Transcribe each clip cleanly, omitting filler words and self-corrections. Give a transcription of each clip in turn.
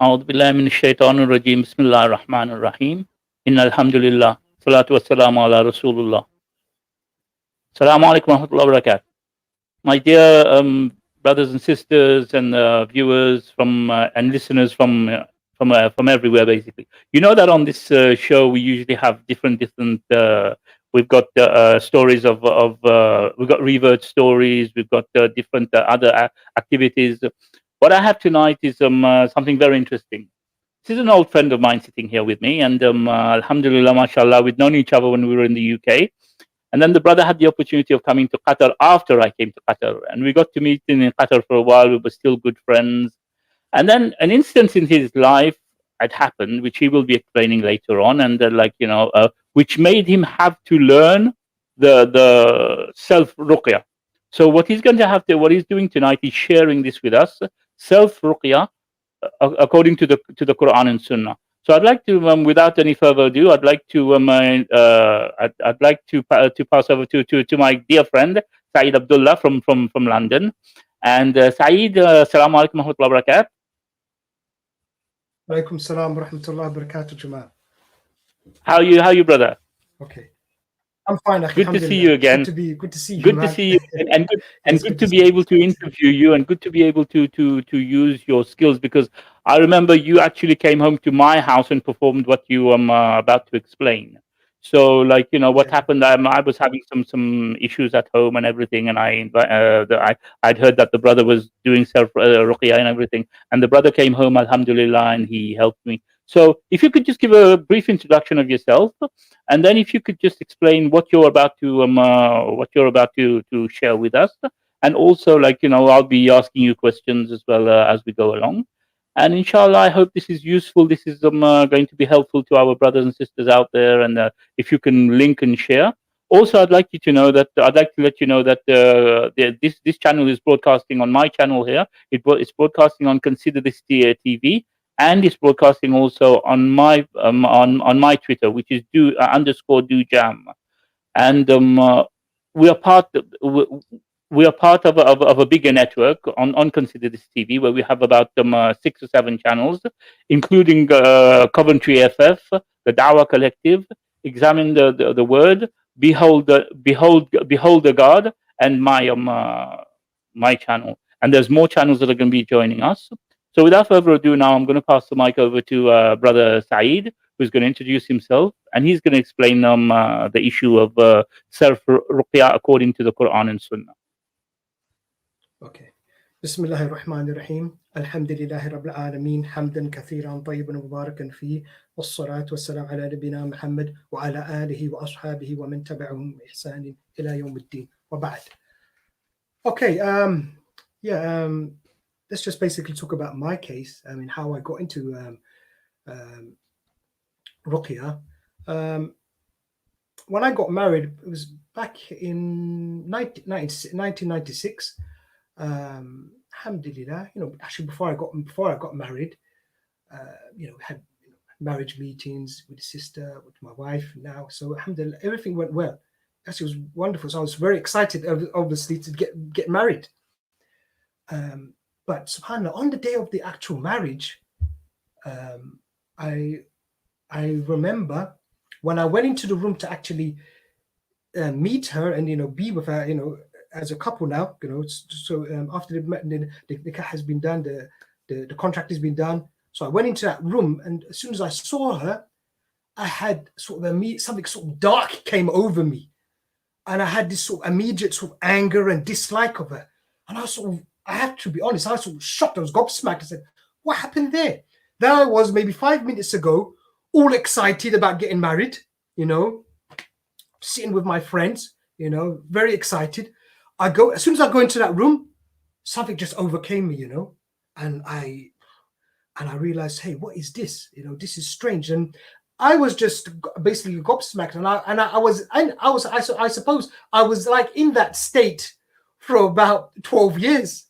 أعوذ بالله من الشيطان الرجيم بسم الله الرحمن الرحيم إن الحمد لله صلاة والسلام على رسول الله. Assalamu alaikum wa rahmatullahi wa barakatuh. My dear brothers and sisters and viewers and listeners from everywhere, basically. You know that on this show we usually have different. We've got stories we've got revert stories. We've got different other activities. What I have tonight is something very interesting. This is an old friend of mine sitting here with me, and Alhamdulillah, mashallah, we'd known each other when we were in the UK. And then the brother had the opportunity of coming to Qatar after I came to Qatar. And we got to meet in Qatar for a while. We were still good friends. And then an instance in his life had happened, which he will be explaining later on, and which made him have to learn the self ruqya. So what he's doing tonight is sharing this with us, self ruqya, according to the Quran and Sunnah. So I'd like to, without any further ado, I'd like to pass over to my dear friend Saeed Abdullah from London. And Saeed, assalamu alaikum wa rahmatullahi wa barakatuh. Alaikum salam wa rahmatullahi wa barakatuh, Jamal. How are you, brother? Okay. I'm fine. Good to see you again. Good to see you. Good to see you, and good to be able to interview you, and good to be able to use your skills, because I remember you actually came home to my house and performed what you about to explain. So, what happened? I was having some issues at home and everything, and I'd heard that the brother was doing self ruqya and everything, and the brother came home, alhamdulillah, and he helped me. So, if you could just give a brief introduction of yourself, and then if you could just explain what you're about to share with us, and also I'll be asking you questions as well as we go along. And inshallah, I hope this is useful. This is going to be helpful to our brothers and sisters out there. And if you can link and share. Also, I'd like to let you know that this channel is broadcasting on my channel here. It's broadcasting on Consider This TV, and it's broadcasting also on my Twitter, which is _do jam. And we are part of a bigger network on Consider This TV, where we have about 6 or 7 channels, including Coventry FF, the Dawah Collective, Examine the Word, Behold the God, and my channel. And there's more channels that are going to be joining us. So without further ado, now I'm going to pass the mic over to Brother Saeed, who's going to introduce himself, and he's going to explain the issue of self-ruqya according to the Quran and Sunnah. Okay. Bismillahir Rahmanir Rahim. Alhamdulillahi Rabbil Alameen. Hamdan kathiran tayyiban mubarakan fi. Wassalatu wassalam ala nabina Muhammad wa ala alihi wa ashabihi wa man tabi'ahum ihsanin ila yawmiddin. Wa ba'd. Okay, let's just basically talk about my case. I mean, how I got into ruqya. When I got married, it was back in 1996. Alhamdulillah, actually before I got married, had marriage meetings with the sister, with my wife now. So alhamdulillah, everything went well. Actually, it was wonderful. So I was very excited, obviously, to get married. But subhanAllah, on the day of the actual marriage, I remember when I went into the room to actually meet her and be with her, as a couple now, so after the nikah has been done, the contract has been done. So I went into that room, and as soon as I saw her, I had something sort of dark came over me, and I had this sort of immediate sort of anger and dislike of her. And I have to be honest, I was sort of shocked. I was gobsmacked. I said, "What happened there?" There I was, maybe 5 minutes ago, all excited about getting married, sitting with my friends, very excited. As soon as I go into that room, something just overcame me, and I realized, hey, what is this? This is strange. And I was just basically gobsmacked, and I suppose I was like in that state for about 12 years.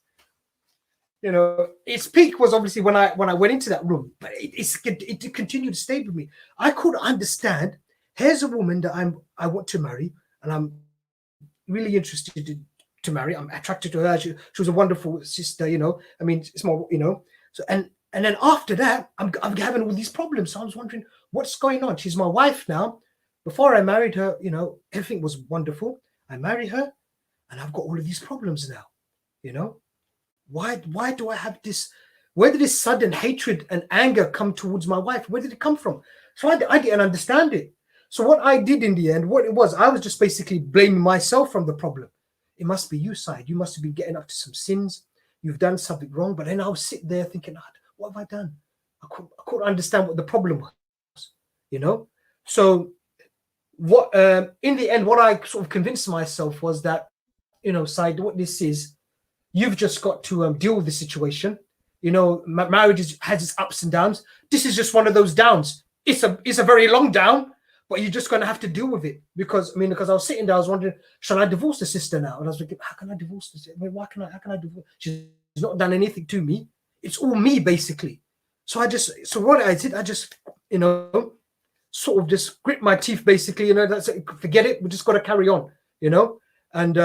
Its peak was obviously when I went into that room, but it continued to stay with me. I couldn't understand. Here's a woman that I want to marry, and I'm really interested to marry. I'm attracted to her. She was a wonderful sister, I mean, it's more, So, and And then after that, I'm having all these problems. So I was wondering what's going on. She's my wife now. Before I married her, you know, everything was wonderful. I married her, and I've got all of these problems now. You know, why do I have this? Where did this sudden hatred and anger come towards my wife? Where did it come from? So I didn't understand it. So what I did in the end, what it was, I was just basically blaming myself from the problem. It must be you, Said. You must have been getting up to some sins. You've done something wrong. But then I would sit there thinking, what have I done? I couldn't understand what the problem was, you know? So what in the end, what I sort of convinced myself was that, you know, Said, what this is, you've just got to deal with the situation. You know, marriage has its ups and downs. This is just one of those downs. It's a very long down, but you're just going to have to deal with it. Because I was sitting there, I was wondering, shall I divorce the sister now? And I was thinking, how can I divorce this? How can I divorce? She's not done anything to me. It's all me, basically. So what I did, I just, you know, sort of just grit my teeth, basically. You know, that's it. Forget it. We just got to carry on, you know, and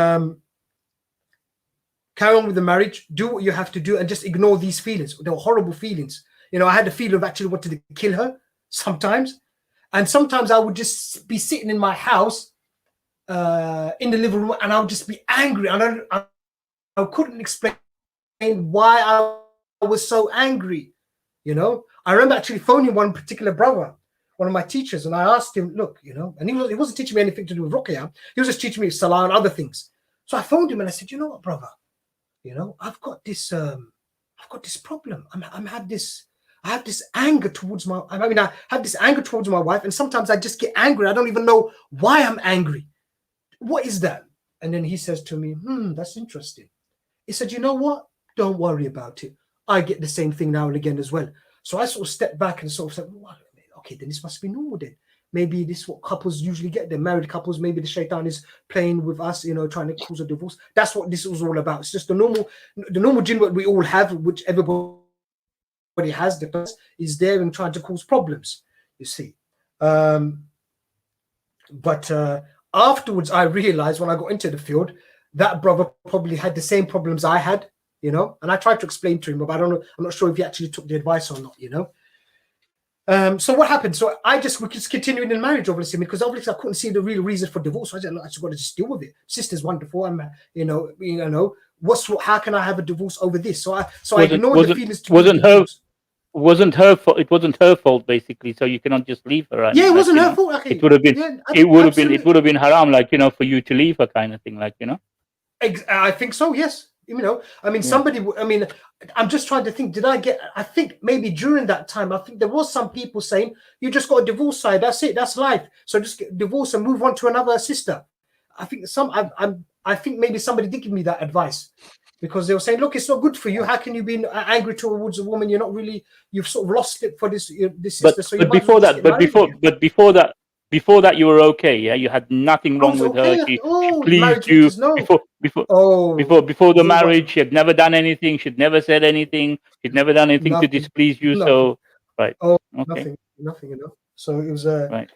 carry on with the marriage. Do what you have to do, and just ignore these feelings. They were horrible feelings. You know, I had the feeling of actually wanting to kill her sometimes, and sometimes I would just be sitting in my house, in the living room, and I would just be angry, and I couldn't explain why I was so angry. You know, I remember actually phoning one particular brother, one of my teachers, and I asked him, look, you know, and he wasn't teaching me anything to do with ruqya. He was just teaching me salah and other things. So I phoned him and I said, you know what, brother, you know, I've got this problem. I have this anger towards my wife, and sometimes I just get angry. I don't even know why I'm angry. What is that? And then he says to me, that's interesting. He said, you know what? Don't worry about it. I get the same thing now and again as well. So I sort of stepped back and sort of said, well, okay, then this must be normal then. Maybe this is what couples usually get. They're married couples. Maybe the shaitan is playing with us, you know, trying to cause a divorce. That's what this was all about. It's just the normal jinn that we all have, which everybody has, the person is there and trying to cause problems, you see. But afterwards, I realized when I got into the field, that brother probably had the same problems I had, you know, and I tried to explain to him, but I don't know, I'm not sure if he actually took the advice or not, you know. So what happened? So we just continued in marriage, obviously, because obviously I couldn't see the real reason for divorce. So I said, look, I just got to just deal with it. Sister's wonderful. I'm, how can I have a divorce over this? So I ignored the feelings. It wasn't her fault, basically. So you cannot just leave her. Right? Yeah, it wasn't her fault. Okay. It would have been. It would have been haram, like, you know, for you to leave her, kind of thing, like, you know. I think so. Yes. You know, I mean, I'm just trying to think. I think maybe during that time, I think there was some people saying, you just got a divorce side. That's it. That's life. So just get divorced and move on to another sister. I think I think maybe somebody did give me that advice, because they were saying, look, it's not good for you. How can you be angry towards a woman? You've sort of lost it for this sister. Before that, you were okay. Yeah, you had nothing wrong with her. She pleased you. Before the marriage, she had never done anything. She'd never said anything. She'd never done anything to displease you. Nothing. So, right. Oh, okay. Nothing. You know. So it was a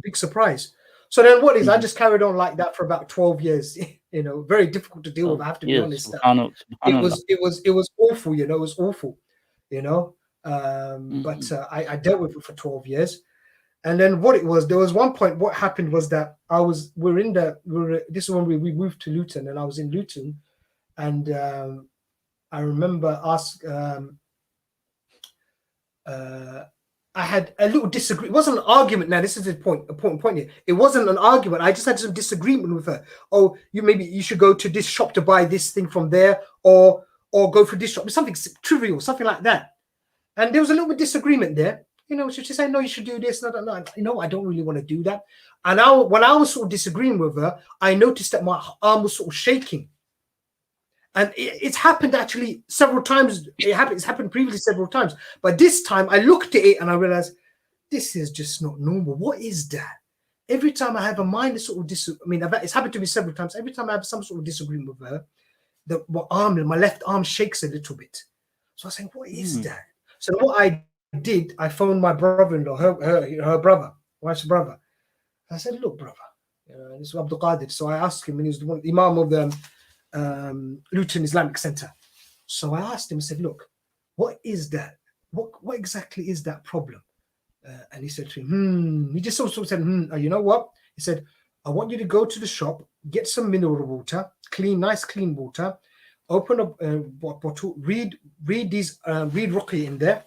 big surprise. So then what is? I just carried on like that for about 12 years. You know, very difficult to deal with. I have to be honest. It was awful. You know, it was awful. You know, but I dealt with it for 12 years. And then there was one point, what happened was that this is when we moved to Luton, and I was in Luton, and I remember I had a little disagreement. It wasn't an argument. Now, this is the important point here. It wasn't an argument. I just had some disagreement with her. Oh, you should go to this shop to buy this thing from there, or go for this shop. Something trivial, something like that. And there was a little bit of disagreement there. You know, she said, no, you should do this. No, you know, I don't really want to do that. And when I was sort of disagreeing with her, I noticed that my arm was sort of shaking. And it's happened actually several times. It's happened previously several times. But this time I looked at it and I realized, this is just not normal. What is that? Every time I have a minor sort of it's happened to me several times. Every time I have some sort of disagreement with her, my left arm shakes a little bit. So I was saying, what is that? So what I did, I phoned my brother-in-law, her brother, wife's brother. I said, look, brother, this is Abdul Qadir. So I asked him, and he was the imam of the Luton Islamic Center. So I asked him, I said, look, what is that? What exactly is that problem? And he said to him, he just sort of said, you know what? He said, I want you to go to the shop, get some mineral water, nice clean water, open up a bottle, read ruqya in there.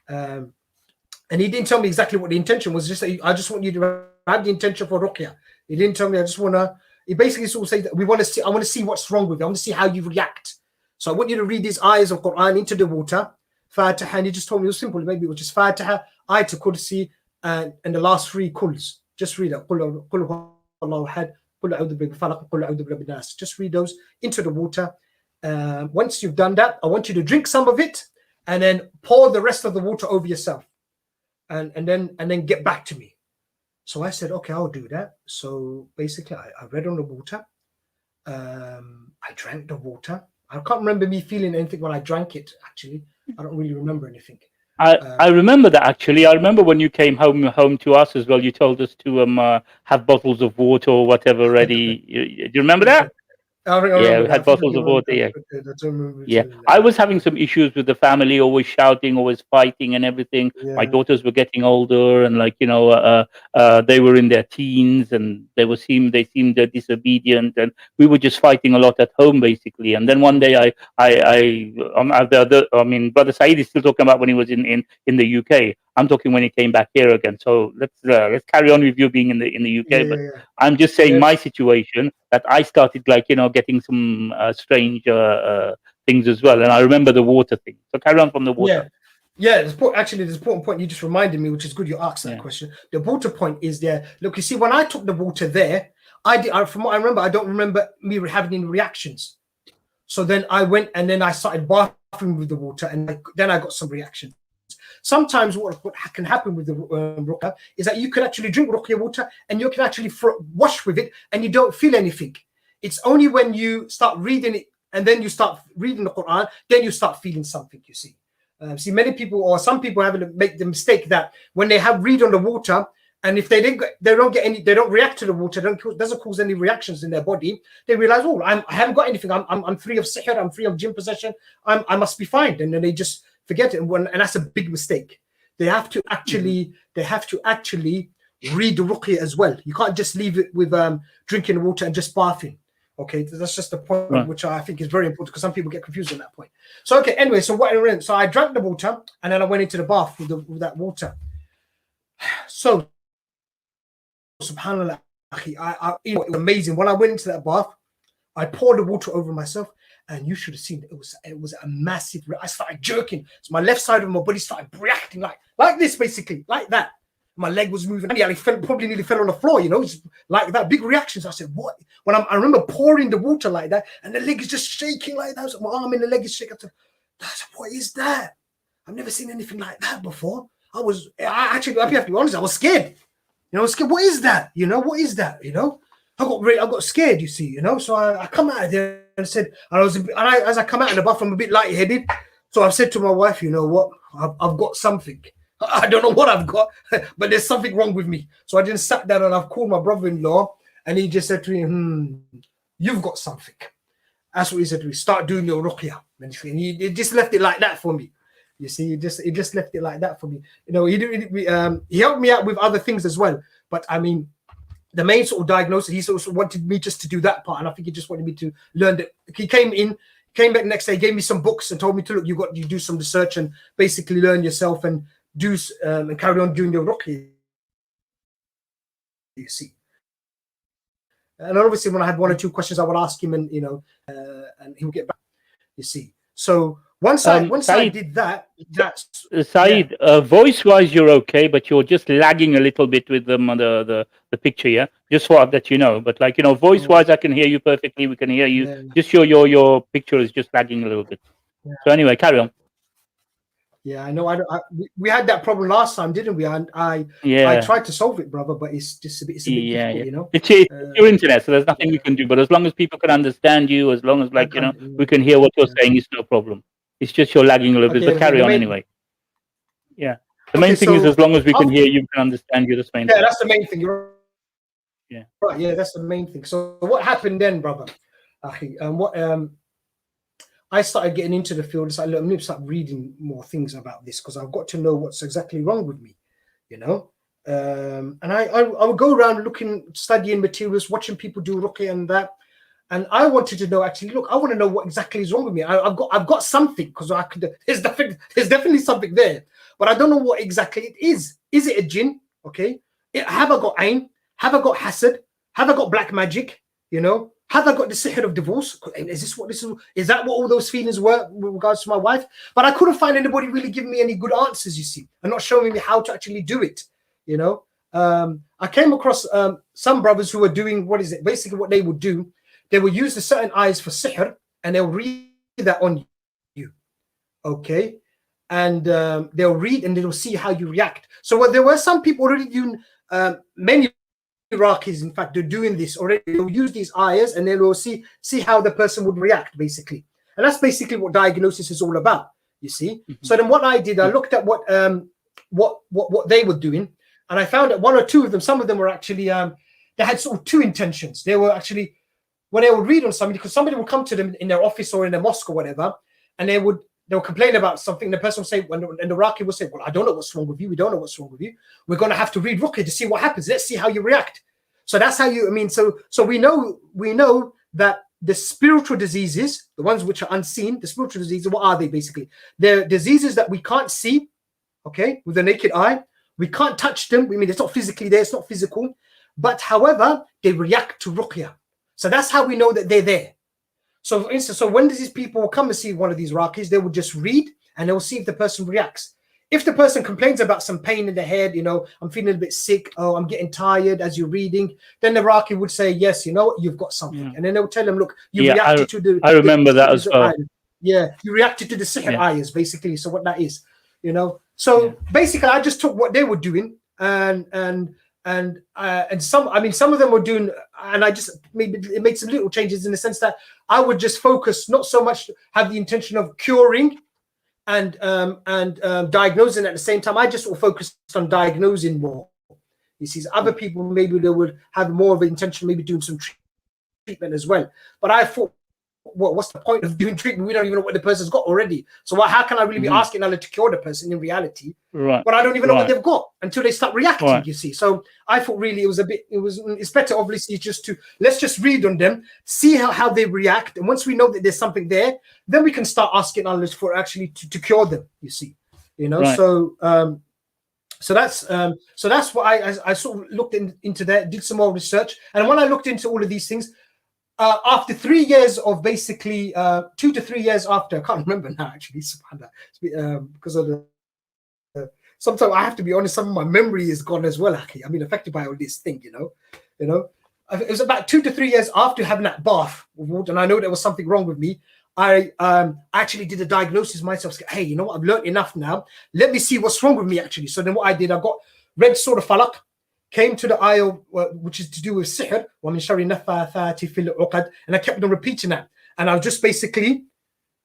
And he didn't tell me exactly what the intention was. Just I just want you to have the intention for ruqya. He didn't tell me. I just want to. He basically sort of said that I want to see what's wrong with you. I want to see how you react. So I want you to read these ayahs of Quran into the water. Fatiha. And he just told me it was simple. Maybe it was just Fatiha, Ayatul Kursi, and the last 3 kuls. Just read it. Just read those into the water. Once you've done that, I want you to drink some of it and then pour the rest of the water over yourself. And then get back to me. So I said, okay, I'll do that. So basically, I read on the water. I drank the water. I can't remember me feeling anything when I drank it. Actually, I don't really remember anything. I remember that actually. I remember when you came home to us as well. You told us to have bottles of water or whatever ready. Do you remember that? Yeah, we had bottles of water. Yeah, yeah. I was having some issues with the family, always shouting, always fighting, and everything. Yeah. My daughters were getting older, and they were in their teens, and they seemed disobedient, and we were just fighting a lot at home, basically. And then one day, Brother Saeed is still talking about when he was in the UK. I'm talking when he came back here again. So let's carry on with you being in the UK. But I'm just saying my situation that I started getting some strange things as well. And I remember the water thing. So carry on from the water. Yeah. There's an important point you just reminded me, which is good you asked that question. The water point is there. Look, you see, when I took the water there, from what I remember, I don't remember me having any reactions. So then I went and then I started bathing with the water, and then I got some reactions. Sometimes what can happen with the ruqya is that you can actually drink ruqya water and you can actually wash with it and you don't feel anything. It's only when you start reading it and then you start reading the Quran, then you start feeling something, you see. Many people or some people make the mistake that when they read on the water, and if they don't react to the water, doesn't cause any reactions in their body, they realize, oh, I haven't got anything. I'm free of sihr, I'm free of jinn possession. I must be fine. And then they just forget it, and that's a big mistake. They have to actually read the ruqya as well. You can't just leave it with drinking water and just bathing. Okay, that's just the point which I think is very important because some people get confused on that point. So okay, anyway, so I drank the water and then I went into the bath with that water. So subhanallah, it was amazing. When I went into that bath, I poured the water over myself. And you should have seen it was a massive. I started jerking. So my left side of my body started reacting like this, basically, like that. My leg was moving. I probably nearly fell on the floor, just like that. Big reactions. I said, what? When I remember pouring the water like that, and the leg is just shaking like that. So my arm and the leg is shaking. I said, what is that? I've never seen anything like that before. I have to be honest, I was scared. Scared. What is that? What is that? I got scared, you see, So I come out of there and said, as I come out of the bathroom, I'm a bit lightheaded. So I said to my wife, you know what? I've got something. I don't know what I've got, but there's something wrong with me. So I just sat down and I've called my brother-in-law, and he just said to me, you've got something. That's what he said to me. Start doing your ruqya. And he just left it like that for me. You see, he just left it like that for me. He helped me out with other things as well. But I mean, the main sort of diagnosis, he sort of wanted me just to do that part, and I think he just wanted me to learn that. He came back the next day, gave me some books, and told me to look. You do some research and basically learn yourself and do and carry on doing your ruqya. You see, and obviously when I had 1 or 2 questions, I would ask him, and and he would get back. You see, so once I did that, that's Saeed. Voice-wise, you're okay, but you're just lagging a little bit with the picture. Yeah, just so that you know. But voice-wise, I can hear you perfectly. We can hear you. Yeah. Just your picture is just lagging a little bit. Yeah. So anyway, carry on. Yeah, I know. We had that problem last time, didn't we? And I tried to solve it, brother, but it's just a bit difficult, It's your internet, so there's nothing we can do. But as long as people can understand you, as long as we can hear what you're saying, it's no problem. It's just you're lagging a little bit, but carry on anyway. Yeah, the main thing is as long as we can hear you, we can understand you. That's the main thing. That's the main thing. Right, that's the main thing. So what happened then, brother? I started getting into the field. It's like, look, I'm going to start reading more things about this because I've got to know what's exactly wrong with me, you know. And I would go around looking, studying materials, watching people do ruqya and that. And I wanted to know, actually, look, I want to know what exactly is wrong with me. I've got something, because I could. There's definitely something there, but I don't know what exactly it is. Is it a jinn? Okay, have I got ain? Have I got hasad? Have I got black magic? You know, have I got the sihr of divorce? Is this what this is? Is that what all those feelings were with regards to my wife? But I couldn't find anybody really giving me any good answers. You see, and not showing me how to actually do it. You know, I came across some brothers who were doing basically what they would do. They will use the certain eyes for sihr, and they'll read that on you, okay? And they'll read, and they'll see how you react. So there were some people already doing, many Iraqis, in fact, they're doing this already. They'll use these ayahs, and they will see how the person would react, basically. And that's basically what diagnosis is all about, you see. So then what I did, I looked at what they were doing, and I found that one or two of them, some of them were actually, they had sort of two intentions. They were actually, when they would read on somebody, because somebody would come to them in their office or in their mosque or whatever, and they'll complain about something. The person will say, and the Raqi will say, well, I don't know what's wrong with you. We don't know what's wrong with you. We're going to have to read ruqya to see what happens. Let's see how you react. So that's how you, I mean, so we know that the spiritual diseases, the ones which are unseen, the spiritual diseases, what are they basically? They're diseases that we can't see, okay, with the naked eye. We can't touch them. I mean, it's not physically there. It's not physical. But however, they react to ruqya. So that's how we know that they're there. So for instance, when these people come and see one of these Raqis, they will just read and they'll see if the person reacts. If the person complains about some pain in the head, you know, I'm feeling a bit sick, oh, I'm getting tired as you're reading, then the Raqi would say, yes, you know what, you've got something. And then they'll tell them, look, you reacted to the... I remember that as well. Yeah, you reacted to the sihr ayahs, basically. So what that is, you know. So basically, I just took what they were doing and some, I mean, some of them were doing, and I just maybe it made some little changes in the sense that I would just focus, not so much have the intention of curing and diagnosing at the same time. I just sort of focused on diagnosing more. You see, other people maybe they would have more of an intention, maybe doing some treatment as well. But I thought, what's the point of doing treatment? We don't even know what the person's got already. So how can I really be asking Allah to cure the person in reality? Right. But I don't even know what they've got until they start reacting, you see. So I thought really it's better obviously let's just read on them, see how they react. And once we know that there's something there, then we can start asking Allah for actually to cure them, you see. You know, so that's what I sort of looked into that, did some more research. And when I looked into all of these things, after 3 years of basically 2 to 3 years after, I can't remember now actually, because of the sometimes I have to be honest, some of my memory is gone as well. I mean, affected by all this thing, you know. It was about 2 to 3 years after having that bath with water, and I know there was something wrong with me. I actually did a diagnosis myself. Hey, you know what? I've learned enough now. Let me see what's wrong with me actually. So then what I did, I got read Surah Falaq, came to the ayah which is to do with sihr, وَمِن شَرِّ النَّفَّاثَاتِ فِي الْعُقَدِ, and I kept on repeating that. And I would just basically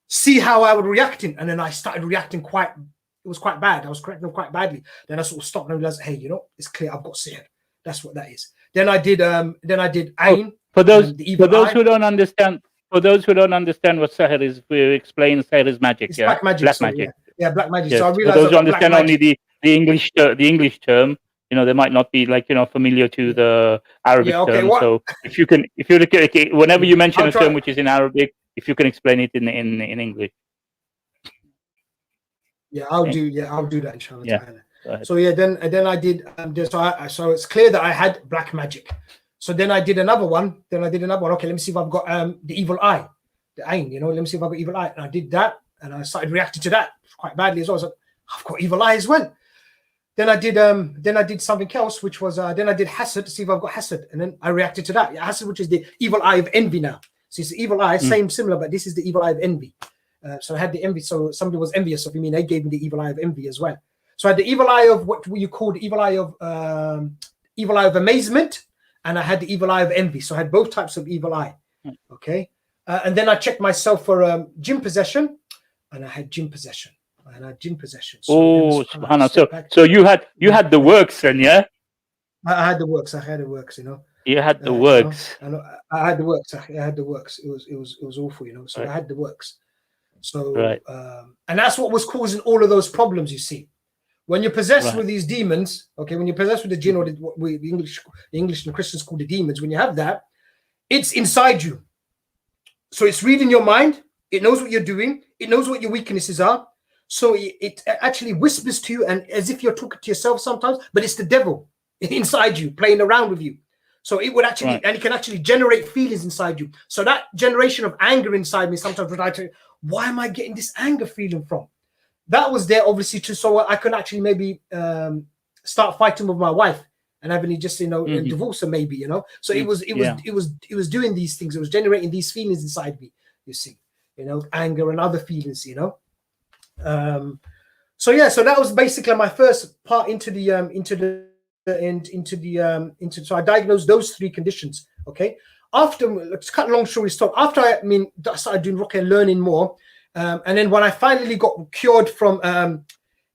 see how I would reacting. And then I started reacting it was quite bad. I was correcting them quite badly. Then I sort of stopped and realized, hey, you know, it's clear I've got sihr. That's what that is. Then I did ayn. For those who don't understand what sihr is, we explain sihr is magic. It's yeah, black magic. Black sorry, magic. Yeah, black magic. Yes. So I realized for those who understand only the English term, you know, they might not be familiar to the Arabic term. So if you look at it, whenever you mention a term which is in Arabic, if you can explain it in English. Yeah, I'll do that, inshallah. Yeah. So then I did so it's clear that I had black magic. So then I did another one. Okay, let me see if I've got the evil eye, the ayn, you know, let me see if I've got evil eye. And I did that, and I started reacting to that quite badly as well. I was like, I've got evil eye as well. Then I did something else, which was then I did hasad to see if I've got hasad, and then I reacted to that. Hasad, which is the evil eye of envy now. So it's the evil eye, similar, but this is the evil eye of envy. So I had the envy. So somebody was envious of me, and they gave me the evil eye of envy as well. So I had the evil eye of what you call the evil eye of amazement, and I had the evil eye of envy. So I had both types of evil eye. Okay, and then I checked myself for jinn possession, and I had jinn possession. So subhanallah. So you had the works then, yeah? I had the works. You know. You had the works. You know, I had the works. I had the works. It was awful, you know. So I had the works. So, and that's what was causing all of those problems, you see. When you're possessed with these demons, okay, when you're possessed with the jinn, or what the English and Christians call the demons, when you have that, it's inside you. So it's reading your mind. It knows what you're doing. It knows what your weaknesses are. So it actually whispers to you, and as if you're talking to yourself sometimes, but it's the devil inside you playing around with you. So it would actually, and it can actually generate feelings inside you. So that generation of anger inside me sometimes would like to, why am I getting this anger feeling from? That was there obviously too, so I could actually maybe start fighting with my wife and having just divorce her maybe, So it was doing these things. It was generating these feelings inside me. You see, anger and other feelings. So that was basically my first part into so I diagnosed those 3 conditions. Okay, after, let's cut a long story short, after I started doing ruqya, learning more, and then when I finally got cured from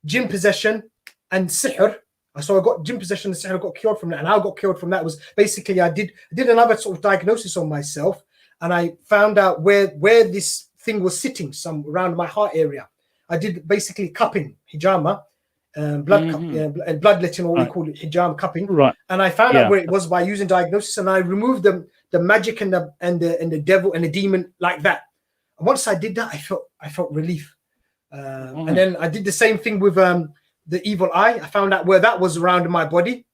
jinn possession and sihr, so I got jinn possession and sihr, I got cured from that, and how I got cured from that was basically I did another sort of diagnosis on myself, and I found out where this thing was sitting, some around my heart area. I did basically cupping, hijama, blood cup, and bloodletting, or we call it hijama cupping. And I found out where it was by using diagnosis, and I removed the magic and the devil and the demon like that. And once I did that, I felt relief. And then I did the same thing with the evil eye. I found out where that was around in my body,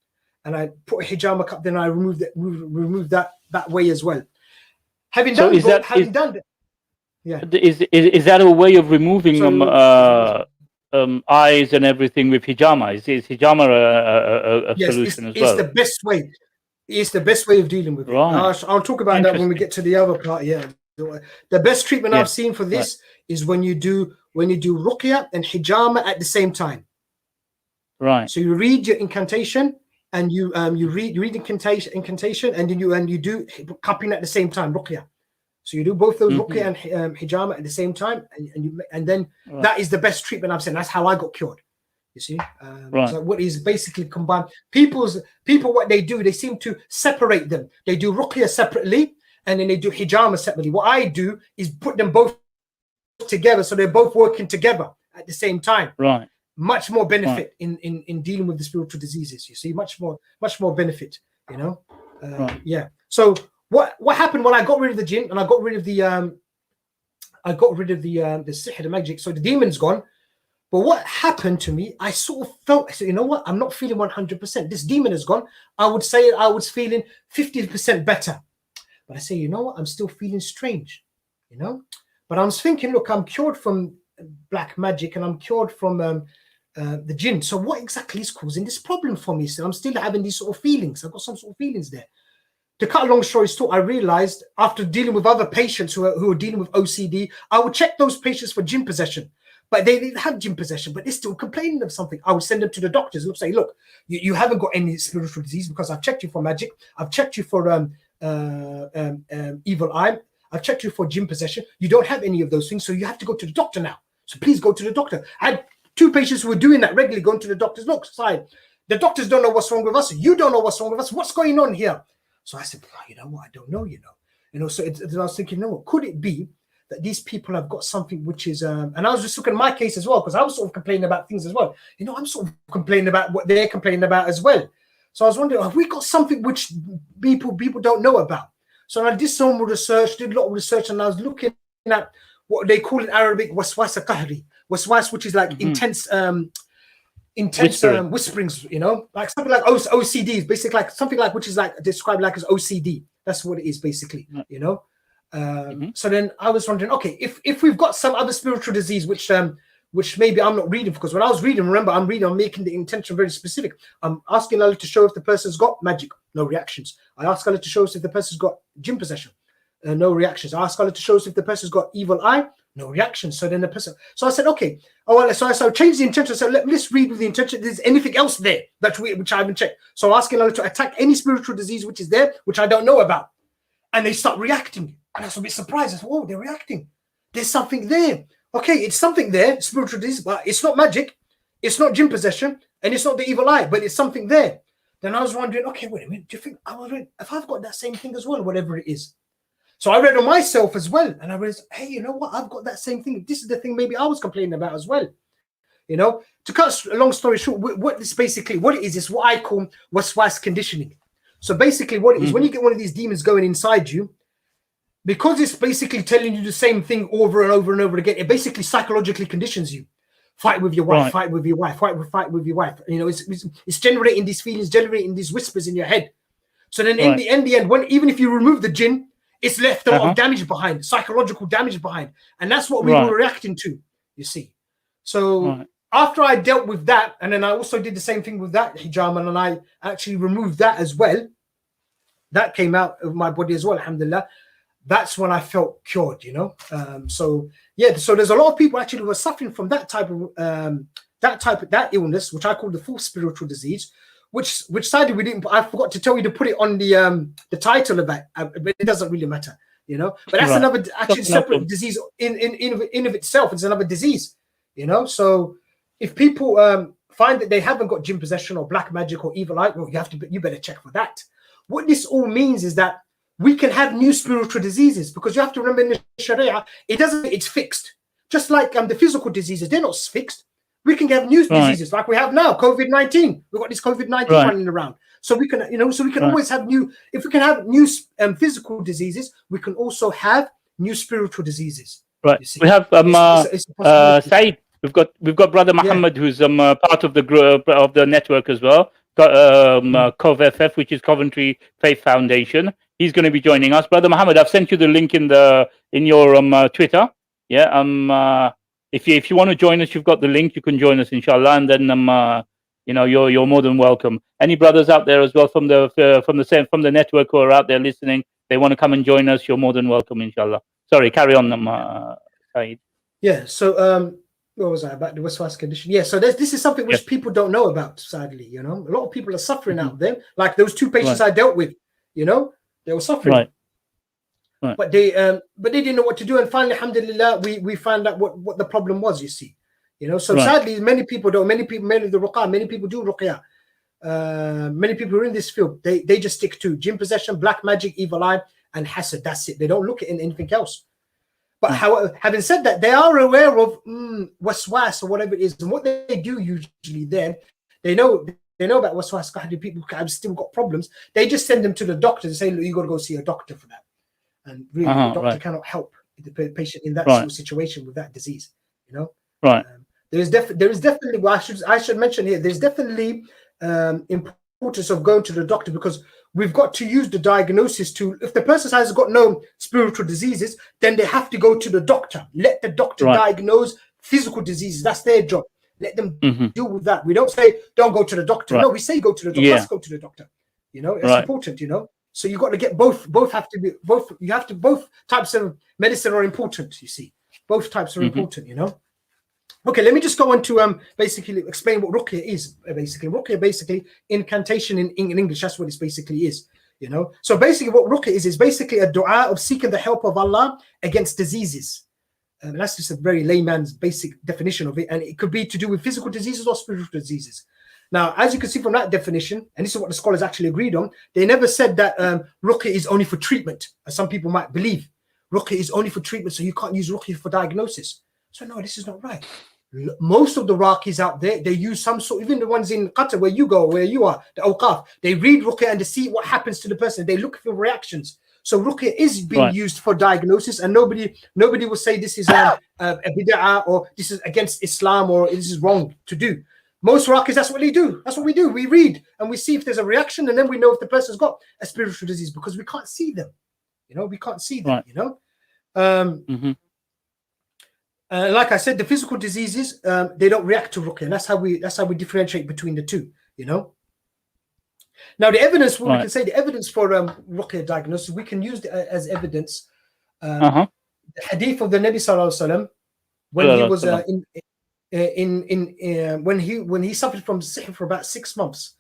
and I put a hijama cup. Then I removed that way as well. Having done that. Yeah. Is that a way of removing eyes and everything with hijama? Is hijama a solution as well? It's the best way. It's the best way of dealing with it. I'll talk about that when we get to the other part. Yeah. The best treatment I've seen for this is when you do ruqya and hijama at the same time. Right. So you read your incantation and you read incantation and then you do cupping at the same time, ruqya. So you do both those ruqya and hijama at the same time, and then that is the best treatment I've seen. That's how I got cured. You see, so what is basically combined. People, what they do, they seem to separate them. They do ruqya separately, and then they do hijama separately. What I do is put them both together, so they're both working together at the same time. Right. Much more benefit in dealing with the spiritual diseases. You see, much more benefit. Yeah. So. What happened when I got rid of the jinn and I got rid of the sihr, the magic? So the demon's gone. But what happened to me? I sort of felt, I said, you know what? I'm not feeling 100%. This demon is gone. I would say I was feeling 50% better. But I say, you know what? I'm still feeling strange. But I was thinking, look, I'm cured from black magic and I'm cured from the jinn. So what exactly is causing this problem for me? So I'm still having these sort of feelings. I've got some sort of feelings there. To cut a long story short, I realized after dealing with other patients who are dealing with OCD, I would check those patients for jinn possession, but they didn't have jinn possession, but they're still complaining of something. I would send them to the doctors and say, look, you haven't got any spiritual disease because I've checked you for magic. I've checked you for evil eye. I've checked you for jinn possession. You don't have any of those things, so you have to go to the doctor now. So please go to the doctor. I had 2 patients who were doing that regularly, going to the doctors. Look, side, the doctors don't know what's wrong with us. You don't know what's wrong with us. What's going on here? So I said, you know what? I don't know, So I was thinking, no, could it be that these people have got something which is, and I was just looking at my case as well, because I was sort of complaining about things as well. I'm sort of complaining about what they're complaining about as well. So I was wondering, have we got something which people don't know about? So I did some research, did a lot of research, and I was looking at what they call in Arabic waswas qahri, waswas, which is like intense whisperings, like something like OCD, basically like something like which is like described like as OCD. That's what it is basically, So then I was wondering, okay, if we've got some other spiritual disease which maybe I'm not reading, because when I was reading, remember I'm making the intention very specific. I'm asking Allah to show if the person's got magic, no reactions. I ask Allah to show us if the person's got jinn possession, no reactions. I ask Allah to show us if the person's got evil eye, no reaction. So then the person, so I said, okay. So I changed the intention. So let's read with the intention. There's anything else there which I haven't checked. So I'm asking Allah to attack any spiritual disease which is there, which I don't know about. And they start reacting. And I was a bit surprised. I said, whoa, they're reacting. There's something there. Okay, it's something there, spiritual disease, but it's not magic. It's not jinn possession. And it's not the evil eye, but it's something there. Then I was wondering, okay, wait a minute. Do you think, if I've got that same thing as well, whatever it is? So I read on myself as well, and I realized, hey, you know what? I've got that same thing. This is the thing maybe I was complaining about as well. You know, to cut a long story short, what it is what I call waswas conditioning. So basically, what it is, when you get one of these demons going inside you, because it's basically telling you the same thing over and over and over again, it basically psychologically conditions you. Fight with your wife, fight with your wife, fight with your wife. You know, it's generating these feelings, generating these whispers in your head. So then in the end, even if you remove the jinn, it's left a lot of damage behind, psychological damage behind. And that's what we were reacting to, you see. So after I dealt with that, and then I also did the same thing with that hijama, and I actually removed that as well. That came out of my body as well, alhamdulillah. That's when I felt cured, you know. So there's a lot of people actually who are suffering from that type of that illness, which I call the full spiritual disease. Which sadly we didn't. I forgot to tell you to put it on the title of that, but it doesn't really matter, you know. But that's another actually separate disease in of itself. It's another disease, you know. So if people find that they haven't got jinn possession or black magic or evil eye, well, you better check for that. What this all means is that we can have new spiritual diseases, because you have to remember in the Sharia, it's fixed. Just like the physical diseases, they're not fixed. We can have new diseases like we have now, COVID-19. We've got this COVID-19 running around. So we can, always have if we can have new physical diseases, we can also have new spiritual disease. Right. We have Said. We've got Brother Muhammad, who's part of the group of the network as well. Got CovFF, which is Coventry Faith Foundation. He's going to be joining us. Brother Muhammad, I've sent you the link in your Twitter. Yeah. If you want to join us, you've got the link. You can join us, inshallah, and then you're more than welcome. Any brothers out there as well from the network who are out there listening, they want to come and join us, you're more than welcome, inshallah. Sorry, carry on, Saeed. Yeah. So what was I about the waswas condition? Yeah. So this is something which people don't know about. Sadly, you know, a lot of people are suffering out there. Like those two patients I dealt with, you know, they were suffering. Right. But they didn't know what to do, and finally, alhamdulillah, we found out what the problem was. You see, you know. So sadly, many people do ruqya. Many people who are in this field, they just stick to jinn possession, black magic, evil eye, and hasad. That's it. They don't look at anything else. But having said that, they are aware of waswas or whatever it is, and what they do usually then, they know about waswas. People have still got problems. They just send them to the doctor and say, look, you got to go see a doctor for that. And really, the doctor cannot help the patient in that sort of situation with that disease, you know. Right. There is definitely. Well, I should mention here. There's definitely importance of going to the doctor, because we've got to use the diagnosis to. If the person has got no spiritual diseases, then they have to go to the doctor. Let the doctor diagnose physical diseases. That's their job. Let them deal with that. We don't say don't go to the doctor. No, we say go to the doctor. Let's go to the doctor. You know, it's important. You know. So you got to get both. Both have to be both. You have to both types of medicine are important. You see, both types are important. You know. Okay, let me just go on to basically explain what ruqya is. Basically incantation in English. That's what it basically is. You know. So basically, what ruqya is basically a du'a of seeking the help of Allah against diseases. And that's just a very layman's basic definition of it. And it could be to do with physical diseases or spiritual diseases. Now, as you can see from that definition, and this is what the scholars actually agreed on, they never said that ruqya is only for treatment, as some people might believe. Ruqya is only for treatment, so you can't use ruqya for diagnosis. So no, this is not right. Most of the Raqis out there, they use some sort, even the ones in Qatar where you are, the awqaf, they read ruqya and they see what happens to the person. They look for reactions. So ruqya is being used for diagnosis, and nobody will say this is a bid'ah or this is against Islam or this is wrong to do. Most Raqis, that's what they do. That's what we do. We read and we see if there's a reaction, and then we know if the person's got a spiritual disease, because we can't see them. You know, we can't see them. You know. Like I said, the physical diseases they don't react to ruqya. That's how we differentiate between the two. You know. Now the evidence, we can say the evidence for ruqya diagnosis, we can use it as evidence. The hadith of the Nabi Sallallahu Alaihi Wasallam when he was when he suffered from sihr for about 6 months,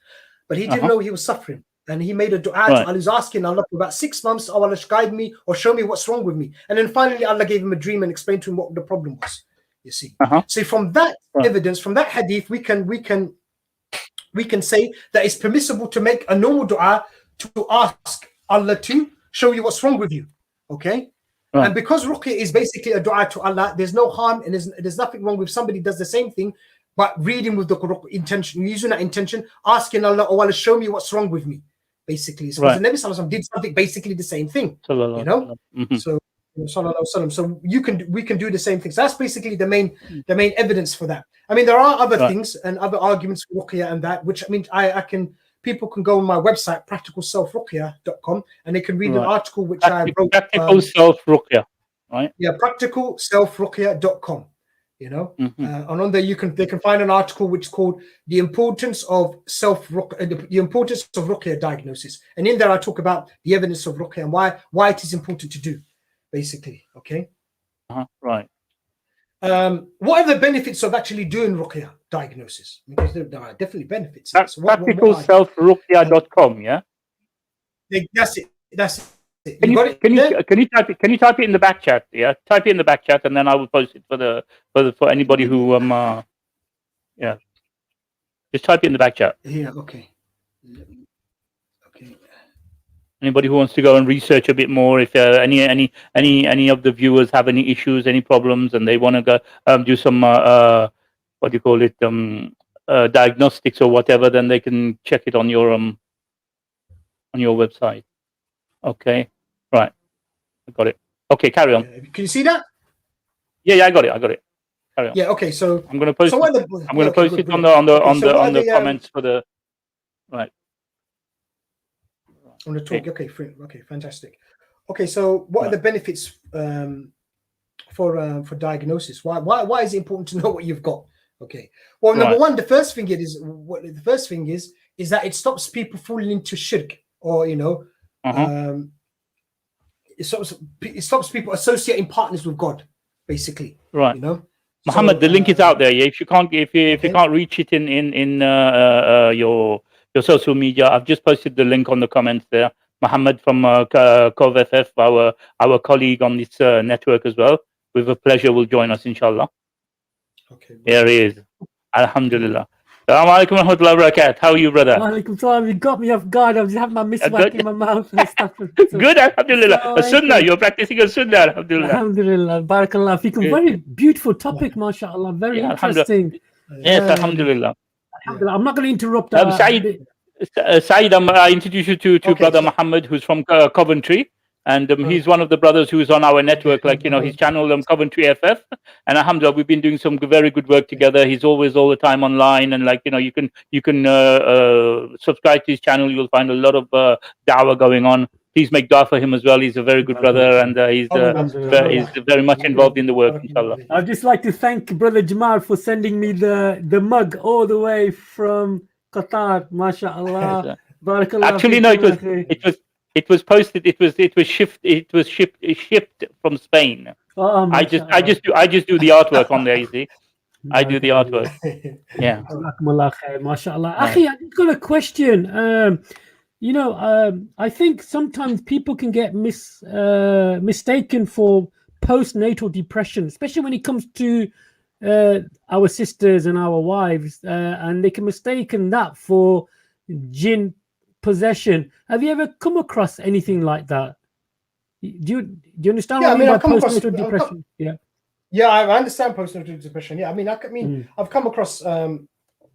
but he didn't know he was suffering, and he made a du'a to Allah. He was asking Allah for about 6 months, oh Allah, guide me or show me what's wrong with me, and then finally Allah gave him a dream and explained to him what the problem was. You see, so from that evidence, from that hadith, we can say that it's permissible to make a normal du'a to ask Allah to show you what's wrong with you. Okay. Right. And because ruqya is basically a dua to Allah, there's no harm and there's nothing wrong with somebody does the same thing, but reading with the intention, using that intention, asking Allah, oh Allah, show me what's wrong with me. Basically, because Right. the Nabi Sallallahu Alaihi Wasallam did something basically the same thing. Sallallahu You know, mm-hmm. so Sallallahu Alaihi Wasallam. So we can do the same things. That's basically the main evidence for that. I mean, there are other things and other arguments for ruqya and that, which I mean, people can go on my website, practicalselfruqya.com, and they can read an article which I wrote. Practical Self Ruqya, right? Yeah, practicalselfruqya.com. You know, and on there they can find an article which is called "The Importance of the Importance of Ruqya Diagnosis," and in there I talk about the evidence of ruqya and why it is important to do, basically. Okay. Right. What are the benefits of actually doing ruqya diagnosis? Because there are definitely benefits. So practicalselfruqya.com, yeah. That's it. That's it. Can you type it in the back chat? Yeah, type it in the back chat, and then I will post it for anybody who yeah. Just type it in the back chat. Yeah. Okay. Okay. Anybody who wants to go and research a bit more, if any of the viewers have any issues, any problems, and they want to go do some what do you call it, diagnostics or whatever, then they can check it on your website. Okay, right, I got it. Okay, carry on. Can you see that? Yeah, I got it. Carry on. Yeah. Okay. So I'm going to post. I'm going to post it on the comments for the right. On the talk. Okay, fantastic. Okay, so what are the benefits for diagnosis? Why is it important to know what you've got? Okay. Well, number one, the first thing is that it stops people falling into shirk, or it stops people associating partners with God, basically. Right. You know. Muhammad, the link is out there. Yeah. If you can't reach it in your social media, I've just posted the link on the comments there. Muhammad from CovFF, our colleague on this network as well, with a pleasure will join us, inshallah. Okay. There he is. Alhamdulillah. Assalamu alaikum wa rahmatullahi wa barakatuh. How are you, brother? Alaikum salam. You got me off guard. I was having my miswak in my mouth and stuff. Good, alhamdulillah. A sunnah. You're practicing a sunnah, alhamdulillah. Alhamdulillah. Barakallah fikum. Very beautiful topic, mashallah. Very interesting. Yes, alhamdulillah. Alhamdulillah. I'm not going to interrupt. Saeed, I introduce you to brother Muhammad, who's from Coventry. And he's one of the brothers who's on our network, like, his channel, Coventry FF. And alhamdulillah, we've been doing some very good work together. He's always all the time online. And like, you can subscribe to his channel. You'll find a lot of da'wah going on. Please make dua for him as well. He's a very good brother, and he's very much involved in the work, inshallah. I'd just like to thank Brother Jamal for sending me the mug all the way from Qatar, mashallah. Barakallah. Actually, no, it was posted. It was shipped from Spain. Oh, I just do the artwork on there. You see, I do the artwork. Yeah. Mashallah. Akhi, I just got a question. I think sometimes people can get mistaken for postnatal depression, especially when it comes to our sisters and our wives, and they can mistaken that for jinn possession. Have you ever come across anything like that? Do you understand what I mean by postnatal depression? Yeah, I understand postnatal depression. Yeah, I've come across.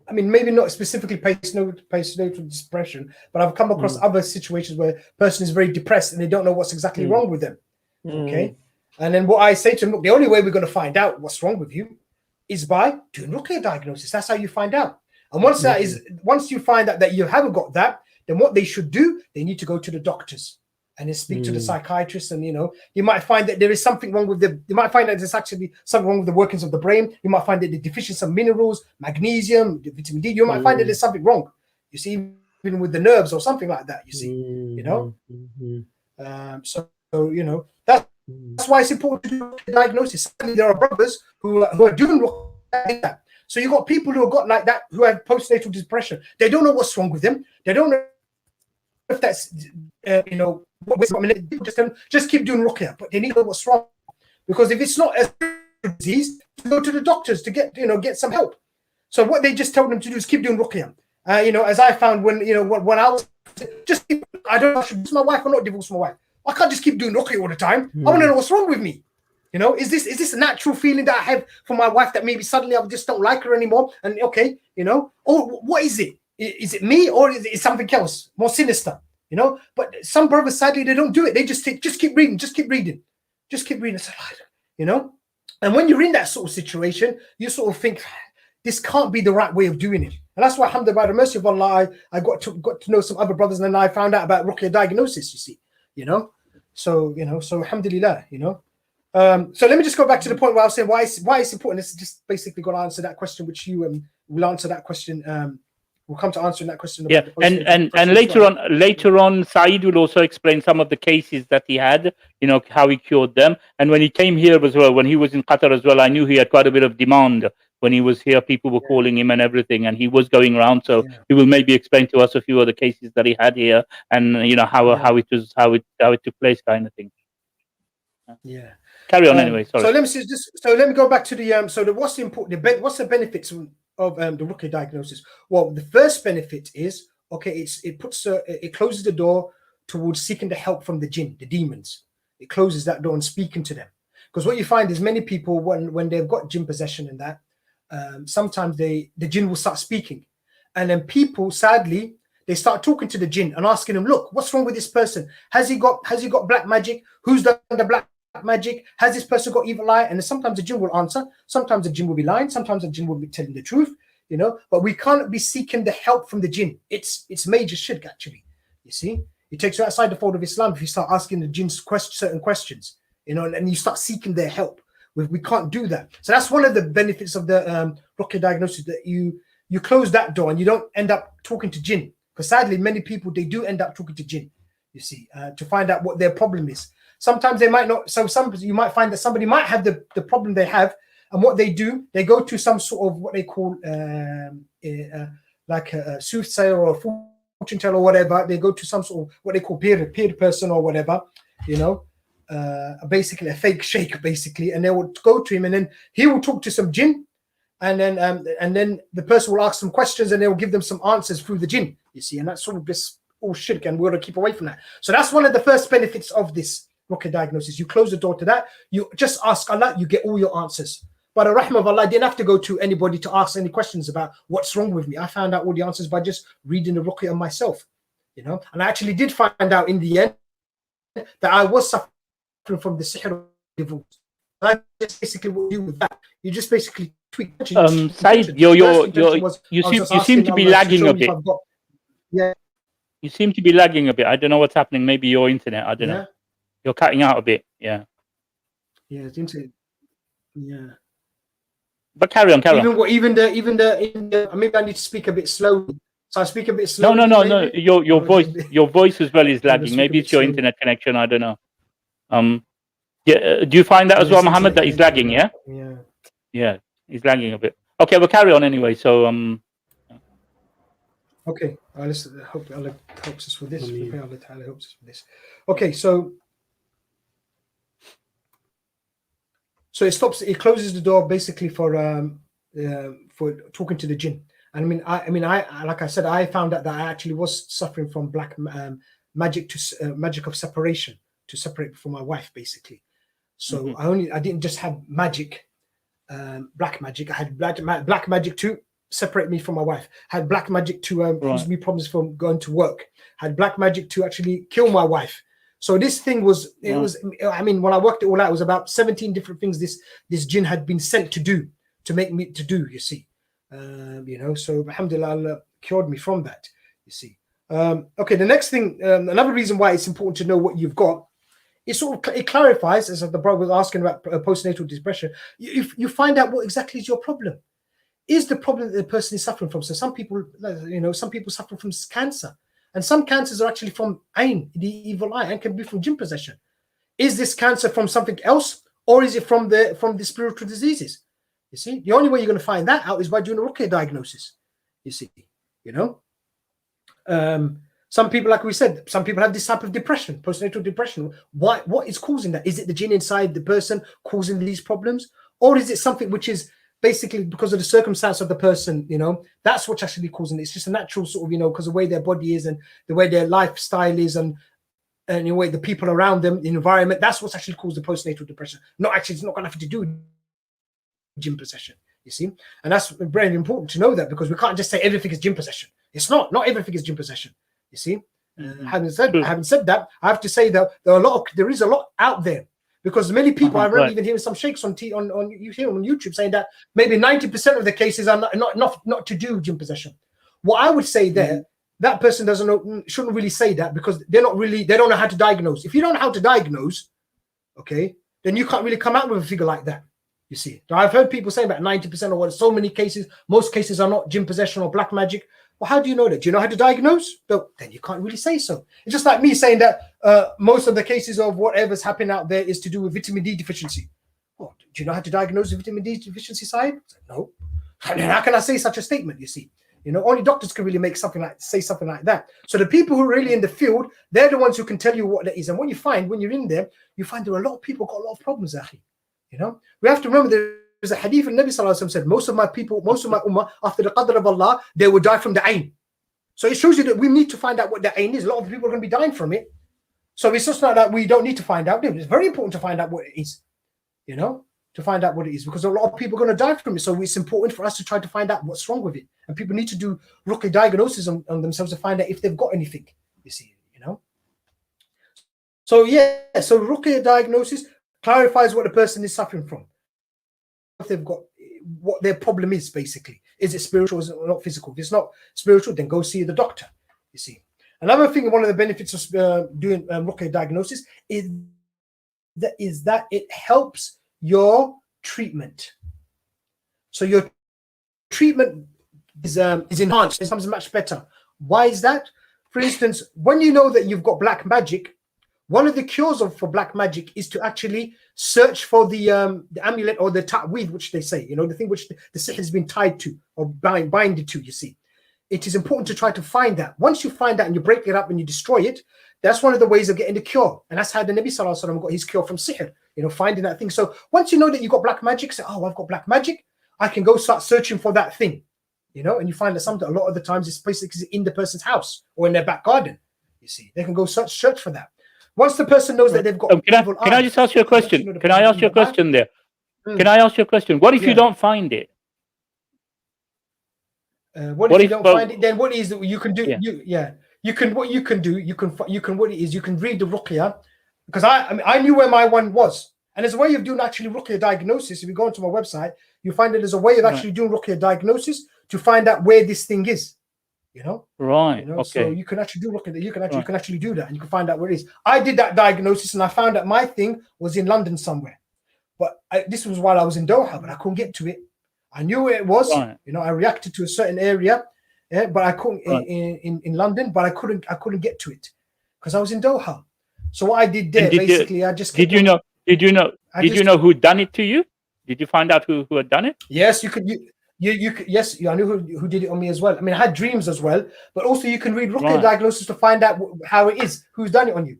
Maybe not specifically postnatal depression, but I've come across other situations where a person is very depressed and they don't know what's exactly wrong with them. Okay, and then what I say to them: look, the only way we're going to find out what's wrong with you is by doing ruqya diagnosis. That's how you find out. And once you find out that you haven't got that, then what they should do, they need to go to the doctors and then speak to the psychiatrist. And you might find that there is something wrong with you might find that there's actually something wrong with the workings of the brain. You might find that they're deficient some minerals, magnesium, vitamin D. You might find that there's something wrong. You see, even with the nerves or something like that. You see, that's why it's important to do the diagnosis. There are brothers who are doing that. So you've got people who have got like that, who have postnatal depression. They don't know what's wrong with them. They don't know if that's, just keep doing ruqya, but they need to know what's wrong. Because if it's not a disease, go to the doctors to get some help. So what they just tell them to do is keep doing ruqya. As I found when I was I don't know if I should divorce my wife or not divorce my wife. I can't just keep doing ruqya all the time. I want to know what's wrong with me. You know, is this a natural feeling that I have for my wife that maybe suddenly I just don't like her anymore? And okay, you know, or what is it? Is it me, or is it something else more sinister? You know, but some brothers, sadly, they don't do it. They just keep reading, just keep reading. You know, and when you're in that sort of situation, you sort of think this can't be the right way of doing it. And that's why, alhamdulillah, by the mercy of Allah, I got to know some other brothers, and then I found out about ruqya diagnosis. You see, you know, so alhamdulillah, you know. So let me just go back to the point where I was saying why it's important. It's just basically going to answer that question, which you will answer that question. We'll come to answering that question. Yeah, and later on, Saeed will also explain some of the cases that he had, you know, how he cured them. And when he came here as well, when he was in Qatar as well, I knew he had quite a bit of demand. When he was here, people were calling him and everything, and he was going around. So he will maybe explain to us a few of the cases that he had here, and you know how it took place, kind of thing. Yeah. Carry on anyway. Sorry. So let me go back to the what's the benefits of the ruqya diagnosis? Well, the first benefit is it closes the door towards seeking the help from the jinn, the demons. It closes that door and speaking to them, because what you find is many people when they've got jinn possession and that sometimes the jinn will start speaking, and then people sadly they start talking to the jinn and asking them, look, what's wrong with this person? Has he got black magic? Who's done the black magic? Has this person got evil eye? And sometimes the jinn will answer, sometimes the jinn will be lying, sometimes the jinn will be telling the truth, you know. But we can't be seeking the help from the jinn. It's major shirk, actually. You see, it takes you outside the fold of Islam if you start asking the jinns certain questions, you know, and you start seeking their help. We can't do that. So that's one of the benefits of the ruqya diagnosis, that you close that door and you don't end up talking to jinn, because sadly many people, they do end up talking to jinn, you see, to find out what their problem is. Sometimes they might not. So you might find that somebody might have the problem they have, and what they do, they go to some sort of what they call like a soothsayer or a fortune teller or whatever. They go to some sort of what they call peer person or whatever, you know, basically a fake sheikh, basically, and they will go to him, and then he will talk to some jinn, and then the person will ask some questions, and they will give them some answers through the jinn, you see, and that's sort of just all shirk, and we're going to keep away from that. So that's one of the first benefits of this ruqya diagnosis. You close the door to that. You just ask Allah, you get all your answers. By the rahmah of Allah, I didn't have to go to anybody to ask any questions about what's wrong with me. I found out all the answers by just reading the ruqya myself, you know. And I actually did find out in the end that I was suffering from the sihr of divorce. I just basically what you do with that. You just basically tweak. Said, you seem to be lagging a bit. You seem to be lagging a bit. I don't know what's happening. Maybe your internet. I don't know. You're cutting out a bit. Yeah. Yeah, it's internet. Yeah. But carry on. Even the maybe I need to speak a bit slowly. So I speak a bit slowly. No. Your voice as well is lagging. Maybe it's your internet connection. I don't know. Yeah. Do you find that as well, Muhammad? That he's lagging. Yeah. Yeah, he's lagging a bit. Okay, we'll carry on anyway. So Okay, I hope Allah helps us with this. Allah Ta'ala helps us with this. Okay, so it closes the door basically for talking to the jinn. And I like I said, I found out that I actually was suffering from black magic magic of separation, to separate from my wife, basically. So I didn't just have magic, black magic. I had black magic to separate me from my wife. Had black magic to cause me problems from going to work. Had black magic to actually kill my wife. So this thing was, when I worked it all out, it was about 17 different things this jinn had been sent to do, to make me to do, you see. So alhamdulillah, Allah cured me from that, you see. Okay, the next thing, another reason why it's important to know what you've got, it clarifies, as the brother was asking about postnatal depression, you find out what exactly is your problem. Is the problem that the person is suffering from? So some people suffer from cancer. And some cancers are actually from Ain, the evil eye, and can be from jinn possession. Is this cancer from something else, or is it from the spiritual diseases? You see, the only way you're going to find that out is by doing a ruqya diagnosis. You see, some people, like we said, some people have this type of depression, postnatal depression. What is causing that? Is it the jinn inside the person causing these problems, or is it something which is basically because of the circumstance of the person, that's what's actually causing it. It's just a natural sort of, because the way their body is and the way their lifestyle is and and in a way the people around them, the environment, that's what's actually caused the postnatal depression. Not actually, it's not going to have to do with jinn possession, you see. And that's very important to know that, because we can't just say everything is jinn possession. It's not everything is jinn possession, you see. Having said that, I have to say that there is a lot out there, because many people, I remember even hearing some sheikhs on YouTube saying that maybe 90% of the cases are not to do with jinn possession. What I would say there, that person shouldn't really say that, because they don't know how to diagnose. If you don't know how to diagnose, okay, then you can't really come out with a figure like that. You see, I've heard people say about 90% or what, so many cases, most cases are not jinn possession or black magic. Well, how do you know that? Do you know how to diagnose? No, then you can't really say so. It's just like me saying that most of the cases of whatever's happening out there is to do with vitamin D deficiency. Oh, do you know how to diagnose the vitamin D deficiency side? No. And how can I say such a statement? You see, only doctors can really say something like that. So the people who are really in the field, they're the ones who can tell you what that is. And what you find when you're in there, you find there are a lot of people got a lot of problems, Akhi. We have to remember there's a hadith, and Nabi Sallallahu Alaihi Wasallam said, most of my ummah, after the qadr of Allah, they will die from the ayn. So it shows you that we need to find out what the ayn is. A lot of people are going to be dying from it. So it's just not that we don't need to find out. It's very important to find out what it is, to find out what it is, because a lot of people are going to die from it. So it's important for us to try to find out what's wrong with it. And people need to do ruqya diagnosis on themselves to find out if they've got anything, you see, So so ruqya diagnosis clarifies what the person is suffering from. If they've got what their problem is, basically. Is it spiritual or is it not physical? If it's not spiritual, then go see the doctor, you see. Another thing, one of the benefits of doing ruqya diagnosis is that it helps your treatment. So your treatment is enhanced. It becomes much better. Why is that? For instance, when you know that you've got black magic, one of the cures for black magic is to actually search for the amulet or the ta'weed, which they say, the thing which the sihr has been tied to or binded to, you see. It is important to try to find that. Once you find that and you break it up and you destroy it, that's one of the ways of getting the cure. And that's how the Nabi Sallallahu Alaihi Wasallam got his cure from sihr, finding that thing. So once you know that you've got black magic, say, oh, I've got black magic, I can go start searching for that thing, and you find that a lot of the times it's basically in the person's house or in their back garden, you see. They can go search for that. Once the person knows that they've got can I just ask you a question? Can I ask you a question there? Can I ask you a question? What if you don't find it? What if you don't find it? Then what is it you can do? You can read the ruqya, because I knew where my one was, and there's a way of doing actually ruqya diagnosis. If you go onto my website, you find that there's a way of actually doing ruqya diagnosis to find out where this thing is. Right. Okay. So you can actually do ruqya. You can actually do that, and you can find out where it is. I did that diagnosis, and I found that my thing was in London somewhere, but this was while I was in Doha, but I couldn't get to it. I knew where it was. Right. I reacted to a certain area, but I couldn't in London, but I couldn't get to it because I was in Doha. So what I did there, I just did you know who done it to you? Did you find out who had done it? Yes, you could. Yes, I knew who did it on me as well. I mean, I had dreams as well, but also you can read ruqya diagnosis to find out how it is, who's done it on you.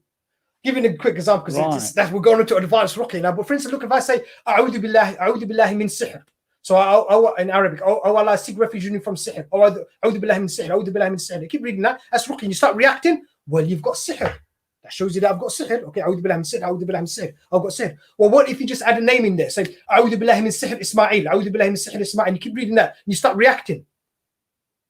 Giving a quick example, because that's we're going into advanced ruqya now. But for instance, look, if I say "A'udhu billahi min sihr," so in Arabic, oh Allah, I seek refuge from sihr. Oh, "A'udhu billahi min sihr, a'udhu billahi min sihr." You keep reading that. That's ruqya. You start reacting. Well, you've got sihr. That shows you that I've got sihr. Okay, a'udhu billahi min sihr, a'udhu billahi min sihr. I've got sihr. Well, what if you just add a name in there? Say a'udhu billahi min sihr Ismail, a'udhu billahi min sihr Ismail, and you keep reading that, and you start reacting.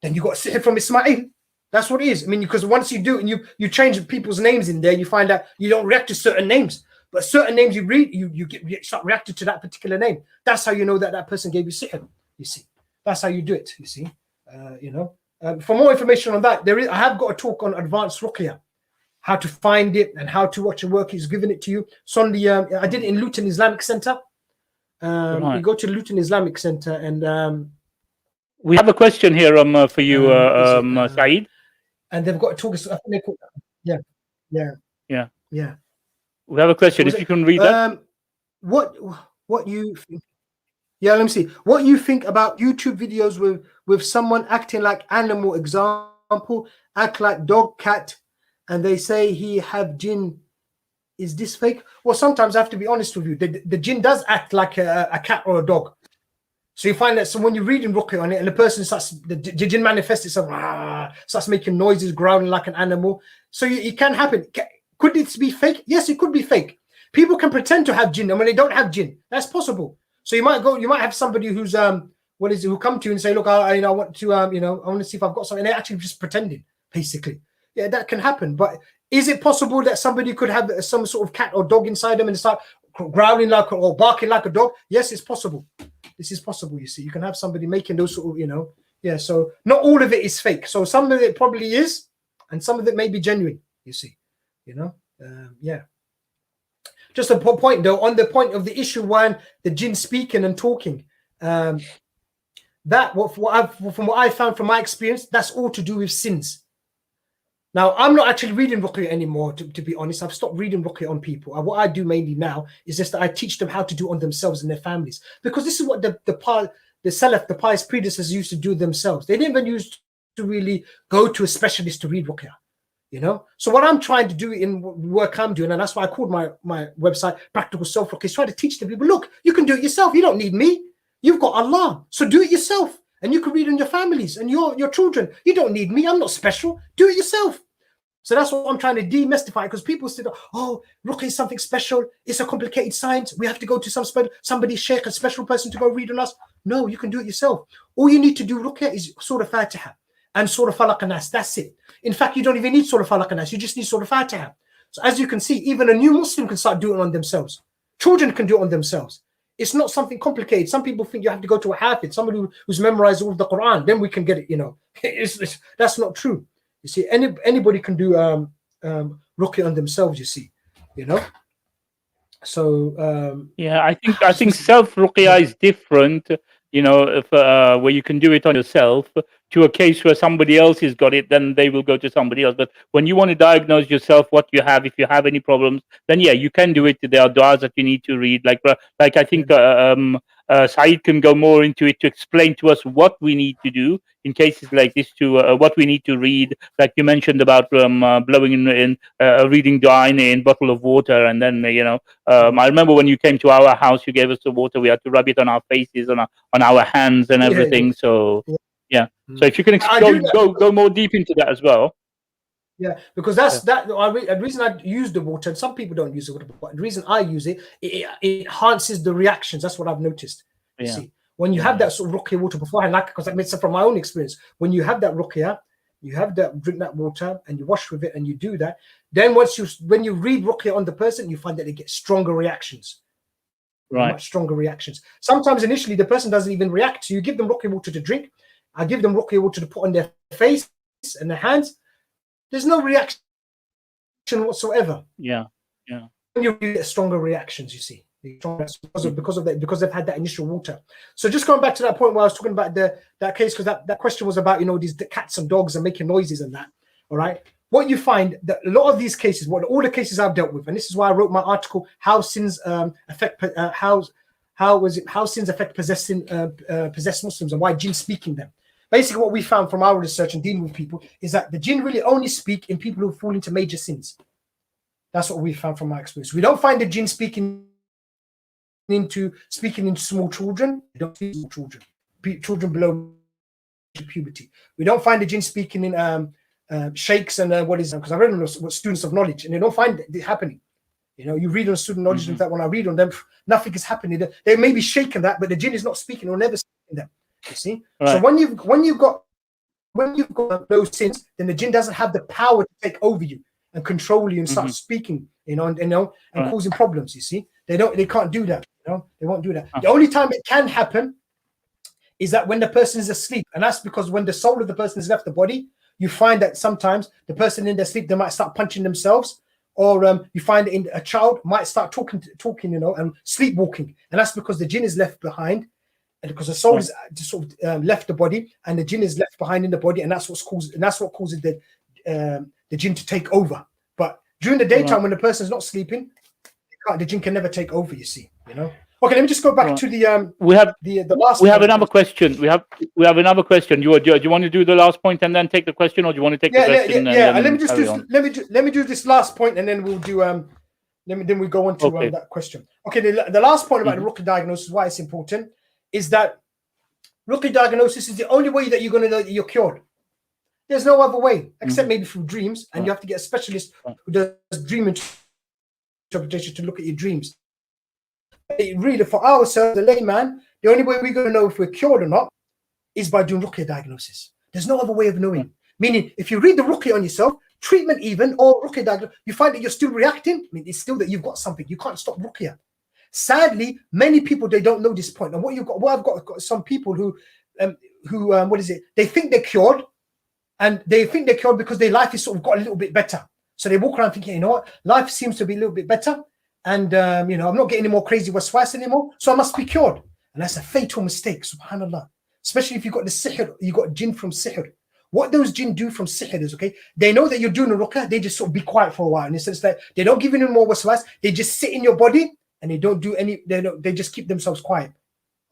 Then you got sihr from Ismail. That's what it is. I mean, because once you do, and you change people's names in there, you find out you don't react to certain names, but certain names you read, you start reacting to that particular name. That's how you know that person gave you sihr. You see, that's how you do it. You see, for more information on that, I have got a talk on advanced ruqya, how to find it and how to watch a work. He's given it to you. So on the I did it in Luton Islamic Center. You go to Luton Islamic Center, and we have a question here for you, Saeed. And they've got a talk. Yeah. We have a question. If you can read that. What you think? Yeah, let me see. What you think about YouTube videos with someone acting like animal? Example, act like dog, cat, and they say he have jinn. Is this fake? Well, sometimes I have to be honest with you. The jinn does act like a cat or a dog. So you find that when you're reading ruqya on it, and the person the jinn manifests itself, starts making noises, growling like an animal. So it can happen. Could it be fake? Yes, it could be fake. People can pretend to have jinn, and when they don't have jinn, that's possible. So you might have somebody who's who come to you and say, look, I want to I want to see if I've got something. And they're actually just pretending, basically. Yeah, that can happen. But is it possible that somebody could have some sort of cat or dog inside them and start growling like or barking like a dog? Yes, it's possible. This is possible. You see, you can have somebody making those sort of yeah. So not all of it is fake. So some of it probably is, and some of it may be genuine. You see, yeah. Just a point though, on the point of the issue when the jinn speaking and talking, from what I found from my experience, that's all to do with sins. Now, I'm not actually reading ruqya anymore, to be honest. I've stopped reading ruqya on people. What I do mainly now is just that I teach them how to do it on themselves and their families, because this is what the Salaf, the pious predecessors, used to do themselves. They didn't even used to really go to a specialist to read ruqya. So what I'm trying to do in work I'm doing, and that's why I called my website Practical Self-Ruqya, is try to teach the people, look, you can do it yourself. You don't need me. You've got Allah. So do it yourself. And you can read on your families and your children. You don't need me. I'm not special. Do it yourself. So that's what I'm trying to demystify, because people say, oh, ruqya is something special. It's a complicated science. We have to go to somebody, sheikh, a special person to go read on us. No, you can do it yourself. All you need to do ruqya is Surah Fatiha and Surah Falaq and Nas. That's it. In fact, you don't even need Surah Falaq and Nas. You just need Surah Fatiha. So as you can see, even a new Muslim can start doing it on themselves. Children can do it on themselves. It's not something complicated. Some people think you have to go to a hafid, somebody who's memorized all of the Quran, then we can get it. That's not true. You see, anybody can do ruqya on themselves, you see, So yeah, I think self ruqya is different, if where you can do it on yourself, to a case where somebody else has got it, then they will go to somebody else. But when you want to diagnose yourself what you have, if you have any problems, then yeah, you can do it. There are du'as that you need to read, like I think Saeed can go more into it to explain to us what we need to do in cases like this, to what we need to read, like you mentioned about blowing in reading du'a in a bottle of water, and then I remember when you came to our house, you gave us the water, we had to rub it on our faces, on our hands and everything. So yeah. So if you can go more deep into that as well. Yeah, because the reason I use the water, and some people don't use the water, but the reason I use it enhances the reactions. That's what I've noticed. You see, when you have that sort of ruqya water beforehand, because I made some from my own experience, when you have that ruqya, you drink that water and you wash with it and you do that, then when you read ruqya on the person, you find that they get stronger reactions. Right. Much stronger reactions. Sometimes initially the person doesn't even react. So you give them ruqya water to drink. I give them ruqya water to put on their face and their hands. There's no reaction whatsoever. Yeah. When you get stronger reactions, you see, because of that, because they've had that initial water. So just going back to that point where I was talking about that case, because that question was about these cats and dogs and making noises and that. All right. What you find that a lot of these cases, all the cases I've dealt with, and this is why I wrote my article, how sins affect sins affect possessed Muslims and why jinn speaking them. Basically, what we found from our research and dealing with people is that the jinn really only speak in people who fall into major sins. That's what we found from my experience. We don't find the jinn speaking into small children. We don't see small children, children below puberty. We don't find the jinn speaking in sheikhs and because I read on what students of knowledge, and they don't find it happening. You read on student knowledge, in fact, when I read on them, nothing is happening. They may be shaking that, but the jinn is not speaking or never speaking them. You see, right. So when you've got those sins, then the jinn doesn't have the power to take over you and control you and start speaking, and causing problems. You see, they can't do that. They won't do that. The only time it can happen is that when the person is asleep, and that's because when the soul of the person has left the body, you find that sometimes the person in their sleep, they might start punching themselves, or you find that a child might start talking, and sleepwalking, and that's because the jinn is left behind. And because the soul is just sort of left the body, and the jinn is left behind in the body, and that's what causes the jinn to take over. But during the daytime, when the person is not sleeping, the jinn can never take over. You see, Okay, let me just go back to the last. We have another question. We have another question. Do you want to do the last point and then take the question, or do you want to take the question? Let me do this last point, and then we'll do then we go on to that question. Okay, the last point about the ruqya diagnosis, why it's important, is that ruqya diagnosis is the only way that you're going to know that you're cured. There's no other way except maybe through dreams, and you have to get a specialist who does dream interpretation to look at your dreams. Really, for ourselves, the layman, the only way we're going to know if we're cured or not is by doing ruqya diagnosis. There's no other way of knowing. Meaning, if you read the ruqya on yourself, treatment even, or ruqya diagnosis, you find that you're still reacting. I mean, it's still that you've got something. You can't stop ruqya. Sadly, many people, they don't know this point. And what I've got some people who what is it? They think they're cured, and they think they're cured because their life is sort of got a little bit better. So they walk around thinking, you know what, life seems to be a little bit better, and you know, I'm not getting any more crazy waswas anymore, so I must be cured. And that's a fatal mistake, subhanallah. Especially if you've got the sihr, you got jinn from sihr. What those jinn do from sihr is, okay, they know that you're doing a ruqya, they just sort of be quiet for a while. In the sense that they don't give you any more waswas, they just sit in your body and they don't do any, they just keep themselves quiet,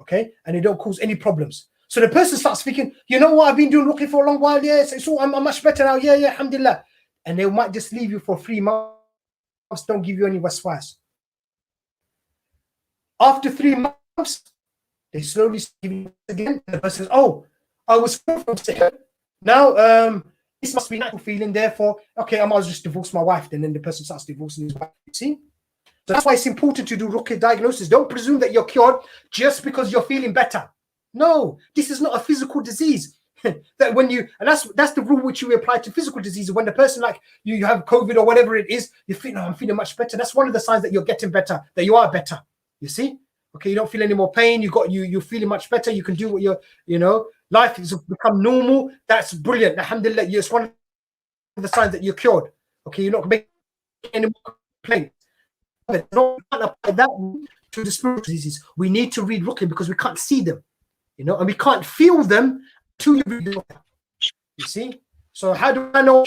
okay, and they don't cause any problems. So the person starts speaking, you know what, I've been doing ruqya for a long while, yes, it's all, I'm much better now, yeah, alhamdulillah. And they might just leave you for 3 months, don't give you any waswas. After 3 months, they slowly give you again. The person says, oh, I was from sihr. Now, this must be natural feeling, therefore, okay, I might just divorce my wife. And then the person starts divorcing his wife. See? So that's why it's important to do ruqya diagnosis. Don't presume that you're cured just because you're feeling better. No, this is not a physical disease. That when you, and that's the rule which you apply to physical diseases. When the person, like you have COVID or whatever it is, you feel, I'm feeling much better. That's one of the signs that you're getting better, that you are better. You see? Okay, you don't feel any more pain. You're feeling much better. You can do what life has become normal. That's brilliant. Alhamdulillah, it's one of the signs that you're cured. Okay, you're not making any more complaints. But don't apply that to the spiritual diseases. We need to read ruqya because we can't see them, and we can't feel them until you read the ruqya. You see? So how do I know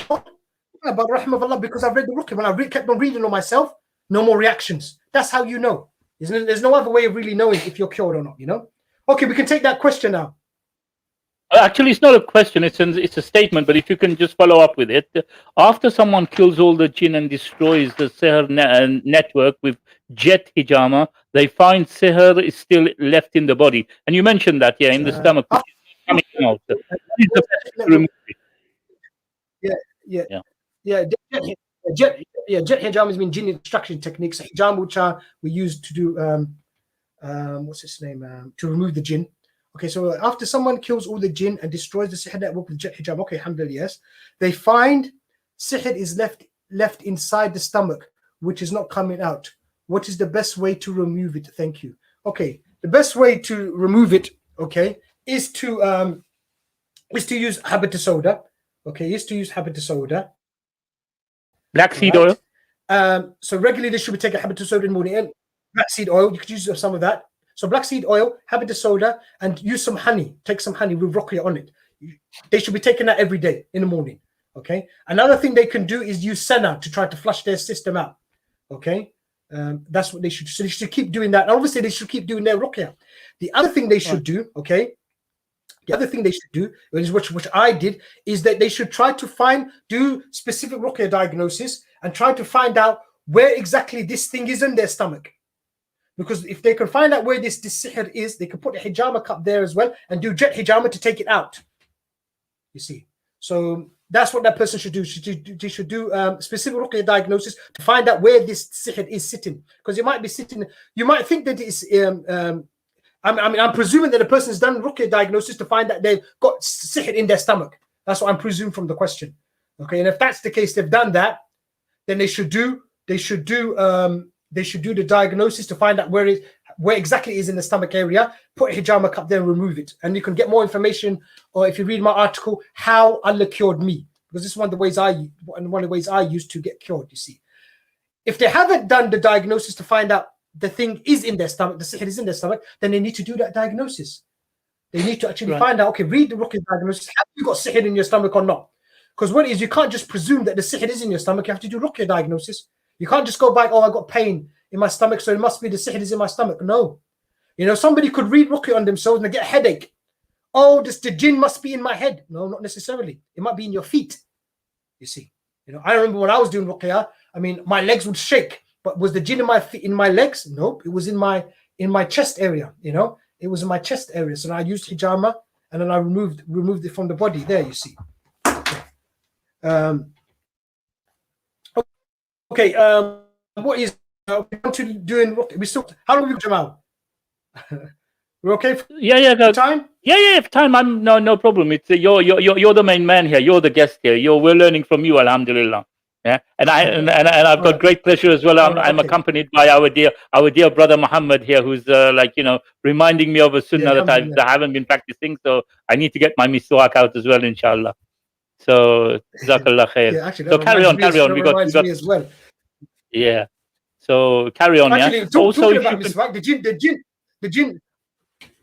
about rahmah of Allah? Because I've read the ruqya. When I kept on reading on myself, no more reactions. That's how you know. There's no other way of really knowing if you're cured or not, Okay, we can take that question now. Actually, it's not a question, it's a statement, but if you can just follow up with it. After someone kills all the jinn and destroys the sihr network with jet hijama, they find sihr is still left in the body. And you mentioned that, in the stomach, which is coming out. Jet hijama has been jinn extraction techniques. Hijama, which we use to do what's his name, to remove the jinn. Okay, so after someone kills all the jinn and destroys the sihr network with jet hijama, okay, alhamdulillah, yes, they find sihr is left inside the stomach, which is not coming out. What is the best way to remove it? Thank you. Okay, the best way to remove it, okay, is to use habit soda. Okay, is to use habit soda. Black seed oil. So regularly they should be taking habit soda in the morning. And black seed oil, you could use some of that. So black seed oil, habit soda, and use some honey. Take some honey with ruqya on it. They should be taking that every day in the morning. Okay. Another thing they can do is use sunnah to try to flush their system out. Okay. That's what they should do. So they should keep doing that. And obviously they should keep doing their ruqya. The other thing they should do, okay, the other thing they should do, which I did, is that they should try to do specific ruqya diagnosis and try to find out where exactly this thing is in their stomach. Because if they can find out where this sihr is, they can put a hijama cup there as well and do jet hijama to take it out. You see? So that's what that person should do. They should do specific ruqya diagnosis to find out where this sihr is sitting. Because it might be sitting, you might think that it's I'm presuming that the person has done ruqya diagnosis to find that they've got sihr in their stomach. That's what I'm presuming from the question. Okay, and if that's the case, they've done that, then they should do the diagnosis to find out where exactly it is in the stomach area, put a hijama cup there and remove it. And you can get more information, or if you read my article, how Allah cured me, because this is one of the ways I used to get cured, you see. If they haven't done the diagnosis to find out the thing is in their stomach, the sihr is in their stomach, then they need to do that diagnosis. They need to actually find out, okay, read the ruqya diagnosis, have you got sihr in your stomach or not? Because what it is, you can't just presume that the sihr is in your stomach, you have to do ruqya diagnosis. You can't just go back, oh, I got pain in my stomach, so it must be the sihr is in my stomach. No. Somebody could read ruqya on themselves and they get a headache. Oh, the jinn must be in my head. No, not necessarily. It might be in your feet. You see. I remember when I was doing ruqya, my legs would shake. But was the jinn in my feet, in my legs? Nope. It was in my chest area, It was in my chest area. So I used hijama and then I removed it from the body. There, you see. Okay. What is to doing? We still. How long have we got, Jamal? We're okay for Yeah. time. Yeah. Time. I'm no problem. It's you're the main man here. You're the guest here. We're learning from you, alhamdulillah. Yeah, and I've got great pleasure as well. I'm Okay. accompanied by our dear brother Muhammad here, who's reminding me of a sunnah that I haven't been practicing. So I need to get my miswak out as well, inshallah. So jazakallah khair. Yeah, actually, So carry on. that We got reminds me as well. yeah. So carry on. Actually, Yeah. Also, talking if about you can, miswak,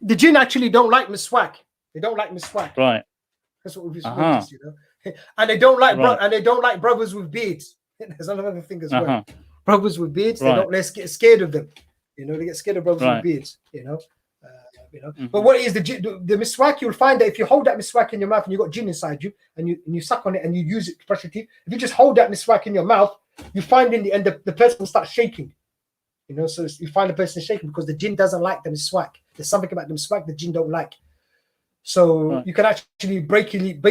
the jinn actually don't like miswak. They don't like miswak. right. That's what we've noticed, you know. And they don't like Right. and they don't like brothers with beards. There's another thing as well. Brothers with beards, Right. they don't let's get scared of them. You know, they get scared of brothers Right. with beards. You know. But what is the miswak? You'll find that if you hold that miswak in your mouth and you've got jinn inside you, and you suck on it and you use it to brush your teeth, if you just hold that miswak in your mouth, you find in the end the person will start shaking. You know, so you find the person shaking because the jinn doesn't like the miswak. There's something about the miswak the jinn don't like. So you can actually break down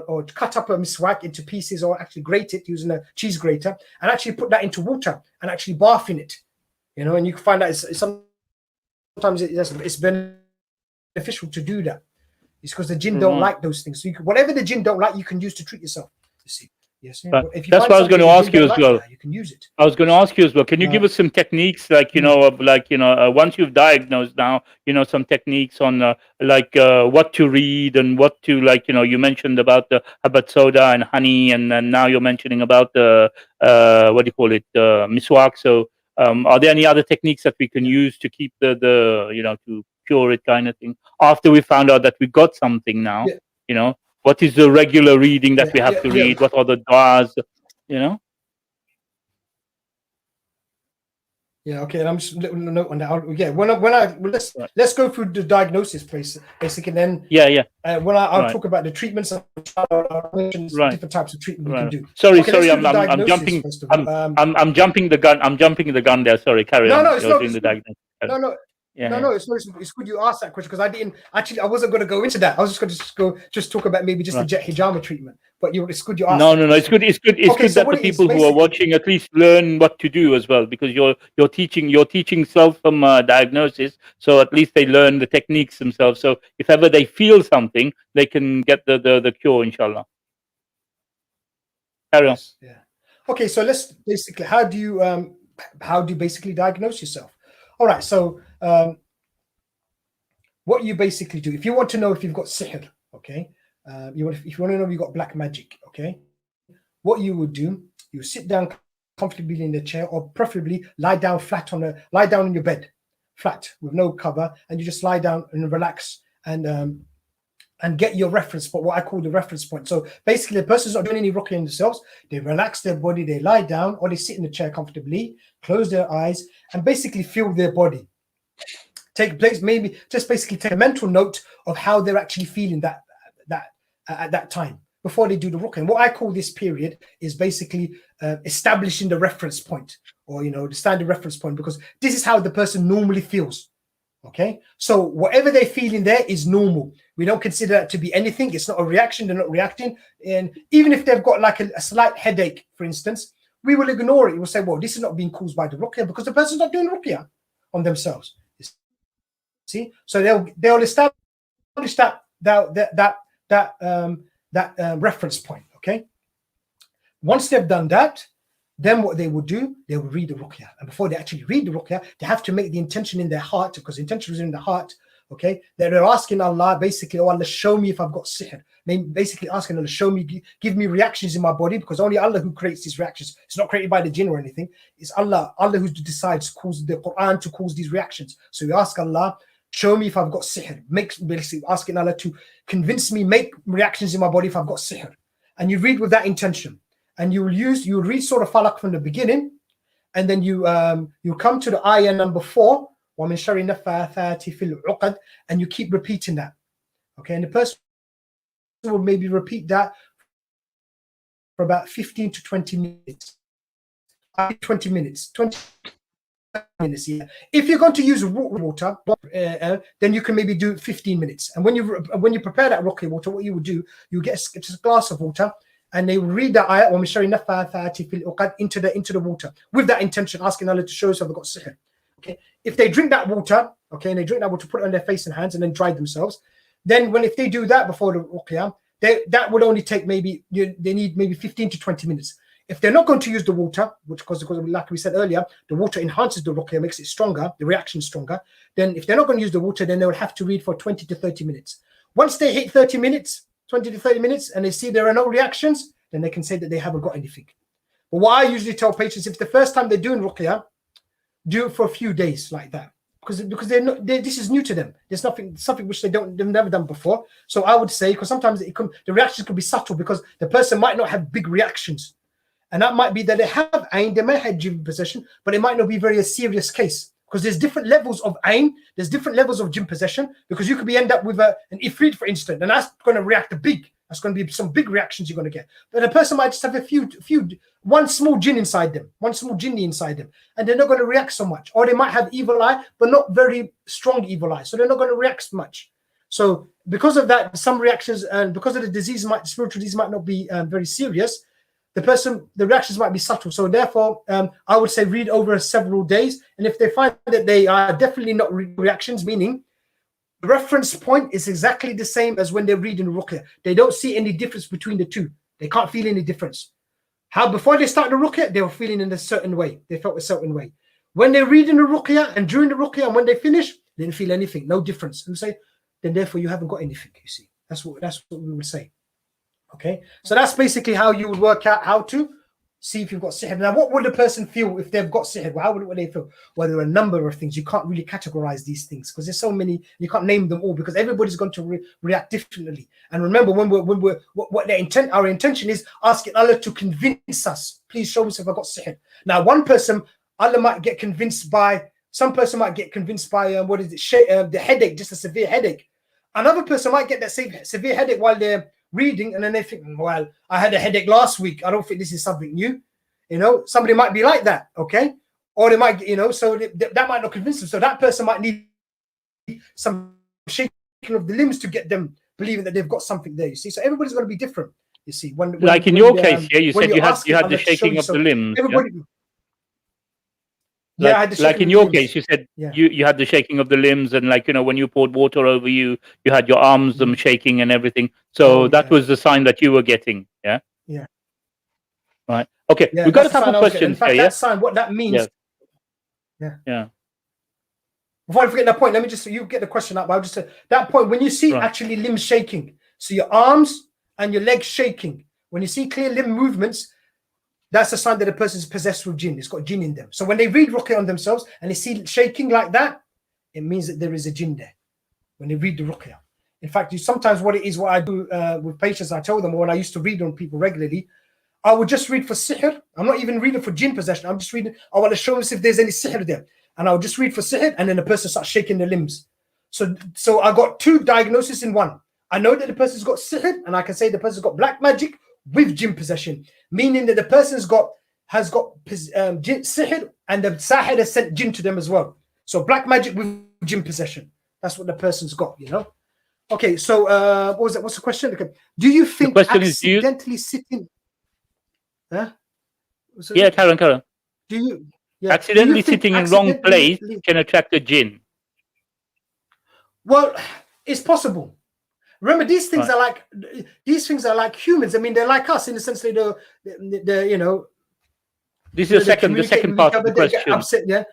or cut up a miswak into pieces, or actually grate it using a cheese grater, and actually put that into water and actually bath in it. You know, and you can find that sometimes it's beneficial to do that. It's because the jinn don't like those things. So whatever the jinn don't like, you can use to treat yourself. You see. Yes, yeah. That's what I was going to ask you as well. You can use it. I was going to ask you as well. Can you give us some techniques, like once you've diagnosed now, some techniques on what to read and what to you mentioned about the habat soda and honey, and then now you're mentioning about the what do you call it, miswak. So are there any other techniques that we can use to keep the to cure it, kind of thing, after we found out that we got something now? What is the regular reading that we have to read? What are the du'as? Yeah, okay. And I'm just note on that. Let's go through the diagnosis, basically. And then when I'll talk about the treatments, I'll mention different types of treatment we can do. Sorry, I'm jumping. I'm jumping the gun. I'm jumping the gun there. Sorry, carry on. No, it's not. No. No, it's good you asked that question, because I wasn't going to go into that. I was just going to talk about maybe just the jet hijama treatment. But it's good you asked. No. It's good that the people who are watching at least learn what to do as well, because you're teaching self diagnosis, so at least they learn the techniques themselves. So if ever they feel something, they can get the cure, inshallah. Carry on. Yeah. Okay, so let's basically how do you basically diagnose yourself? All right, so what you basically do, if you want to know if you've got sihr, okay, if you want to know if you've got black magic, okay, what you would do, you sit down comfortably in the chair, or preferably lie down in your bed, flat with no cover, and you just lie down and relax and get your reference point, what I call the reference point. So basically, the person's not doing any ruqya in themselves. They relax their body, they lie down, or they sit in the chair comfortably, close their eyes, and basically feel their body. Maybe just basically take a mental note of how they're actually feeling at that time before they do the ruqya. And what I call this period is basically establishing the reference point, or the standard reference point, because this is how the person normally feels. Okay, so whatever they're feeling there is normal. We don't consider that to be anything. It's not a reaction. They're not reacting. And even if they've got like a slight headache, for instance, we will ignore it. We'll say, well, this is not being caused by the ruqya, because the person's not doing ruqya on themselves. See, so they'll establish that reference point. Okay, once they've done that, then what they will do, they will read the ruqya. And before they actually read the ruqya, they have to make the intention in their heart, because the intention is in the heart. Okay, they're asking Allah, basically, oh Allah, show me if I've got sihr. Basically asking Allah, show me, give me reactions in my body, because only Allah who creates these reactions. It's not created by the jinn or anything. It's Allah who decides to cause the Quran to cause these reactions. So we ask Allah, show me if I've got sihr. Basically asking Allah to convince me, make reactions in my body if I've got sihr. And you read with that intention. And you read Surah Falaq from the beginning, and then you come to the ayah number 4, وَمِن شَرِّ النَّفَّاثَاتِ فِي الْعُقَدِ, and you keep repeating that. Okay, and the person will maybe repeat that for about 15 to 20 minutes. 20 minutes. Yeah. If you're going to use water, then you can maybe do 15 minutes. And when you prepare that ruqya water, what you would do, you get a glass of water, and they read the ayat into the water with that intention, asking Allah to show us if they've got sihr. Okay. If they drink that water, okay, and they drink that water, put it on their face and hands, and then dry themselves, then if they do that before the ruqya, that would only take they need maybe 15 to 20 minutes. If they're not going to use the water, because like we said earlier, the water enhances the ruqya, makes it stronger, the reaction stronger, then if they're not going to use the water, then they will have to read for 20 to 30 minutes. Once they hit 30 minutes, 20 to 30 minutes, and they see there are no reactions, then they can say that they haven't got anything. But what I usually tell patients, if the first time they're doing ruqya, do it for a few days like that. Because this is new to them. There's something which they've never done before. So I would say, because sometimes the reactions could be subtle, because the person might not have big reactions. And that might be that they have ayn, they may have jinn possession, but it might not be a serious case. Because there's different levels of ayn, there's different levels of jinn possession, because you could end up with an ifrit, for instance, and that's going to react big. That's going to be some big reactions you're going to get. But a person might just have one small jinn inside them, one small jinni inside them, and they're not going to react so much. Or they might have evil eye, but not very strong evil eye, so they're not going to react so much. So because of that, some reactions, and because of the spiritual disease might not be very serious, the reactions might be subtle. So therefore, I would say read over several days. And if they find that they are definitely not reactions, meaning the reference point is exactly the same as when they're reading ruqya, they don't see any difference between the two. They can't feel any difference. How before they start the ruqya, they were feeling in a certain way. They felt a certain way. When they're reading the ruqya and during the ruqya and when they finish, they didn't feel anything, no difference. And say, then therefore you haven't got anything, you see. That's what we would say. Okay, so that's basically how you would work out how to see if you've got sihr. Now, what would the person feel if they've got sihr? Well, how would they feel? Well, there are a number of things. You can't really categorize these things because there's so many. You can't name them all because everybody's going to react differently. And remember, our intention is asking Allah to convince us. Please show us if I've got sihr. Now, one person, Allah might get convinced by. Some person might get convinced by the headache, just a severe headache. Another person might get that same severe headache while they're reading, and then they think, well, I had a headache last week. I don't think this is something new. Somebody might be like that, okay? Or they might, so that might not convince them. So that person might need some shaking of the limbs to get them believing that they've got something there. You see, so everybody's going to be different. You see, like in your case, you said you had the shaking of the limbs. Everybody. Like in your case, you said you had the shaking of the limbs, and when you poured water over you, you had your arms shaking and everything. So that was the sign that you were getting. Yeah. Yeah. Right. Okay. We've got a couple of questions. In fact, that sign, what that means. Yeah. Yeah. Before I forget that point, let me just you get the question up. I'll just say that point when you see actually limbs shaking, so your arms and your legs shaking. When you see clear limb movements, that's a sign that a person is possessed with jinn. It's got jinn in them. So when they read ruqya on themselves and they see shaking like that, it means that there is a jinn there. When they read the ruqya. In fact, sometimes what I do with patients, I tell them, or when I used to read on people regularly, I would just read for sihr. I'm not even reading for jinn possession. I'm just reading. I want to show us if there's any sihr there. And I'll just read for sihr, and then the person starts shaking their limbs. So I got two diagnoses in one. I know that the person's got sihr, and I can say the person's got black magic with jinn possession, meaning that the person's has got sihr, and the sahir has sent jinn to them as well. So black magic with jinn possession. That's what the person's got, Okay, so what was that? What's the question? Okay. Do you think accidentally sitting? Huh? Karen. Do you accidentally sitting in wrong place can attract a jinn? Well, it's possible. Remember, these things are like humans. I mean, they're like us in the sense that This is the second part of the question. Upset, yeah.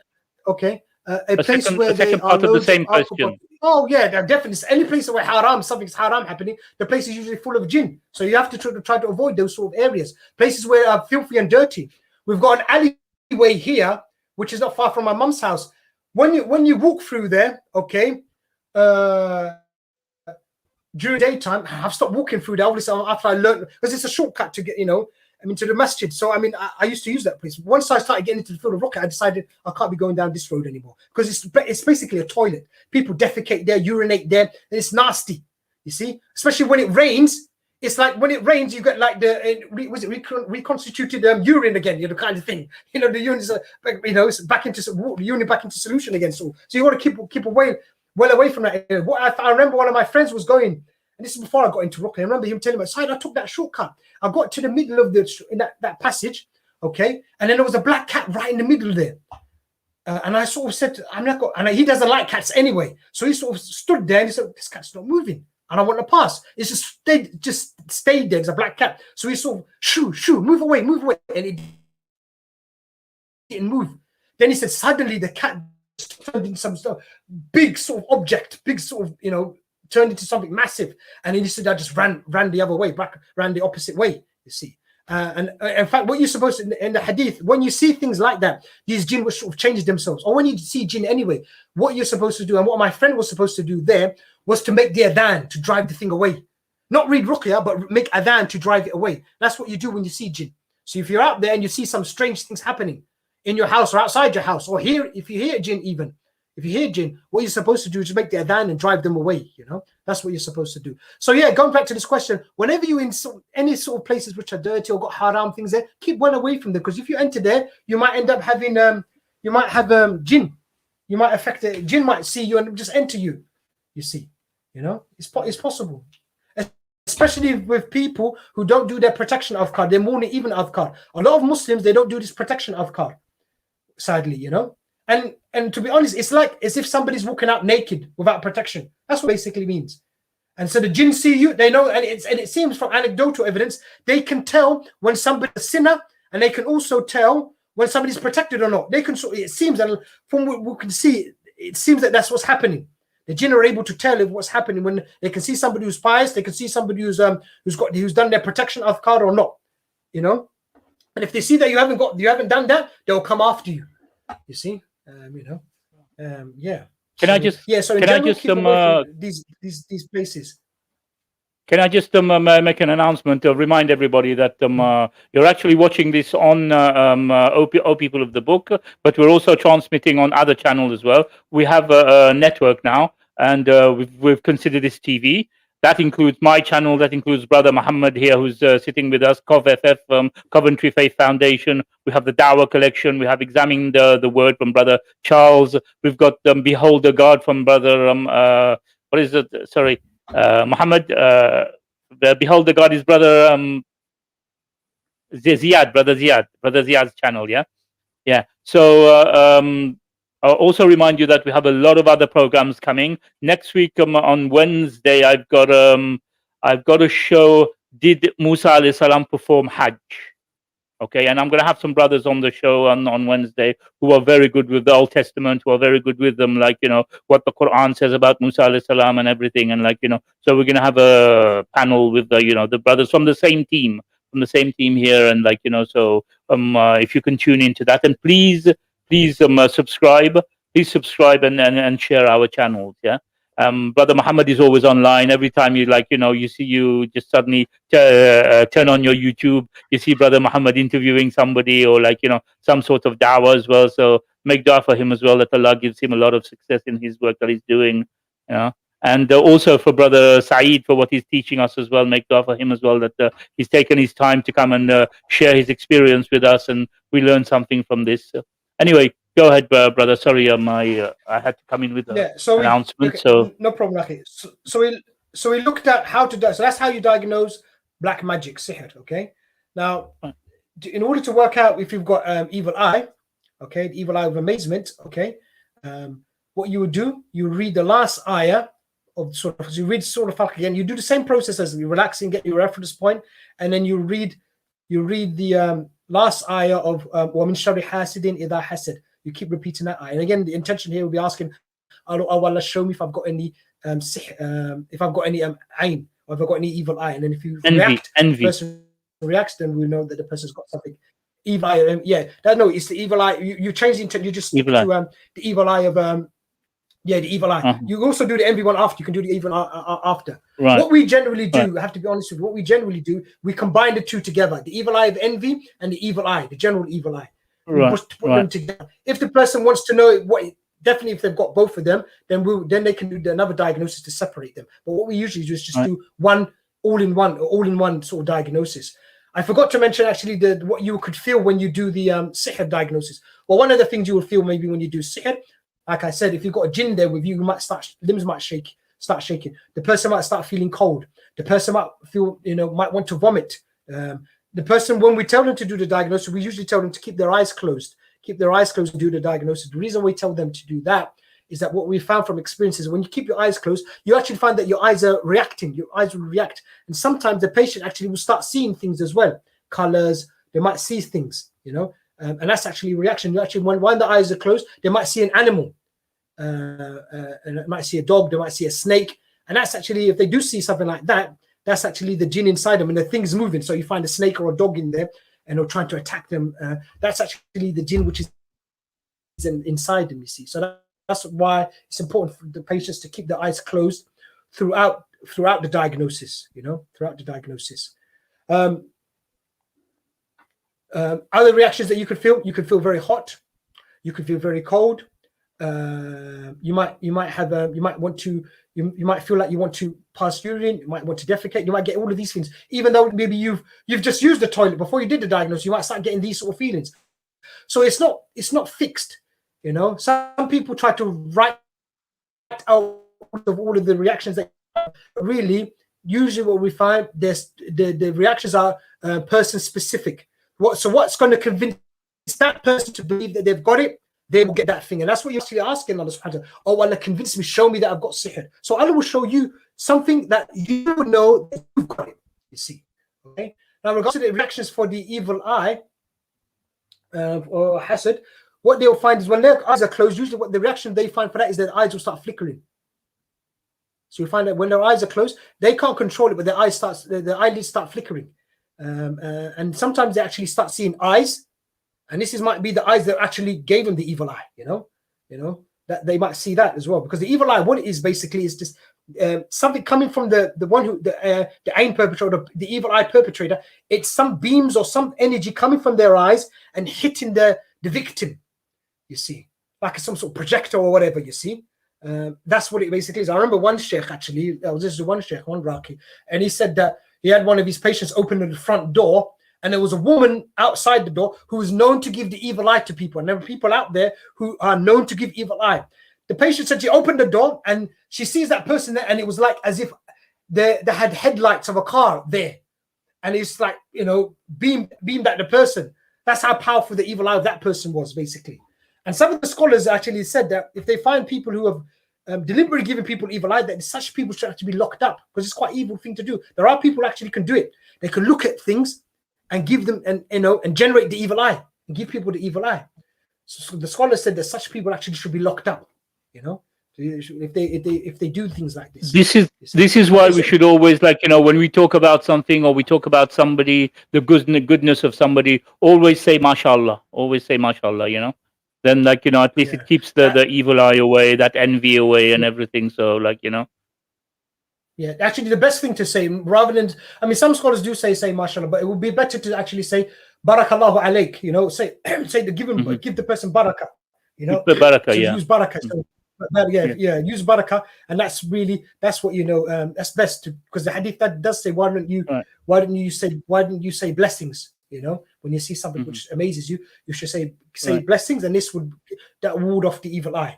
Okay. A second part of the same question. Oh yeah, definitely. Any place where something's haram happening, the place is usually full of jinn. So you have to try to avoid those sort of areas. Places where are filthy and dirty. We've got an alleyway here, which is not far from my mum's house. When you walk through there, okay, during daytime, I've stopped walking through there. Obviously, after I learned, because it's a shortcut to get, to the masjid. So, I used to use that place. Once I started getting into the field of ruqya, I decided I can't be going down this road anymore because it's basically a toilet. People defecate there, urinate there, and it's nasty. You see, especially when it rains, It's like when it rains, you get like the reconstituted urine again, you know, kind of thing. You know, the urine is you know, it's back into urine back into solution again. So you want to keep well away from that. What I remember, one of my friends was going, and this is before I got into ruqya. I remember him telling me, "Side, I took that shortcut. I got to the middle of that passage, okay, and then there was a black cat right in the middle there." And I sort of said, "I'm not going," and he doesn't like cats anyway. So he sort of stood there and he said, "This cat's not moving." And I want to pass. It's just stayed there. It's a black cat. So he sort of, shoo, move away. And it didn't move. Then he said, suddenly the cat turned into some sort of big sort of object, big sort of, you know, turned into something massive. And he said, I just ran the other way, ran the opposite way, you see. And in fact, what you're supposed to, in the hadith, when you see things like that, these jinn will sort of change themselves. Or when you see jinn anyway, what you're supposed to do, and what my friend was supposed to do there, was to make the adhan to drive the thing away. Not read ruqya, but make adhan to drive it away. That's what you do when you see jinn. So if you're out there and you see some strange things happening in your house or outside your house, or here, if you hear jinn even, if you hear jinn, what you're supposed to do is make the adhan and drive them away, you know? That's what you're supposed to do. So yeah, going back to this question, whenever you're in any sort of places which are dirty or got haram things there, keep well away from them, because if you enter there, you might end up having, you might have jinn. You might affect it. Jinn might see you and just enter you, you see. You know, it's possible, especially with people who don't do their protection adhkar, their morning even adhkar. A lot of Muslims, they don't do this protection adhkar, sadly, you know. And to be honest, it's like as if somebody's walking out naked without protection. That's what it basically means. And so the jinn see you, they know, and it seems from anecdotal evidence, they can tell when somebody's a sinner, and they can also tell when somebody's protected or not. They can, it seems, and from what we can see, it seems that that's what's happening. The jinn are able to tell if what's happening when they can see somebody who's pious, they can see somebody who's done their protection adhkar or not, you know. And if they see that you haven't done that, they'll come after you. You see, you know, yeah. Can I just? Yeah. So in general, keep away from these places. Can I just make an announcement to remind everybody that you're actually watching this on O People of the Book, but we're also transmitting on other channels as well. We have a network now, and we've considered this TV. That includes my channel. That includes Brother Muhammad here, who's sitting with us. CovFF, Coventry Faith Foundation. We have the Dawah Collection. We have Examining the Word from Brother Charles. We've got Behold the God from Brother what is it? Sorry. Muhammad, Behold the God is Brother Ziyad, Brother Ziyad's channel, yeah. So I'll also remind you that we have a lot of other programs coming next week. On Wednesday, I've got a show. Did Musa alayhi salam perform Hajj? Okay, and I'm going to have some brothers on the show on Wednesday who are very good with the Old Testament, who are very good with them, like, you know, what the Quran says about Musa alayhi salam and everything. And like, you know, so we're going to have a panel with the, you know, the brothers from the same team here. And like, you know, so if you can tune into that, and please subscribe and share our channels. Yeah. Brother Muhammad is always online. Every time you just suddenly turn on your YouTube, you see Brother Muhammad interviewing somebody, or like, you know, some sort of da'wah as well. So make dua for him as well, that Allah gives him a lot of success in his work that he's doing, you know. And also for Brother Saeed, for what he's teaching us as well, make dua for him as well, that he's taken his time to come and share his experience with us, and we learn something from this. So, anyway, go ahead, brother. Sorry, I had to come in with an announcement. Okay, so no problem, Akhi. So we looked at how to. So that's how you diagnose black magic, sihr. Okay. Now, in order to work out if you've got evil eye, okay, the evil eye of amazement, okay, what you would do, you read the last ayah of you read Surah Falq again. You do the same process as you relaxing, get your reference point, and then you read the last ayah of وَمِن شَرِّ حَاسِدٍ إِذَا حَسَدٍ. You keep repeating that ayah. And again, the intention here will be asking, oh Allah, show me if I've got any if I've got any ayn, or if I've got any evil eye. And then if you react, the person reacts, then we know that the person's got something. Evil eye, it's the evil eye. You change the intent. You just stick to the evil eye of the evil eye. You also do the envy one after. You can do the evil after. Right. What we generally do, I have to be honest with you, what we generally do, we combine the two together: the evil eye of envy and the evil eye, the general evil eye. Right. Put them together. If the person wants to know definitely if they've got both of them, then they can do another diagnosis to separate them. But what we usually do is just do one all-in-one sort of diagnosis. I forgot to mention actually what you could feel when you do the sihr diagnosis. Well, one of the things you will feel maybe when you do sihr, like I said, if you've got a jinn there with you, limbs might start shaking. The person might start feeling cold. The person might feel, might want to vomit. The person, when we tell them to do the diagnosis, we usually tell them to keep their eyes closed. Keep their eyes closed and do the diagnosis. The reason we tell them to do that is that what we found from experiences, when you keep your eyes closed, you actually find that your eyes are reacting. Your eyes will react. And sometimes the patient actually will start seeing things as well. Colors, they might see things, and that's actually a reaction. You actually, when the eyes are closed, they might see an animal. And they might see a dog, they might see a snake. And that's actually, if they do see something like that, that's actually the jinn inside them and the thing's moving. So you find a snake or a dog in there and they're trying to attack them. That's actually the jinn which is inside them, you see. So that's why it's important for the patients to keep their eyes closed throughout the diagnosis, throughout the diagnosis. Other reactions that you could feel very hot, you could feel very cold. You might feel like you want to pass urine, you might want to defecate, you might get all of these things, even though maybe you've just used the toilet before you did the diagnosis. You might start getting these sort of feelings. So it's not fixed, Some people try to write out of all of the reactions that really, usually what we find, there's the reactions are person specific. So what's going to convince that person to believe that they've got it? They will get that thing. And that's what you're actually asking Allah subhanahu wa ta'ala. Oh, Allah, convince me, show me that I've got sihr. So Allah will show you something that you would know that you've got it, you see. Okay. Now, regards to the reactions for the evil eye or hasad, what they'll find is when their eyes are closed, usually what the reaction they find for that is their eyes will start flickering. So you find that when their eyes are closed, they can't control it, but their eyelids start flickering. And sometimes they actually start seeing eyes. And this might be the eyes that actually gave them the evil eye, that they might see that as well. Because the evil eye, what it is basically is just something coming from the one who, the aim perpetrator, the evil eye perpetrator. It's some beams or some energy coming from their eyes and hitting the victim, you see, like some sort of projector or whatever, you see. That's what it basically is. I remember one sheikh actually, this is one raqi, and he said that he had one of his patients open the front door, and there was a woman outside the door who was known to give the evil eye to people. And there were people out there who are known to give evil eye. The patient said she opened the door and she sees that person there, and it was like as if they had headlights of a car there. And it's like, beamed at the person. That's how powerful the evil eye of that person was, basically. And some of the scholars actually said that if they find people who have deliberately given people evil eye, that such people should actually be locked up, because it's quite an evil thing to do. There are people who actually can do it. They can look at things and give them and generate the evil eye and give people the evil eye. So the scholars said that such people actually should be locked up, if they do things like this. This is why we should always, when we talk about something or we talk about somebody, the goodness of somebody, always say mashallah. Always say mashallah. Then at least it keeps the evil eye away, that envy away, and everything. So Yeah, actually, the best thing to say, rather than, some scholars do say mashallah, but it would be better to actually say barakallahu alayk, say give the person barakah, the barakah, use barakah. So, use barakah, and that's what that's best, because the hadith that does say why don't you say blessings, when you see something which amazes you, you should say blessings, and this would ward off the evil eye,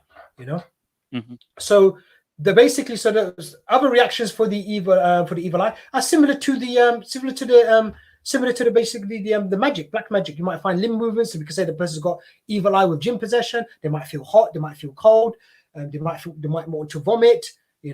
So the other reactions for the evil eye are similar to the magic, black magic. You might find limb movements. So we could say the person's got evil eye with jinn possession. They might feel hot. They might feel cold. They might want to vomit. They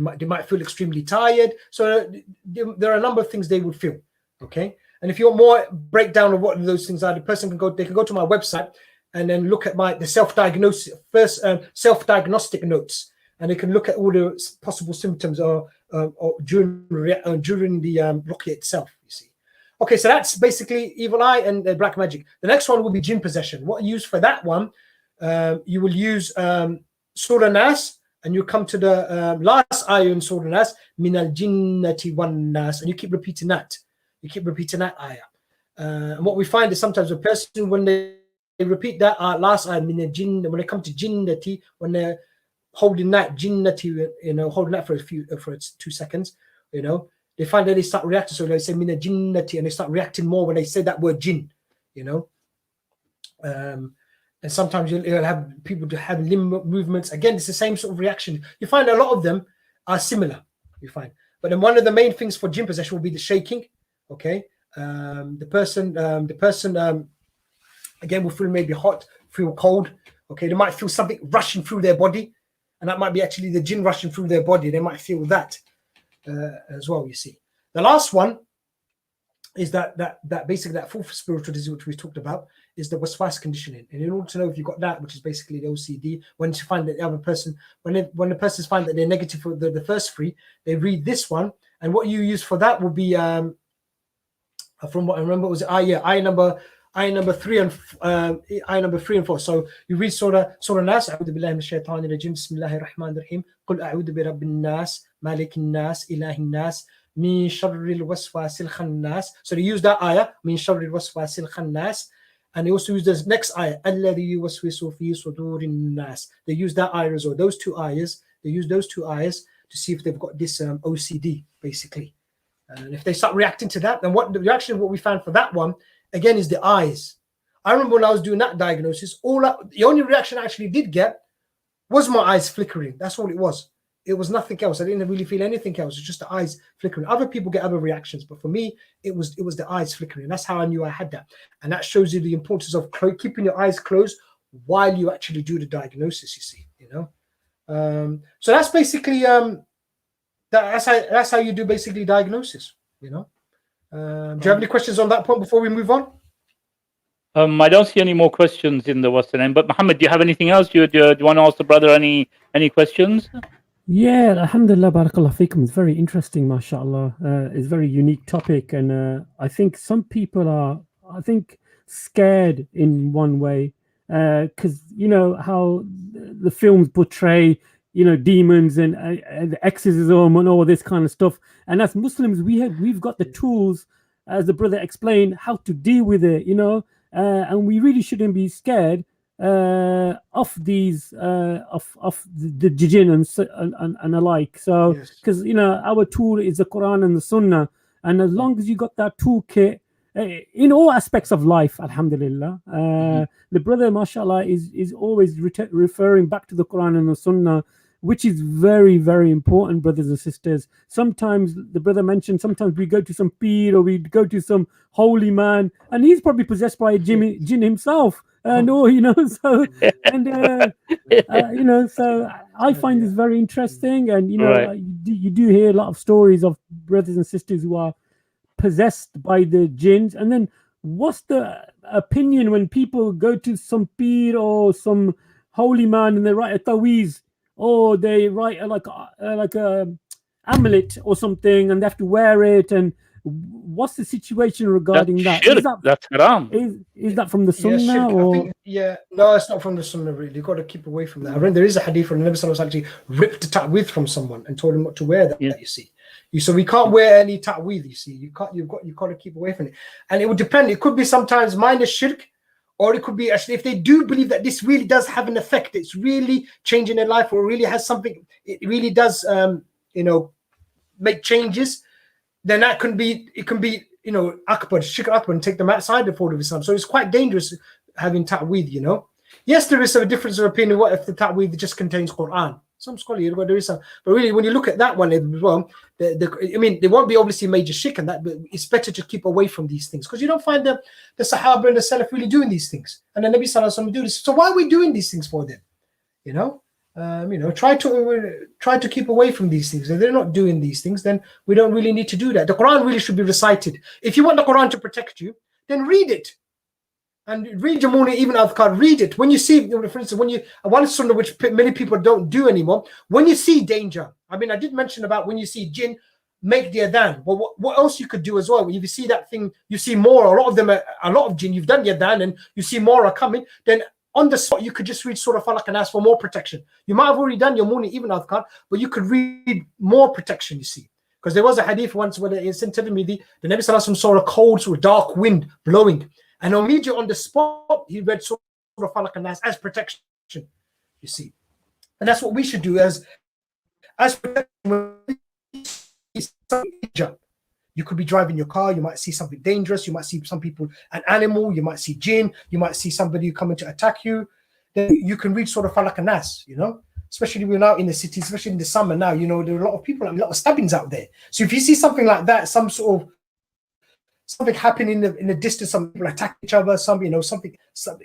might feel extremely tired. So there are a number of things they would feel. Okay, and if you want more breakdown of what those things are, the person can go to my website and then look at the self-diagnostic notes, and they can look at all the possible symptoms or during the ruqya itself, you see. Okay, so that's basically evil eye and black magic. The next one will be jinn possession. What you use for that one, you will use Surah Nas, and you come to the last ayah in Surah Nas, min al-jinnati wan-nas, and you keep repeating that. You keep repeating that ayah. And what we find is sometimes a person, when they repeat that last ayah, min al-jinn, when they come to jinnati, when holding that jinnati, holding that for 2 seconds, they find that they start reacting. So they say mina jinnati, and they start reacting more when they say that word jinn, and sometimes you'll have people to have limb movements. Again, it's the same sort of reaction. You find a lot of them are similar, you find. But then one of the main things for jinn possession will be the shaking. Okay, the person again will feel maybe hot, feel cold. Okay, they might feel something rushing through their body, and that might be actually the jinn rushing through their body. They might feel that as well. You see, the last one is that basically that fourth spiritual disease which we talked about is the waswas conditioning. And in order to know if you've got that, which is basically the OCD, when you find that the other person, when the persons find that they're negative for the first three, they read this one, and what you use for that will be from what I remember, was eye number 3 and eye number 3 and 4. So you read Surah Nas, A'udhu billahi minash shaitanir rajim, Bismillahir Rahmanir Rahim, Qul a'udhu bi rabbin nas, malikin nas, ilahin nas, min sharril waswasil khannas. So they use that ayah, min sharril waswasil khannas, and they also use this next ayah, alladhi yuwaswisu fi sudurin nas. They use that ayah as well. Those two ayahs, they use those two ayahs to see if they've got this OCD, basically. And if they start reacting to that, then what we found for that one again is the eyes. I remember when I was doing that diagnosis, the only reaction I actually did get was my eyes flickering. That's all it was. It was nothing else. I didn't really feel anything else. It's just the eyes flickering. Other people get other reactions, but for me, it was the eyes flickering. That's how I knew I had that. And that shows you the importance of keeping your eyes closed while you actually do the diagnosis. You see, So that's basically that's how you do basically diagnosis. Do you have any questions on that point before we move on? I don't see any more questions in the what's the name. But Muhammad, do you have anything else? Do you want to ask the brother any questions? Yeah, alhamdulillah, barakallah fikum. It's very interesting, mashallah. It's a very unique topic, and I think some people are, scared in one way, because how the films portray, demons and exorcism and all this kind of stuff. And as Muslims, we've got the tools, as the brother explained, how to deal with it, and we really shouldn't be scared of these of the jinn and alike. So because our tool is the Quran and the Sunnah, and as long as you got that toolkit in all aspects of life, alhamdulillah, the brother, mashallah, is always referring back to the Quran and the Sunnah, which is very, very important, brothers and sisters. Sometimes the brother mentioned, sometimes we go to some peer or we go to some holy man, and he's probably possessed by a jinn himself. And so so I find this very interesting, and you do hear a lot of stories of brothers and sisters who are possessed by the jinns. And then what's the opinion when people go to some peer or some holy man and they write a taweez, or they write like a amulet or something, and they have to wear it? And what's the situation regarding that? That's haram. Is that from the Sunnah? No, it's not from the Sunnah, really. You've got to keep away from that. I read there is a hadith where the Nabi Sallallahu Alaihi Wasallam actually ripped a ta'weez from someone and told him not to wear that. You see, so we can't wear any ta'weez. You see, you've got to keep away from it. And it would depend. It could be sometimes minor shirk, or it could be actually if they do believe that this really does have an effect, it's really changing their life, or really has something, it really does make changes, then that can be akbar, shirk akbar, and take them outside the fold of Islam. So it's quite dangerous having ta'weez. Yes, there is a difference of opinion. What if the ta'weez just contains Quran? Some scholars, there is some, but really, when you look at that one as well, there won't be obviously major shirk in that, but it's better to keep away from these things, because you don't find the Sahaba and the Salaf really doing these things, and the Nabi Sallallahu Alaihi Wasallam do this. So why are we doing these things for them? Try to keep away from these things. If they're not doing these things, then we don't really need to do that. The Quran really should be recited. If you want the Quran to protect you, then read it. And read your morning even adhkar, read it. When you see, for instance, one sunnah which many people don't do anymore, when you see danger, I did mention about when you see jinn, make the adhan. But what else you could do as well? If you see that thing, you see more, a lot of jinn, you've done the adhan and you see more are coming, then on the spot, you could just read Surah Falaq and ask for more protection. You might have already done your morning even adhkar, but you could read more protection, you see. Because there was a hadith once where it's in Tirmidhi, the Nabi Sallallahu Alaihi Wasallam saw a cold, sort of dark wind blowing. And immediately on the spot, he read Surah Falaq and Nas as protection, you see. And that's what we should do as danger. You could be driving your car, you might see something dangerous, you might see some people, an animal, you might see jinn, you might see somebody coming to attack you. Then you can read sort of Falaq and Nas, you know, especially we're now in the city, especially in the summer now, you know, there are a lot of people, a lot of stabbings out there. So if you see something like that, some sort of something happening in the distance, some people attack each other, some, you know, something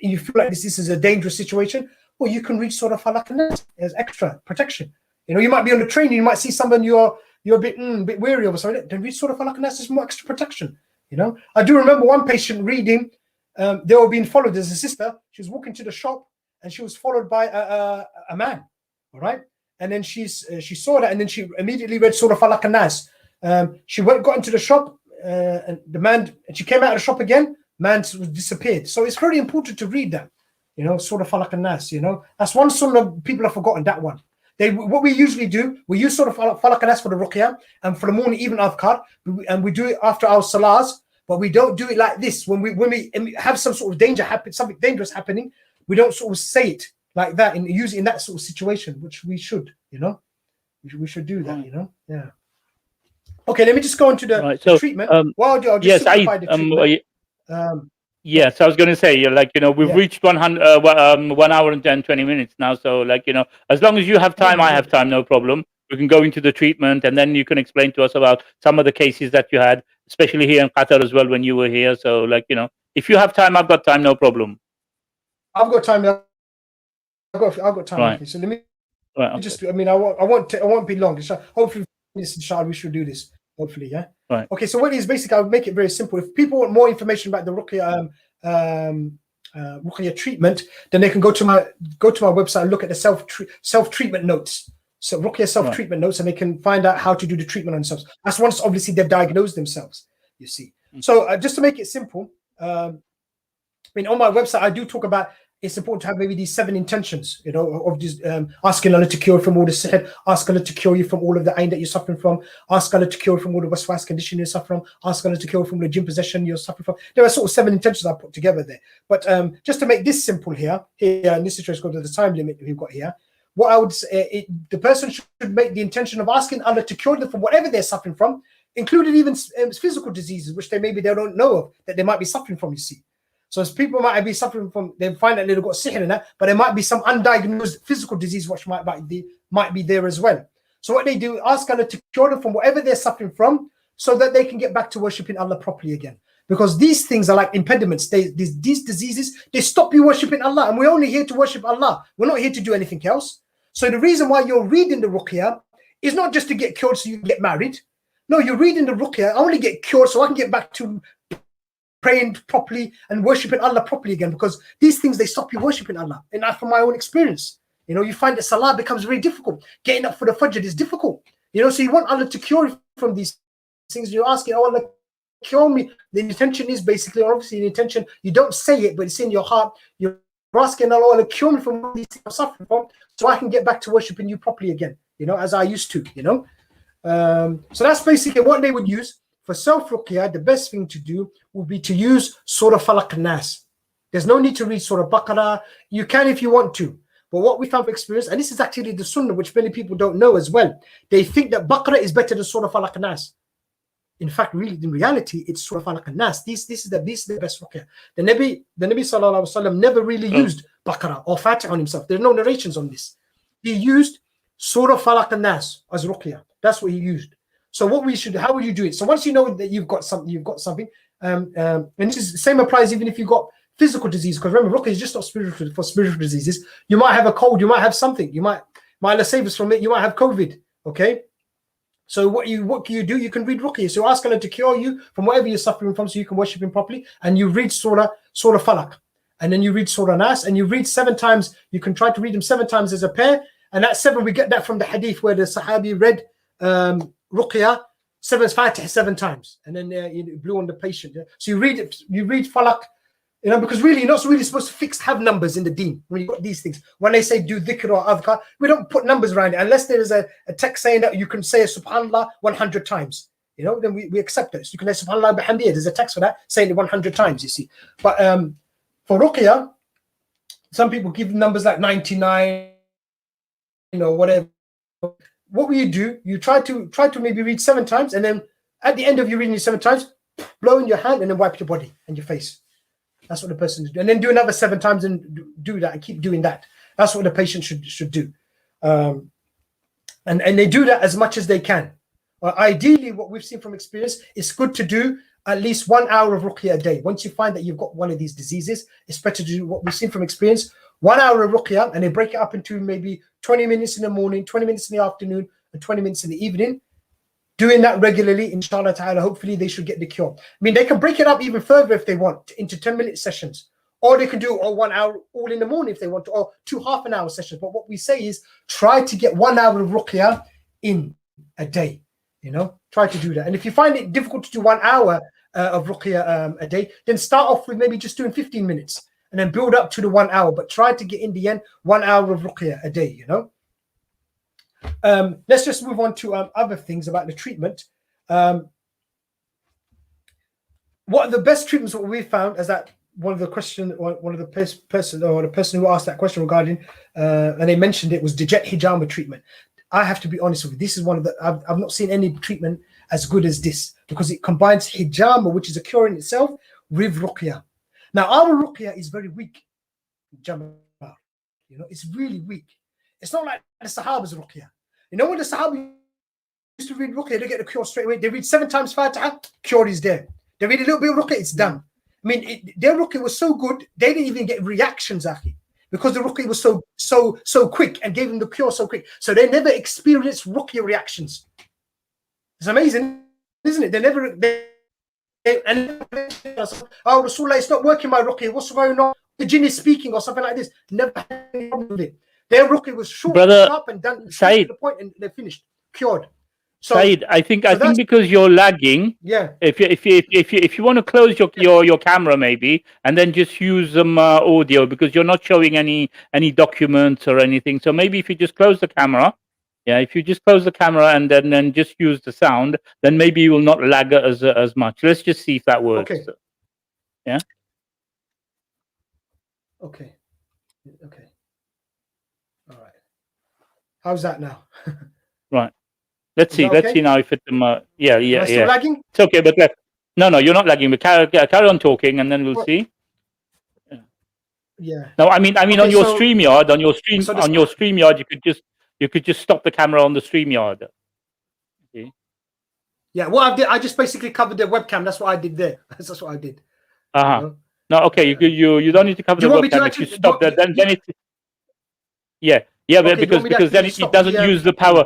you feel like this is a dangerous situation, well, you can read sort of Falaq and Nas as extra protection. You know, you might be on the train, you might see someone you're a bit wary of or something, then read sort of Falaq and Nas is more extra protection. You know, I do remember one patient reading, they were being followed. There's a sister, she was walking to the shop and she was followed by a man, all right? And then she saw that and then she immediately read sort of Falaq and Nas. She got into the shop and the man, and she came out of the shop again, man was disappeared. So it's very important to read that, you know, sort of Falaq and Nas, you know. That's one sunnah people have forgotten, that one. What we usually do, we use sort of Falaq and Nas for the ruqya and for the morning even adhkar, and we do it after our salahs, but we don't do it like this. When we have some sort of danger happen, something dangerous happening, we don't sort of say it like that and use it in that sort of situation, which we should, you know. We should do that, you know. Yeah. Okay, let me just go into the treatment. Well, I'll just simplify the treatment. Yes, I was going to say, like, you know, we've reached 1 hour and 20 minutes now. So, like, you know, as long as you have time, I have time, no problem. We can go into the treatment and then you can explain to us about some of the cases that you had, especially here in Qatar as well when you were here. So, like, you know, if you have time, I've got time, no problem. I've got time. I've got time. Right. Okay. So let me just, I mean, I won't be long. Hopefully, inshallah, we should do this. Hopefully, yeah. Right. Okay, so what it is basically, I'll make it very simple. If people want more information about the ruqya ruqya treatment, then they can go to my website and look at the self treatment notes. So ruqya self treatment notes, and they can find out how to do the treatment on themselves. That's once obviously they've diagnosed themselves. You see. So just to make it simple, I mean, on my website I do talk about. It's important to have maybe these 7 intentions, you know, of just asking Allah to cure you from all the sihr, ask Allah to cure you from all of the ain that you're suffering from, ask Allah to cure you from all the waswas condition you're suffering from, ask Allah to cure you from the jinn possession you're suffering from. There are sort of 7 intentions I put together there. But just to make this simple here in this situation, because of the time limit we've got here, what I would say, the person should make the intention of asking Allah to cure them from whatever they're suffering from, including even physical diseases, which they don't know of, that they might be suffering from, you see. So as people might be suffering from, they find that they've got sihr in that, but there might be some undiagnosed physical disease which might be there as well. So what they do, ask Allah to cure them from whatever they're suffering from, so that they can get back to worshipping Allah properly again. Because these things are like impediments. These diseases, they stop you worshipping Allah, and we're only here to worship Allah. We're not here to do anything else. So the reason why you're reading the ruqya is not just to get cured so you can get married. No, you're reading the ruqya, I want to get cured so I can get back to praying properly and worshiping Allah properly again, because these things, they stop you worshiping Allah. And from my own experience, you know, you find that salah becomes very difficult. Getting up for the fajr is difficult, you know. So you want Allah to cure you from these things. You're asking, oh Allah, cure me. The intention is basically, obviously the intention, you don't say it, but it's in your heart. You're asking Allah, cure me from these things I'm suffering from, so I can get back to worshiping you properly again, you know, as I used to, you know. So that's basically what they would use. For self-ruqya, the best thing to do would be to use Surah Falaq and Nas. There's no need to read Surah Baqarah. You can if you want to. But what we found from experience, and this is actually the sunnah, which many people don't know as well, they think that Baqarah is better than Surah Falaq and Nas. In fact, really, in reality, it's Surah Falaq and Nas. This is the best ruqya. The Nabi Sallallahu Alaihi Wasallam never really used Baqarah or Fatih on himself. There are no narrations on this. He used Surah Falaq and Nas as ruqya. That's what he used. So how would you do it? So once you know that you've got something, and this is the same applies even if you've got physical disease, because remember, ruqya is just not spiritual. For spiritual diseases, you might have a cold, you might have something, you might Allah save us from it, you might have COVID, okay? So what can you do? You can read ruqya. So ask Allah to cure you from whatever you're suffering from, so you can worship Him properly, and you read Surah Falaq, and then you read Surah Nas, and you read 7 times. You can try to read them 7 times as a pair, and that 7, we get that from the hadith where the Sahabi read ruqya 7 Fatih 7 times, and then you blew on the patient. Yeah? So you read Falaq, you know, because really you're not really supposed to have numbers in the deen when you got these things. When they say do dhikr or adhkar, we don't put numbers around it unless there is a text saying that you can say subhanallah 100 times. You know, then we accept it. So you can say subhanallah bihamdih. There's a text for that saying it 100 times. You see, but for ruqya, some people give numbers like 99. whatever. What will you do? You try to maybe read 7 times, and then at the end of you reading it 7 times, blow in your hand and then wipe your body and your face. That's what the person should do. And then do another 7 times and do that and keep doing that. That's what the patient should do. And they do that as much as they can. Ideally, what we've seen from experience, it's good to do at least 1 hour of ruqya a day. Once you find that you've got one of these diseases, it's better to do what we've seen from experience, 1 hour of ruqya, and they break it up into maybe 20 minutes in the morning, 20 minutes in the afternoon, and 20 minutes in the evening. Doing that regularly, inshallah ta'ala, hopefully they should get the cure. I mean, they can break it up even further if they want, into 10-minute sessions. Or they can do 1 hour all in the morning if they want to, or 2 half-an-hour sessions. But what we say is try to get 1 hour of ruqya in a day. Try to do that. And if you find it difficult to do 1 hour of ruqya a day, then start off with maybe just doing 15 minutes and then build up to the 1 hour. But try to get in the end 1 hour of ruqya a day, Let's just move on to other things about the treatment. What are the best treatments? What we found is that one of the person who asked that question regarding, and they mentioned it, was the jet hijama treatment. I have to be honest with you. This is one of the I've not seen any treatment as good as this, because it combines hijama, which is a cure in itself, with ruqya. Now our ruqya is very weak. It's really weak. It's not like the Sahaba's ruqya. When the Sahaba used to read ruqya, they get the cure straight away. They read 7 times Fatiha, cure is there. They read a little bit of ruqya, it's done. I mean, their ruqya was so good, they didn't even get reactions, Akhi, because the ruqya was so quick and gave them the cure so quick. So they never experienced ruqya reactions. It's amazing, isn't it? Oh, Rasulullah, it's not working, my ruqya. What's going on? The jinn is speaking or something like this. Never had any problem with it. Their ruqya was short, sharp, and done straight to the point, and they're finished, cured. So, Saeed, I think because you're lagging. Yeah. If you want to close your camera maybe, and then just use some audio, because you're not showing any documents or anything. So maybe if you just close the camera, if you just close the camera and then just use the sound, then maybe you will not lag as much. Let's just see if that works. Okay. Yeah. Okay. All right. How's that now? Right. Let's see. Let's see now if it. Am I still lagging? It's okay, but no, you're not lagging. But carry on talking, and then we'll see. Yeah. No, I mean, on your StreamYard, on your StreamYard, you could just stop the camera on the StreamYard. Okay. Yeah. What I just basically covered the webcam. That's what I did there. That's what I did. No, okay. You don't need to cover the webcam. If you stop that, then it. Okay, because then it doesn't use the power.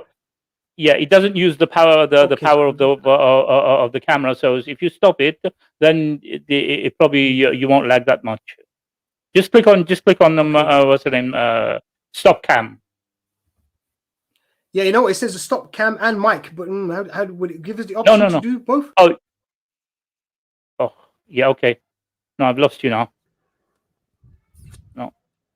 Yeah, it doesn't use the power the power of the camera. So if you stop it, then it probably you won't lag that much. Just click on what's the name? Stop cam. Yeah, it says a stop cam and mic, but how would it give us the option to do both? Oh, yeah, okay. No, I've lost you now. No.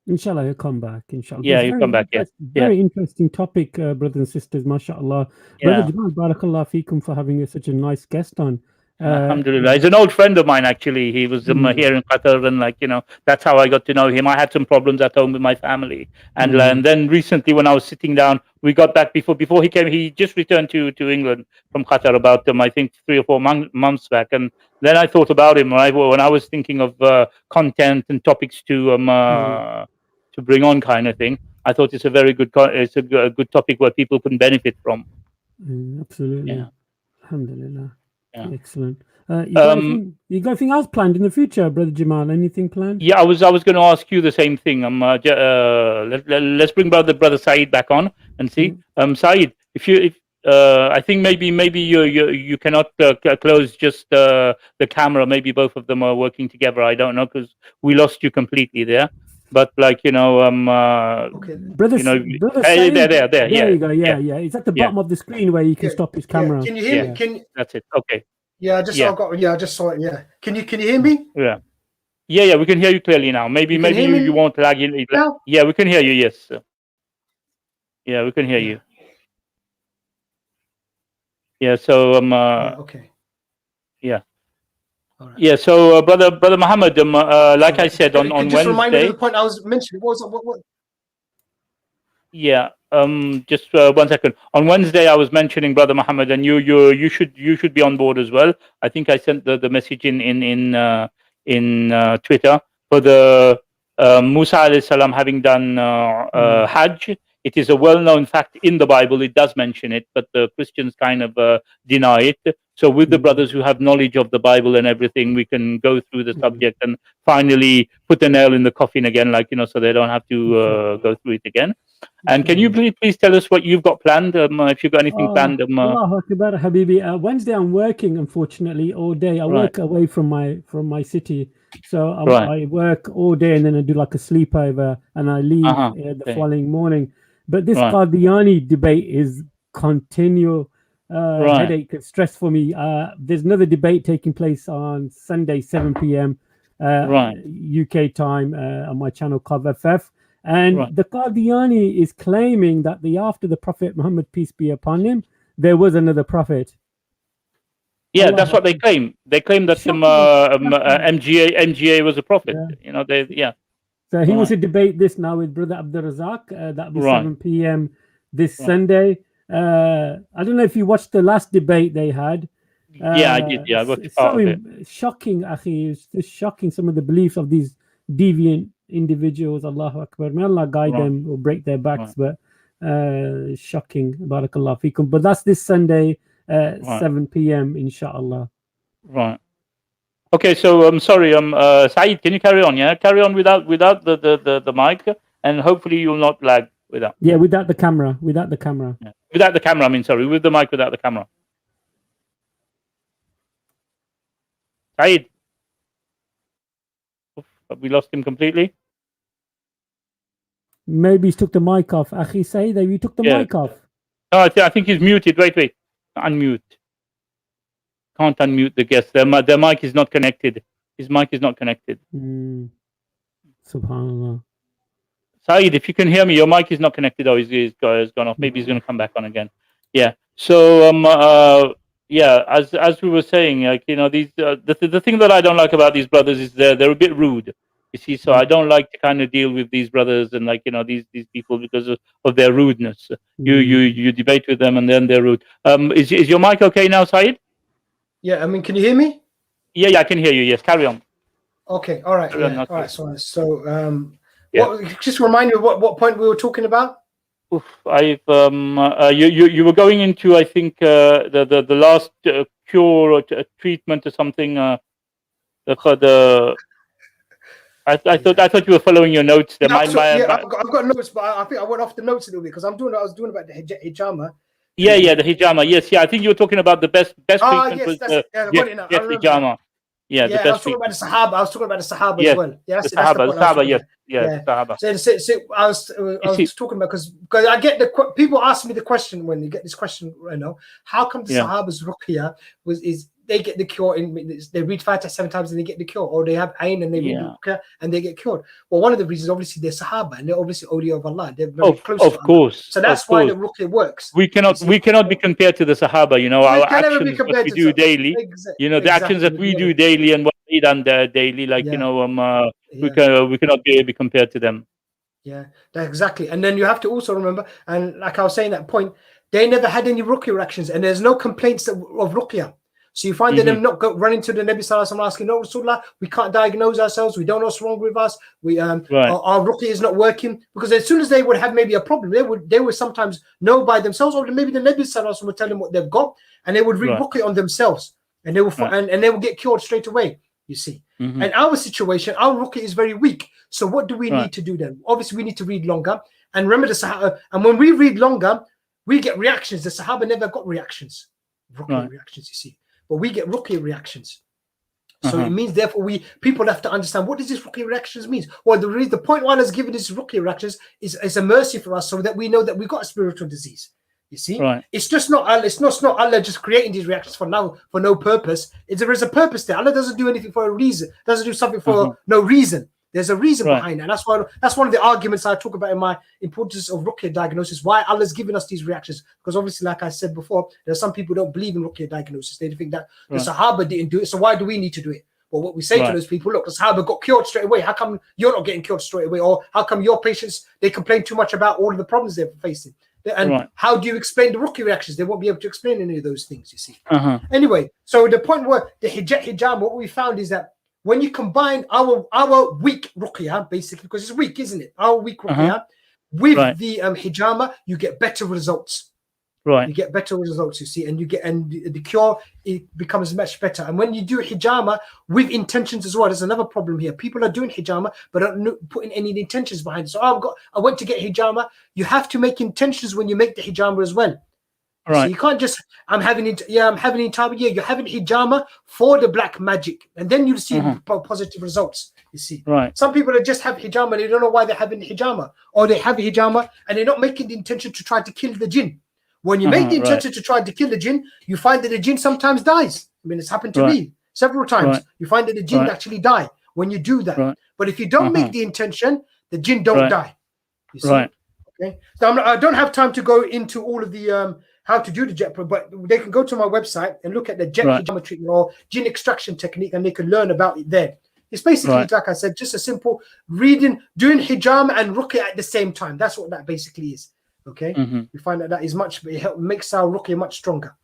Inshallah, you'll come back. Inshallah. Yeah, you come back. Very interesting topic, brothers and sisters. MashaAllah. Brother Jamal, barakallah feekum for having such a nice guest on. Alhamdulillah. He's an old friend of mine, actually. He was here in Qatar, and that's how I got to know him. I had some problems at home with my family, and then recently, when I was sitting down, we got back before he came. He just returned to England from Qatar about I think 3 or 4 months back, and then I thought about him when I was thinking of content and topics to bring on, kind of thing. I thought it's a very good good topic where people can benefit from. Absolutely. Yeah. Alhamdulillah. Yeah. Excellent. You got anything else planned in the future, Brother Jamal? Anything planned? Yeah, I was going to ask you the same thing. Let's bring brother Saeed back on and see. Saeed, I think maybe you cannot close just the camera. Maybe both of them are working together. I don't know, because we lost you completely there. But Brother, brother Saeed, there. Yeah, you go. Yeah. It's at the bottom of the screen where you can stop his camera. Can you hear me? That's it. Okay. Yeah, I just saw it. Yeah. Can you hear me? Yeah. We can hear you clearly now. Maybe you won't lag in. Now? Yeah, we can hear you. Yes. Yeah, we can hear you. Yeah. So okay. Yeah. All right. Yeah. So brother Muhammad, I said on just Wednesday. Remind me of the point I was mentioning. What? Yeah. just 1 second. On Wednesday, I was mentioning Brother Muhammad, and you should be on board as well. I think I sent the message in Twitter for the Musa alayhi salam having done Hajj. It is a well-known fact in the Bible. It does mention it, but the Christians kind of deny it. So with the brothers who have knowledge of the Bible and everything, we can go through the subject and finally put the nail in the coffin again, like, so they don't have to go through it again. And can you please tell us what you've got planned, if you've got anything planned? Allahu Akbar, Habibi. Wednesday I'm working, unfortunately, all day. I work away from my city. So I work all day and then I do like a sleepover and I leave the following morning. But this Qadiani debate is continual headache and stress for me. There's another debate taking place on Sunday, 7 p.m. UK time on my channel CovFF. And the Qadiani is claiming that after the Prophet Muhammad, peace be upon him, there was another prophet. Yeah, that's what they claim. They claim that MGA was a prophet. So he was to debate this now with Brother Abdul Razak. That'll be 7 p.m. this Sunday. I don't know if you watched the last debate they had. I did. Yeah, I watched part of it. Shocking, Akhi. It's just shocking, some of the beliefs of these deviant individuals. Allahu Akbar. May Allah guide them or break their backs. But shocking. Barakallah fikum. But that's this Sunday, 7 p.m. inshallah. Right. Okay, so I'm sorry, Saeed, can you carry on? Yeah, carry on without the mic, and hopefully you'll not lag without. Yeah, without the camera. Yeah. Without the camera. I mean, sorry, with the mic, without the camera. Saeed, have we lost him completely? Maybe he took the mic off. Akhi Saeed, you took the mic off. No, I think he's muted. Wait, unmute. Can't unmute the guest. Their mic is not connected. His mic is not connected. Subhanallah. Saeed, if you can hear me, your mic is not connected. Oh, he's gone off. Maybe he's going to come back on again. Yeah. So as we were saying, like, these the thing that I don't like about these brothers is they're a bit rude. You see, so I don't like to kind of deal with these brothers and these people because of their rudeness. You debate with them and then they're rude. Is your mic okay now, Saeed? Yeah, I mean, can you hear me? Yeah, I can hear you. Yes, carry on. Okay, all right. All right. So, just remind me what point we were talking about. You were going into, I think, the last cure or treatment or something. I thought you were following your notes. I've got notes, but I think I went off the notes a little bit because I was doing about the hijama. Yeah, the hijama. Yes, I think you were talking about the best treatment was hijama. Yeah, I was talking about the Sahaba. I was talking about the Sahaba as well. Yeah, the Sahaba. Sahaba. So I was talking about because I get people ask me the question when they get this question. How come the Sahaba's ruqya is they get the cure they read Fatiha 7 times and they get the cure, or they have ayn and they read ruqya and they get cured? Well, one of the reasons, obviously, they're Sahaba and they're obviously awliya of Allah. They're very close to Allah. Course. So that's why the ruqya works. We cannot be compared to the Sahaba. Our actions that we do daily. The actions that we do daily and what they done daily, like we cannot be compared to them. Yeah, exactly. And then you have to also remember, and like I was saying that point, they never had any ruqya reactions, and there's no complaints of ruqya. So you find them not running to the Nabi Sallallahu Alaihi Wasallam asking, "No, Rasulullah, we can't diagnose ourselves. We don't know what's wrong with us. Our ruqya is not working." Because as soon as they would have maybe a problem, they would sometimes know by themselves, or maybe the Nabi Sallallahu Alaihi Wasallam would tell them what they've got, and they would read ruqya on themselves, and they will and they will get cured straight away. You see, and our situation, our ruqya is very weak. So what do we need to do then? Obviously, we need to read longer. And remember the Sahaba. And when we read longer, we get reactions. The Sahaba never got reactions, ruqya reactions. You see. But we get ruqya reactions. So it means, therefore, people have to understand, what does this ruqya reactions mean? Well, the point one has given this ruqya reactions is a mercy for us, so that we know that we got a spiritual disease. You see, it's just not Allah. It's not Allah just creating these reactions for no purpose. There is a purpose there. Allah doesn't do anything for a reason. Doesn't do something for no reason. There's a reason behind it. And that's one of the arguments I talk about in my importance of ruqya diagnosis, why Allah's given us these reactions. Because obviously, like I said before, there's some people who don't believe in ruqya diagnosis. They think that the Sahaba didn't do it, so why do we need to do it? Well, what we say to those people, look, the Sahaba got cured straight away. How come you're not getting cured straight away? Or how come your patients, they complain too much about all of the problems they're facing? And Right. how do you explain the ruqya reactions? They won't be able to explain any of those things, you see. Anyway, so the point where the hijama, what we found is that when you combine our weak ruqya, basically, because it's weak, isn't it? Our weak ruqya with the hijama, you get better results. Right. You get better results, you see, and the cure, it becomes much better. And when you do hijama with intentions as well, there's another problem here. People are doing hijama but aren't putting any intentions behind it. So I went to get hijama. You have to make intentions when you make the hijama as well. Right. So you can't just I'm having hijama. Yeah, you're having hijama for the black magic, and then you'll see positive results. You see, right? Some people that just have hijama, they don't know why they're having hijama, or they have hijama and they're not making the intention to try to kill the jinn. When you make the intention to try to kill the jinn, you find that the jinn sometimes dies. I mean, it's happened to me several times. You find that the jinn actually die when you do that. But if you don't make the intention, the jinn don't die. You see? Okay. So I don't have time to go into all of the how to do the jet, but they can go to my website and look at the jet hijama treatment or jinn extraction technique, and they can learn about it there. It's basically, like I said, just a simple doing hijama and ruqya at the same time. That's what that basically is. Okay, we find that is it makes our ruqya much stronger.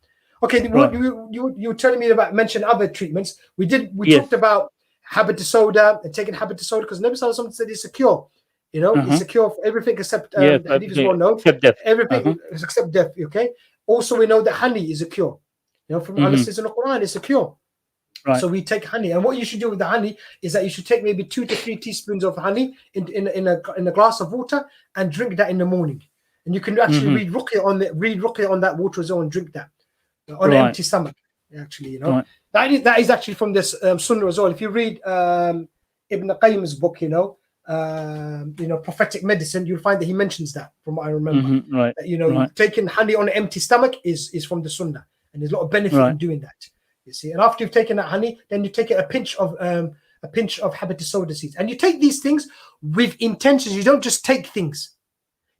Okay, you were telling me about mention other treatments. We talked about habit soda and taking habit soda because Nabi Sallallahu Alaihi Wasallam said it's a cure. You know, it's a cure for everything except except death. Everything except death. Okay. Also, we know that honey is a cure. You know, from Allah says in the Quran, it's a cure. Right. So we take honey, and what you should do with the honey is that you should take maybe 2 to 3 teaspoons of honey in a glass of water and drink that in the morning. And you can actually read ruqya on that water as well and drink that on an empty stomach. Actually, you know, that is actually from this sunnah as well. If you read Ibn Qayyim's book, prophetic medicine, you'll find that he mentions that, from what I remember. That, taking honey on an empty stomach is from the sunnah, and there's a lot of benefit in doing that. You see, and after you've taken that honey, then you take a pinch of habit soda seeds, and you take these things with intentions. You don't just take things.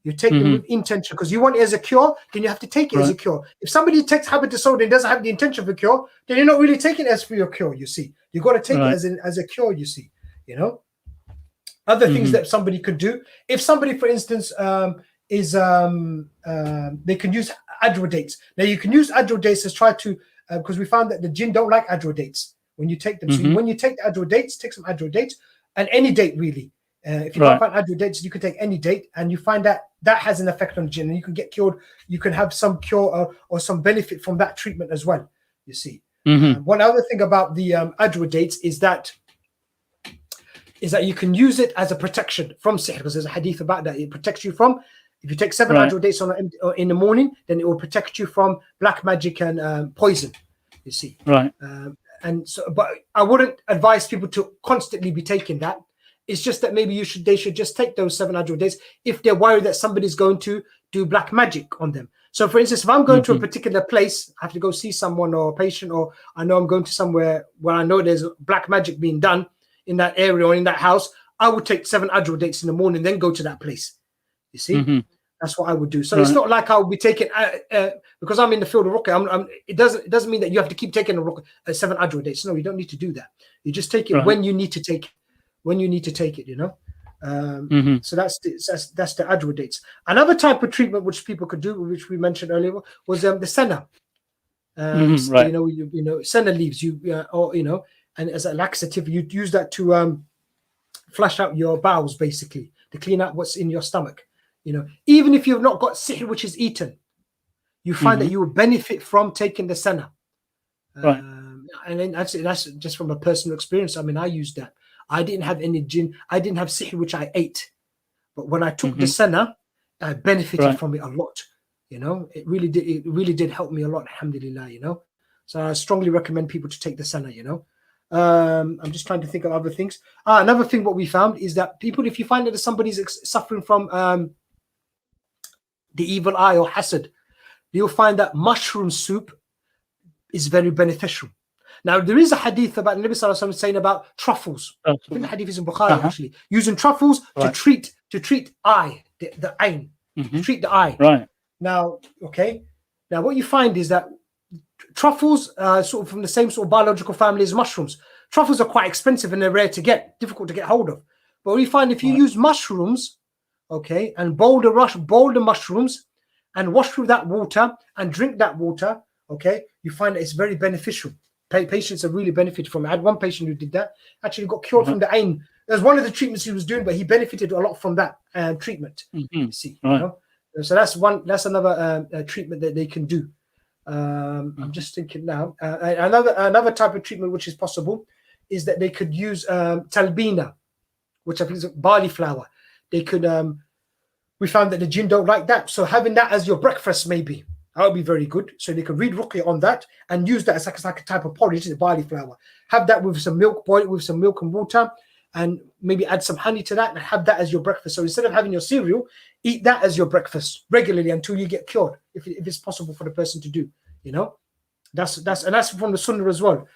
You take them with intention, because you want it as a cure, then you have to take it as a cure. If somebody takes habit soda and doesn't have the intention of a cure, then you're not really taking it as for your cure, you see. You've got to take it as a cure, you see. You know? Other things that somebody could do. If somebody, for instance, they can use adro dates. Now you can use adro dates as try to, because we found that the jinn don't like adro dates when you take them. So when you take the adro dates, take some adro dates, and any date really. If you can't find adro dates, you can take any date, and you find that has an effect on the jinn, and you can get cured. You can have some cure or some benefit from that treatment as well. You see. One other thing about the adro dates is that you can use it as a protection from sihr, because there's a hadith about that. It protects you from, if you take 7 adro dates in the morning, then it will protect you from black magic and poison. You see. And so, but I wouldn't advise people to constantly be taking that. It's just that maybe they should just take those 7 adro dates if they're worried that somebody's going to do black magic on them. So for instance, if I'm going to a particular place, I have to go see someone or a patient, or I know I'm going to somewhere where I know there's black magic being done in that area or in that house, I would take 7 adro dates in the morning, then go to that place. You see, that's what I would do. So it's not like I would be taking because I'm in the field of ruqya. It doesn't mean that you have to keep taking 7 adro dates. No, you don't need to do that. You just take it when you need to take it. When you need to take it, you know. So that's the adro dates. Another type of treatment which people could do, which we mentioned earlier, was the senna. You know, senna leaves. And as a laxative, you use that to flush out your bowels, basically, to clean out what's in your stomach. You know, even if you've not got sihr which is eaten, you find that you will benefit from taking the senna. And then that's just from a personal experience. I mean, I used that. I didn't have any jinn. I didn't have sihr which I ate, but when I took the senna, I benefited from it a lot. You know, it really did help me a lot. Alhamdulillah. You know, so I strongly recommend people to take the senna. You know. I'm just trying to think of other things. Another thing what we found is that people, if you find that somebody's suffering from the evil eye or hasad, you'll find that mushroom soup is very beneficial. Now there is a hadith about Nabi Sallallahu Alaihi Wasallam saying about truffles. I think the hadith is in Bukhari actually, using truffles to treat eye, the ayn, to treat the eye. Now, now what you find is that truffles, sort of from the same sort of biological family as mushrooms. Truffles are quite expensive and they're rare to get, difficult to get hold of. But we find if you use mushrooms, and boil the mushrooms and wash through that water and drink that water, okay, you find that it's very beneficial. Patients are really benefited from it. I had one patient who did that, actually got cured from the ain. There's one of the treatments he was doing, but he benefited a lot from that treatment. You see, you know? So that's another treatment that they can do. I'm just thinking now. Another type of treatment which is possible is that they could use talbina, which I think is barley flour. They could. We found that the jinn don't like that, so having that as your breakfast maybe that would be very good. So they could read ruqya on that and use that as like a type of porridge, the barley flour. Have that with some milk, boil it with some milk and water, and maybe add some honey to that, and have that as your breakfast. So instead of having your cereal, eat that as your breakfast regularly until you get cured, if it's possible for the person to do. You know, that's from the sunnah as well.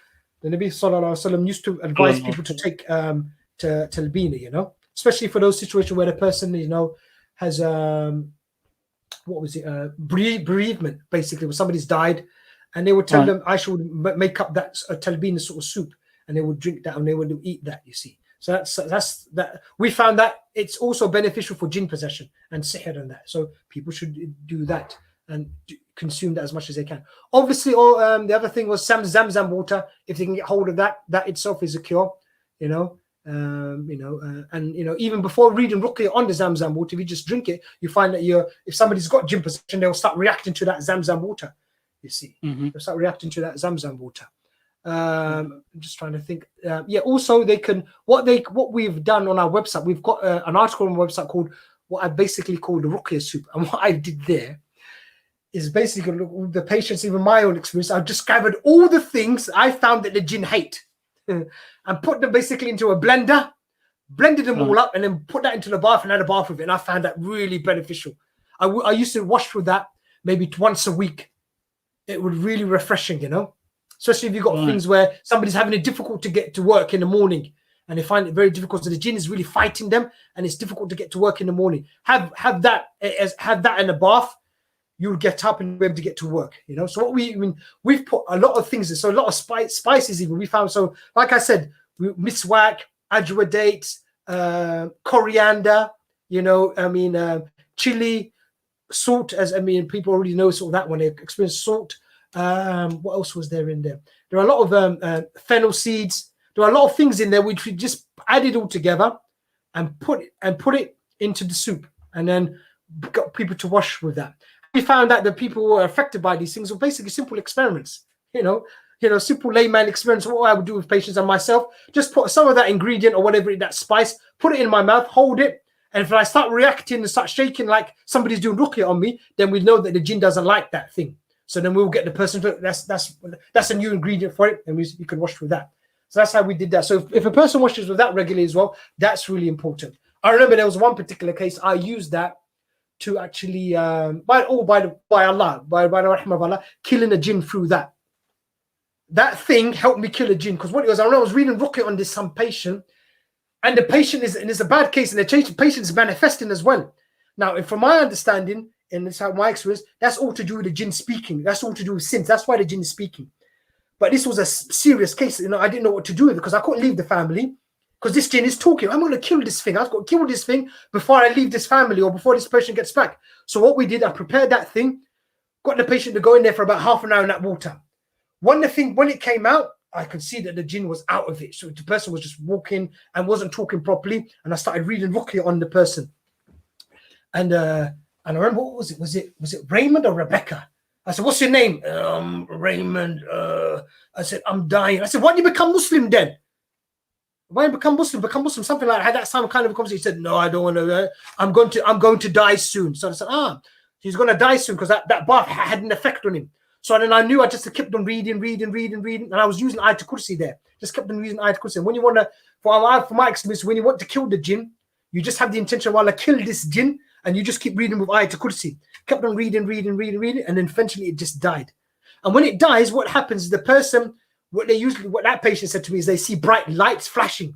The Nabi Sallallahu Alaihi Wasallam used to advise people to take talbina, you know, especially for those situations where the person, you know, has bereavement, basically, where somebody's died, and they would tell them Aisha would make up that talbina sort of soup, and they would drink that and they would eat that. You see, so that's that. We found that it's also beneficial for jinn possession and sihr and that. So people should do that and consume that as much as they can. Obviously, the other thing was Zamzam water. If they can get hold of that, that itself is a cure. You know. And you know, even before reading ruqya on the Zamzam water, if you just drink it, you find that if somebody's got jinn possession, they'll start reacting to that Zamzam water. You see, they'll start reacting to that Zamzam water. I'm just trying to think. Also they can what we've done on our website. We've got an article on our website called what I basically call the ruqya soup, and what I did there is basically the patients, even my own experience. I've discovered all the things I found that the jinn hate. And put them basically into a blender, blended them all up, and then put that into the bath and had a bath with it. And I found that really beneficial. I used to wash through that maybe once a week. It was really refreshing, you know, especially if you've got things where somebody's having it difficult to get to work in the morning and they find it very difficult. So the jinn is really fighting them and it's difficult to get to work in the morning. Have that in a bath. You'll get up and be able to get to work, you know. So what we've put a lot of things, so a lot of spices even we found. So like I said, miswak, ajwa dates, coriander, you know, chili, salt, people already know sort of that when they experience salt. What else was there in there? There are a lot of fennel seeds. There are a lot of things in there which we just added all together and put it into the soup, and then got people to wash with that. We found out that people who were affected by these things were basically simple experiments, you know, simple layman experiments. What I would do with patients and myself, just put some of that ingredient or whatever, that spice, put it in my mouth, hold it. And if I start reacting and start shaking like somebody's doing ruqya on me, then we know that the jinn doesn't like that thing. So then we'll get the person to, that's a new ingredient for it. And you can wash with that. So that's how we did that. So if a person washes with that regularly as well, that's really important. I remember there was one particular case I used that to actually, by the rahmah of Allah, killing a jinn through that. That thing helped me kill a jinn, because what it was, I remember I was reading ruqya on some patient, and the patient is a bad case, and the patient is manifesting as well. Now, from my understanding, and this is my experience, that's all to do with the jinn speaking. That's all to do with sins. That's why the jinn is speaking. But this was a serious case. You know, I didn't know what to do with it because I couldn't leave the family. Because this jinn is talking. I'm going to kill this thing. I've got to kill this thing before I leave this family or before this patient gets back. So what we did, I prepared that thing, got the patient to go in there for about half an hour in that water. When it came out, I could see that the jinn was out of it. So the person was just walking and wasn't talking properly. And I started reading ruqya on the person. And I remember, what was it? Was it Raymond or Rebecca? I said, what's your name? Raymond. I said, I'm dying. I said, why did you become Muslim then? Why become Muslim? Become Muslim, something like that. I had that some kind of conversation. He said, no, I don't want to. I'm going to die soon. So I said, he's going to die soon because that bath had an effect on him. So then I knew I just kept on reading. And I was using Ayatul Kursi there. Just kept on reading Ayatul Kursi. And when you want to, for my experience, when you want to kill the jinn, you just have the intention of Allah, kill this jinn, and you just keep reading with Ayatul Kursi. Kept on reading. And then eventually it just died. And when it dies, what happens is the person, what that patient said to me is they see bright lights flashing,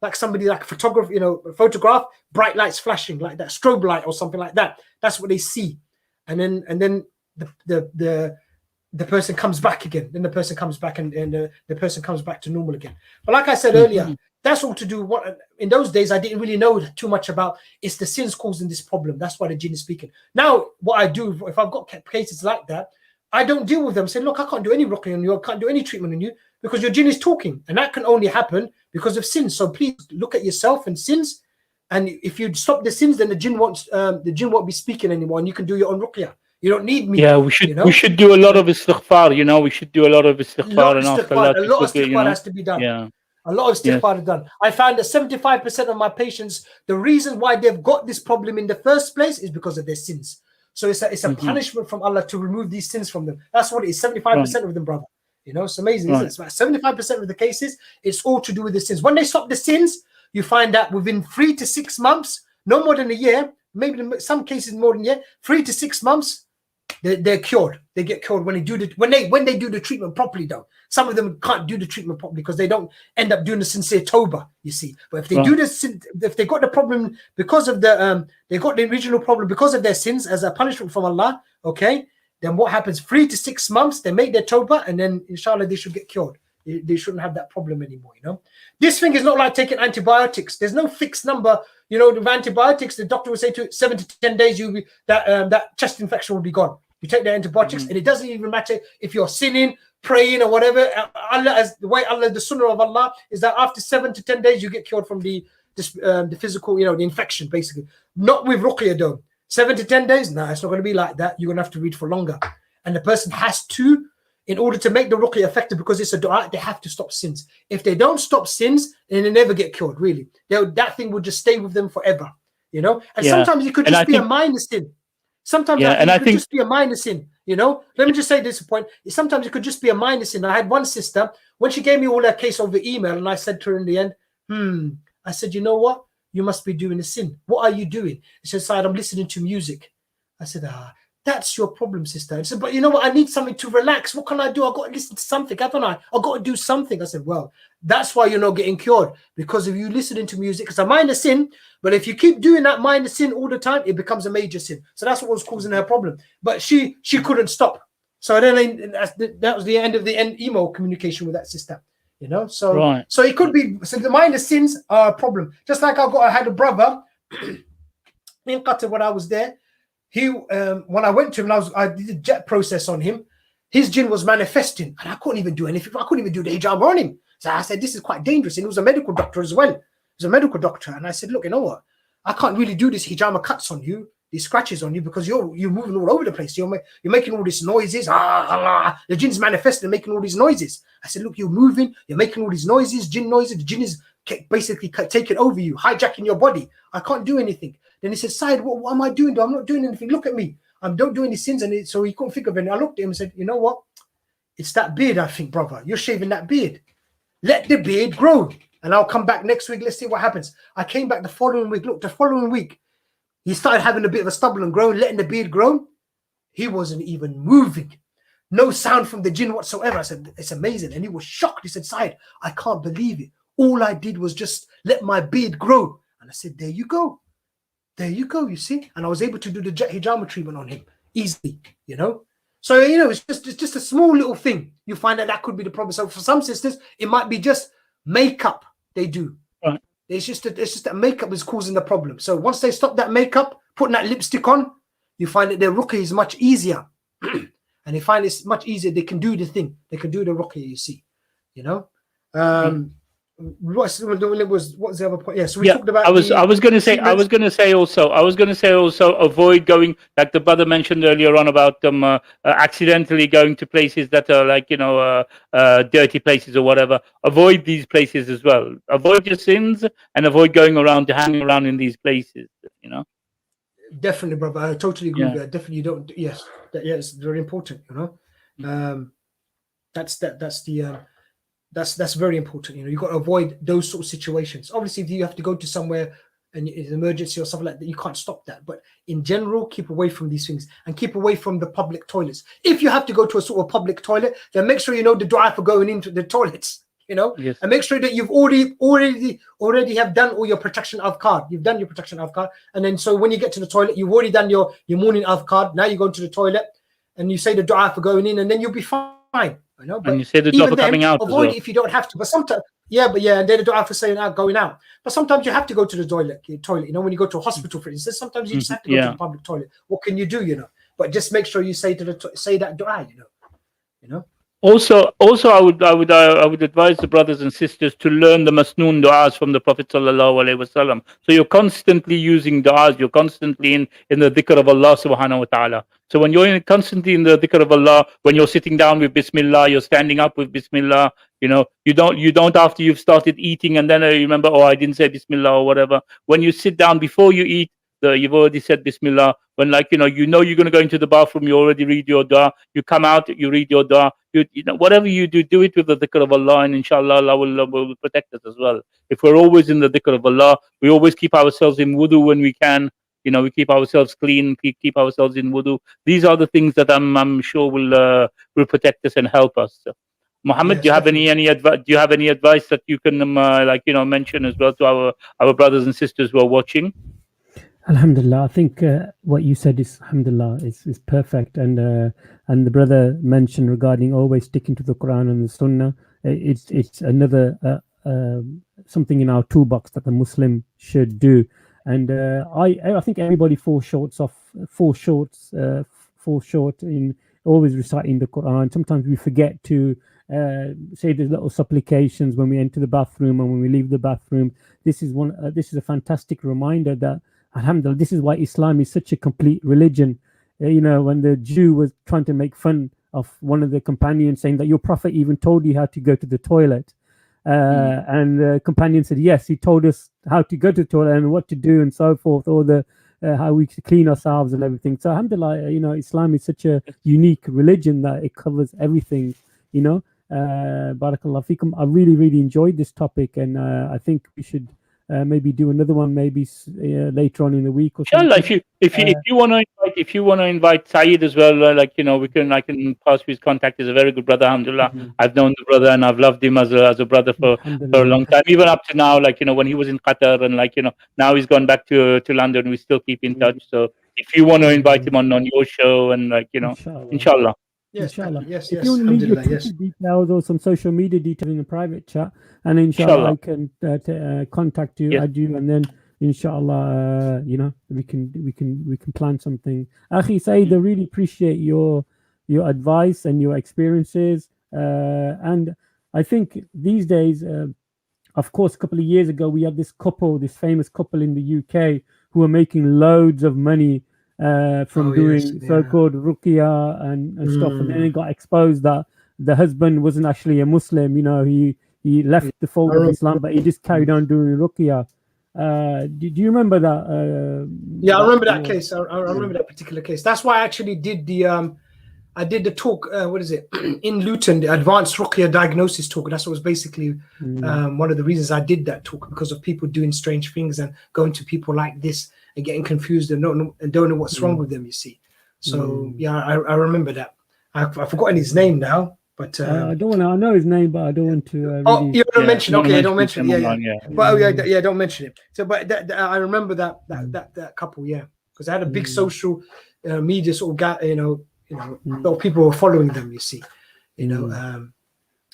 like somebody, like a photograph, bright lights flashing like that, strobe light or something like that. That's what they see. And then the person comes back again. Then the person comes back and the person comes back to normal again. But like I said earlier, That's all to do. What in those days I didn't really know too much about. It's the sins causing this problem. That's why the jinn is speaking. Now, what I do if I've got cases like that, I don't deal with them. Say, look, I can't do any ruqya on you. I can't do any treatment on you because your jinn is talking, and that can only happen because of sins. So please look at yourself and sins, and if you stop the sins, then the jinn won't be speaking anymore, and you can do your own ruqya. You don't need me. Yeah, we should do a lot of istighfar. You know, we should do a lot of istighfar, and after that, a lot of istighfar has to be done. Yeah. A lot of istighfar is done. I found that 75% of my patients, the reason why they've got this problem in the first place is because of their sins. So it's a punishment from Allah to remove these sins from them. That's what it is. 75% of them, brother. You know, it's amazing, isn't it? It's about 75% of the cases, it's all to do with the sins. When they stop the sins, you find that within 3 to 6 months, no more than a year, maybe in some cases more than a year, 3 to 6 months, they're cured. They get cured when they do the treatment properly. Though some of them can't do the treatment properly because they don't end up doing the sincere tawbah. You see, but if they do this, if they got the problem because of the they got the original problem because of their sins as a punishment from Allah. Okay, then what happens? 3 to 6 months, they make their tawbah, and then inshallah they should get cured. They shouldn't have that problem anymore. You know, this thing is not like taking antibiotics. There's no fixed number. You know, with antibiotics, the doctor will say to 7 to 10 days, you'll be that chest infection will be gone. You take the antibiotics, and it doesn't even matter if you're sinning, praying, or whatever. Allah, as the way Allah, the sunnah of Allah is that after 7 to 10 days, you get cured from the physical, you know, the infection, basically. Not with ruqya though. 7 to 10 days, no, it's not going to be like that. You're going to have to read for longer, and the person has to, in order to make the ruqya effective, because it's a dua, they have to stop sins. If they don't stop sins, then they never get cured. Really, that thing will just stay with them forever. You know, and sometimes it could just be a minor sin. Sometimes it could just be a minor sin, you know. Let me just say this point. Sometimes it could just be a minor sin. I had one sister, when she gave me all her case over email, and I said to her in the end, I said, you know what? You must be doing a sin. What are you doing? She said, Said, I'm listening to music. I said, that's your problem, sister. I said, but you know what? I need something to relax. What can I do? I've got to listen to something, haven't I? I've got to do something. I said, well, that's why you're not getting cured. Because if you listening to music, it's a minor sin. But if you keep doing that minor sin all the time, it becomes a major sin. So that's what was causing her problem. But she couldn't stop. So then that was the end of the email communication with that sister. You know, so so it could be. So the minor sins are a problem. Just like I had a brother in Qatar when I was there. He when I went to him, I did a jet process on him. His jinn was manifesting, and I couldn't even do anything. I couldn't even do the hijama on him. So I said, this is quite dangerous. And he was a medical doctor as well. He was a medical doctor, and I said, look, you know what? I can't really do this hijama cuts on you, these scratches on you, because you're moving all over the place. You're making all these noises. The jinn's manifesting and making all these noises. I said, look, you're moving. You're making all these noises, jinn noises. The jinn is basically taking over you, hijacking your body. I can't do anything. Then he said, Said, what am I doing? I'm not doing anything. Look at me. I don't do any sins. And so he couldn't think of any. I looked at him and said, you know what? It's that beard, I think, brother. You're shaving that beard. Let the beard grow. And I'll come back next week. Let's see what happens. I came back the following week. Look, the following week, he started having a bit of a stubble and growing, letting the beard grow. He wasn't even moving. No sound from the jinn whatsoever. I said, it's amazing. And he was shocked. He said, Said, I can't believe it. All I did was just let my beard grow. And I said, there you go. There you go, you see? And I was able to do the hijama treatment on him easily, you know? So, you know, it's just a small little thing. You find that could be the problem. So for some sisters, it might be just makeup they do. Right. It's just that makeup is causing the problem. So once they stop that makeup, putting that lipstick on, you find that their ruqya is much easier. And they find it's much easier. They can do the thing. They can do the ruqya, you see, you know? What was the other point? So we talked about. I was going to say also avoid going, like the brother mentioned earlier on about them accidentally going to places that are like, you know, dirty places or whatever. Avoid these places as well. Avoid your sins and avoid going around to hang around in these places. You know. Definitely, brother. I totally agree with that. Definitely, you don't. Yes, it's very important. You know, that's very important. You know, you've got to avoid those sort of situations. Obviously, if you have to go to somewhere and it's an emergency or something like that, you can't stop that. But in general, keep away from these things and keep away from the public toilets. If you have to go to a sort of public toilet, then make sure you know the dua for going into the toilets. You know, yes. And make sure that you've already have done all your protection adhkar. You've done your protection adhkar, and then so when you get to the toilet, you've already done your morning adhkar. Now you go to the toilet and you say the dua for going in, and then you'll be fine. I know, but and you say the dua for coming out. Avoid it if you don't have to. But sometimes, but and then the dua for saying out, going out. But sometimes you have to go to the toilet. You know, when you go to a hospital, for instance, sometimes you just have to go to the public toilet. What can you do? You know, but just make sure you say say that dua. You know. Also, I would advise the brothers and sisters to learn the masnoon du'as from the Prophet sallallahu alaihi wasallam. So you're constantly using du'as. You're constantly in the dhikr of Allah subhanahu wa taala. So when you're constantly in the dhikr of Allah, when you're sitting down with Bismillah, you're standing up with Bismillah. You know, you don't after you've started eating and then remember, oh, I didn't say Bismillah or whatever. When you sit down before you eat, you've already said Bismillah. When you're going to go into the bathroom, you already read your dua. You come out, you read your dua. You know, whatever you do it with the dhikr of Allah, and inshallah Allah will protect us as well. If we're always in the dhikr of Allah, we always keep ourselves in wudu when we can. You know, we keep ourselves clean, keep ourselves in wudu. These are the things that I'm sure will protect us and help us. So, Muhammad, Yes, do you have any advice that you can mention as well to our brothers and sisters who are watching? Alhamdulillah, I think what you said is alhamdulillah is perfect, and the brother mentioned regarding always sticking to the Quran and the Sunnah. It's another something in our toolbox that the Muslim should do, and I think everybody falls short in always reciting the Quran. Sometimes we forget to say the little supplications when we enter the bathroom and when we leave the bathroom. This is a fantastic reminder that, alhamdulillah, this is why Islam is such a complete religion. You know, when the Jew was trying to make fun of one of the companions, saying that your prophet even told you how to go to the toilet, and the companion said, yes, he told us how to go to the toilet and what to do and so forth, or the how we clean ourselves and everything. So alhamdulillah, you know, Islam is such a unique religion that it covers everything, you know. Barakallah fikum. I really enjoyed this topic, and I think we should maybe do another one maybe later on in the week or something. Inshallah, if you want to invite Saeed as well, I can pass his contact. He's a very good brother, alhamdulillah. I've known the brother and I've loved him as a brother for a long time, even up to now. When he was in Qatar and now he's gone back to London, we still keep in touch. So if you want to invite him on your show and inshallah. Yes, inshallah. Yes. If you want to leave your Twitter details or some social media details in a private chat, and inshallah I can contact you, add you, and then inshallah, we can plan something. Akhi Saeed, I really appreciate your advice and your experiences, and I think these days, of course, a couple of years ago we had this famous couple in the UK who were making loads of money from doing so-called ruqya and stuff, and then it got exposed that the husband wasn't actually a Muslim. He left the fold of Islam, but he just carried on doing ruqya. Do you remember that? I remember that case. I remember that particular case. That's why I actually did the talk. What is it in Luton? The advanced ruqya diagnosis talk. That's what was basically one of the reasons I did that talk, because of people doing strange things and going to people like this and getting confused and don't know what's wrong with them. You see. So I remember that. I've forgotten his name now. But I don't want to. I know his name, but I don't want to. Oh, you don't mention. Okay, don't mention. But don't mention it. So, but I remember that couple. Yeah, because I had a big social media sort of a lot of people were following them. You see, and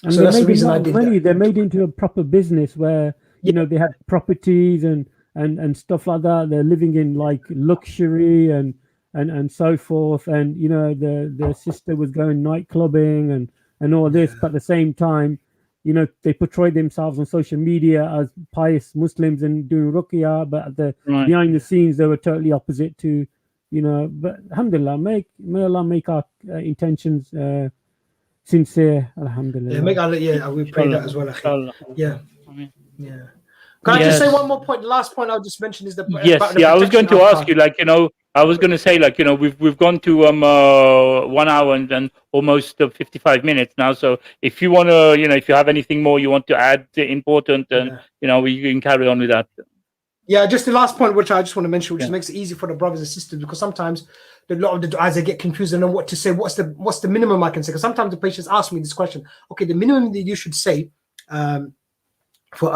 so that's the reason I did that. They're made into a proper business where they have properties and stuff like that. They're living in like luxury and so forth. And the sister was going night clubbing and all this, but at the same time, they portray themselves on social media as pious Muslims and doing ruqya, but behind the scenes they were totally opposite to, but alhamdulillah, may Allah make our intentions sincere, alhamdulillah. We pray that as well. Yeah. Can I just say one more point? The last point I'll just mention is the I was going to ask you, I was going to say, we've gone to 1 hour and almost 55 minutes now. So if you want to, if you have anything more you want to add, important, and we can carry on with that. Yeah, just the last point, which I just want to mention, which makes it easy for the brothers and sisters, because sometimes a lot of the du'as, they get confused and know what to say. What's the minimum I can say? Because sometimes the patients ask me this question. Okay, the minimum that you should say for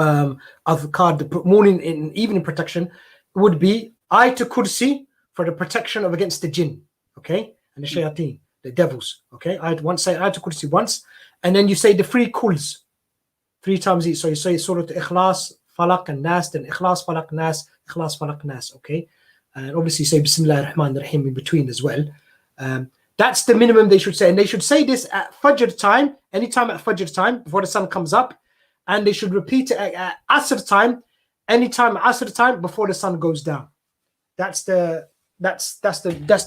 adhkar, the morning and evening protection, would be Ayatul Kursi for the protection of against the Jinn, okay, and the shayateen, the devils, okay. I say Ayatul Kursi once, and then you say the 3 kuls, 3 times each. So you say Surah Ikhlas, Falaq and Nas, then Ikhlas, Falaq, Nas, Ikhlas, Falaq, Nas, okay? And obviously say Bismillah ar-Rahman ar-Rahim in between as well. That's the minimum they should say. And they should say this at Fajr time, anytime at Fajr time, before the sun comes up. And they should repeat it at Asr time, anytime at Asr time, before the sun goes down. That's the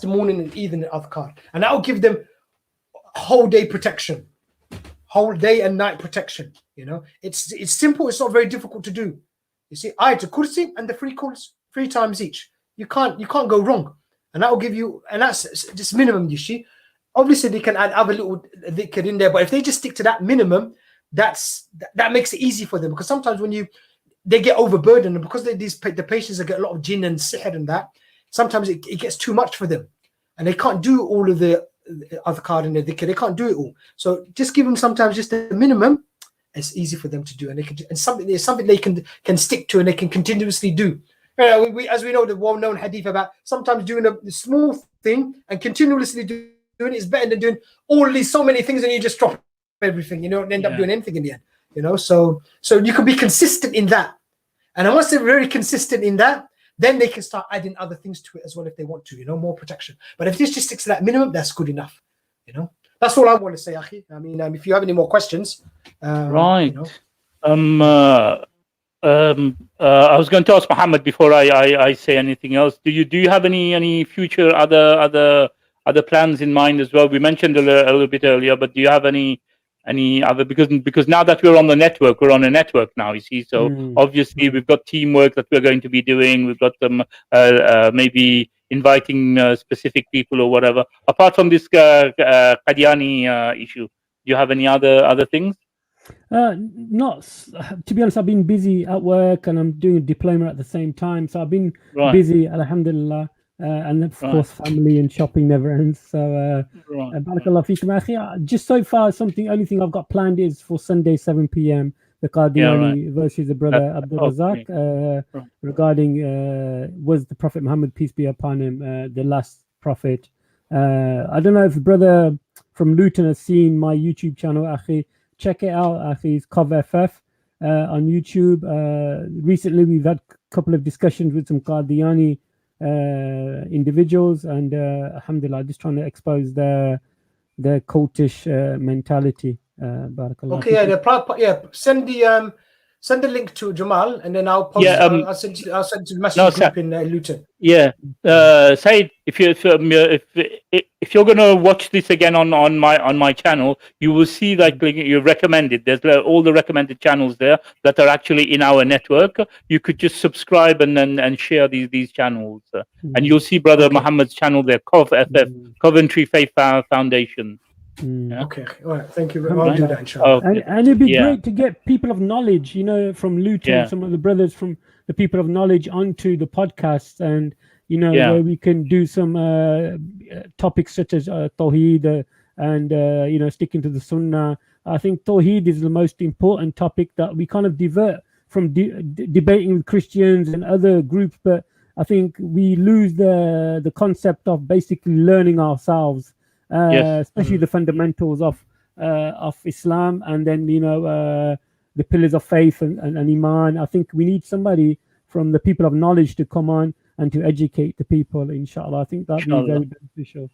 morning and evening adhkar. And that will give them whole day protection. Whole day and night protection. You know, it's simple, it's not very difficult to do. You see, Ayatul Kursi and the 3 calls 3 times each. You can't go wrong. And that will give you, and that's just minimum, you see. Obviously they can add other little dhikr in there, but if they just stick to that minimum, that makes it easy for them. Because sometimes when they get overburdened, and because the patients get a lot of jinn and sihr and that, sometimes it gets too much for them. And they can't do all of the adhkar and the dhikr, they can't do it all. So just give them sometimes just the minimum. It's easy for them to do, and they can, and something they can stick to, and they can continuously do. As we know, the well-known hadith about sometimes doing a small thing and continuously doing it is better than doing all these so many things and you just drop everything. You don't end up doing anything in the end. You know, so you can be consistent in that, and once they're very consistent in that, then they can start adding other things to it as well if they want to. You know, more protection. But if this just sticks to that minimum, that's good enough. You know. That's all I want to say, Akhi. I mean, if you have any more questions, right? You know. I was going to ask Muhammad before I say anything else. Do you have any future other plans in mind as well? We mentioned a little bit earlier, but do you have any other, because now that we're on the network, we're on a network now, you see. So obviously we've got teamwork that we're going to be doing. We've got them maybe inviting specific people or whatever. Apart from this Qadiani issue, do you have any other things? Not, to be honest, I've been busy at work and I'm doing a diploma at the same time. So I've been busy, alhamdulillah. And of course, family and shopping never ends. So, barakallah feekum, akhi. Just so far, only thing I've got planned is for Sunday, 7 p.m. the Qadiani versus the brother Abdul Razak regarding was the Prophet Muhammad, peace be upon him, the last prophet. I don't know if brother from Luton has seen my YouTube channel, akhi. Check it out, akhi. It's Cov FF on YouTube. Recently, we've had a couple of discussions with some Qadiani individuals, and alhamdulillah, just trying to expose their cultish mentality. Barakallah. Okay, send the link to Jamal, and then I'll post. I'll send to the masjid group in Luton. Yeah, Said, if you're gonna watch this again on my channel, you will see like you recommended. There's all the recommended channels there that are actually in our network. You could just subscribe and share these channels, and you'll see Brother Muhammad's channel there, Cov FF, Coventry Faith Foundation. Okay, all right, thank you. I'll do that, inshallah. And it'd be great to get people of knowledge, you know, from Luton, some of the brothers from the people of knowledge onto the podcast, and you know, where we can do some topics such as Tawheed and you know, sticking to the Sunnah. I think Tawheed is the most important topic that we kind of divert from debating with Christians and other groups, but I think we lose the concept of basically learning ourselves. Especially the fundamentals of Islam, and then you know the pillars of faith and Iman. I think we need somebody from the people of knowledge to come on and to educate the people. Inshallah, I think that would be very beneficial.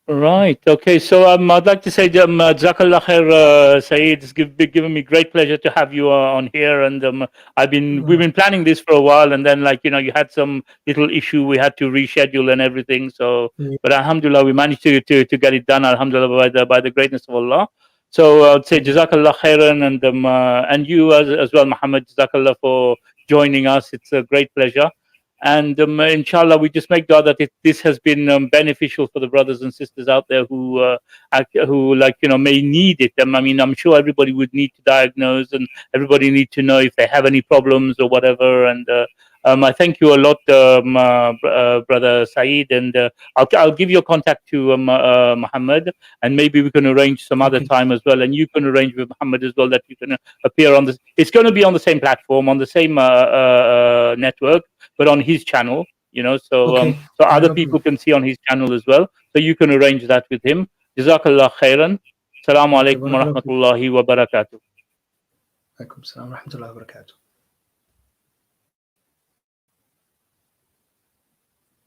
Right. Okay. So I'd like to say, Jazakallah khair, Saeed. It's given me great pleasure to have you on here, and we've been planning this for a while, and then like you know, you had some little issue, we had to reschedule and everything. So, but alhamdulillah, we managed to get it done. Alhamdulillah, by the greatness of Allah. So I'd say Jazakallah khairan, and you as well, Muhammad. Jazakallah for joining us. It's a great pleasure. And inshallah, we just make dua that this has been beneficial for the brothers and sisters out there who like you know may need it. I mean, I'm sure everybody would need to diagnose, and everybody need to know if they have any problems or whatever. And I thank you a lot, Brother Saeed, and I'll give your contact to Muhammad, and maybe we can arrange some other time as well, and you can arrange with Muhammad as well that you can appear on this. It's going to be on the same platform, on the same network, but on his channel, you know, so other people can see on his channel as well. So you can arrange that with him. Jazakallah khairan. Assalamu alaikum wa rahmatullahi wa barakatuh. Alaikum salam wa rahmatullahi wa barakatuh.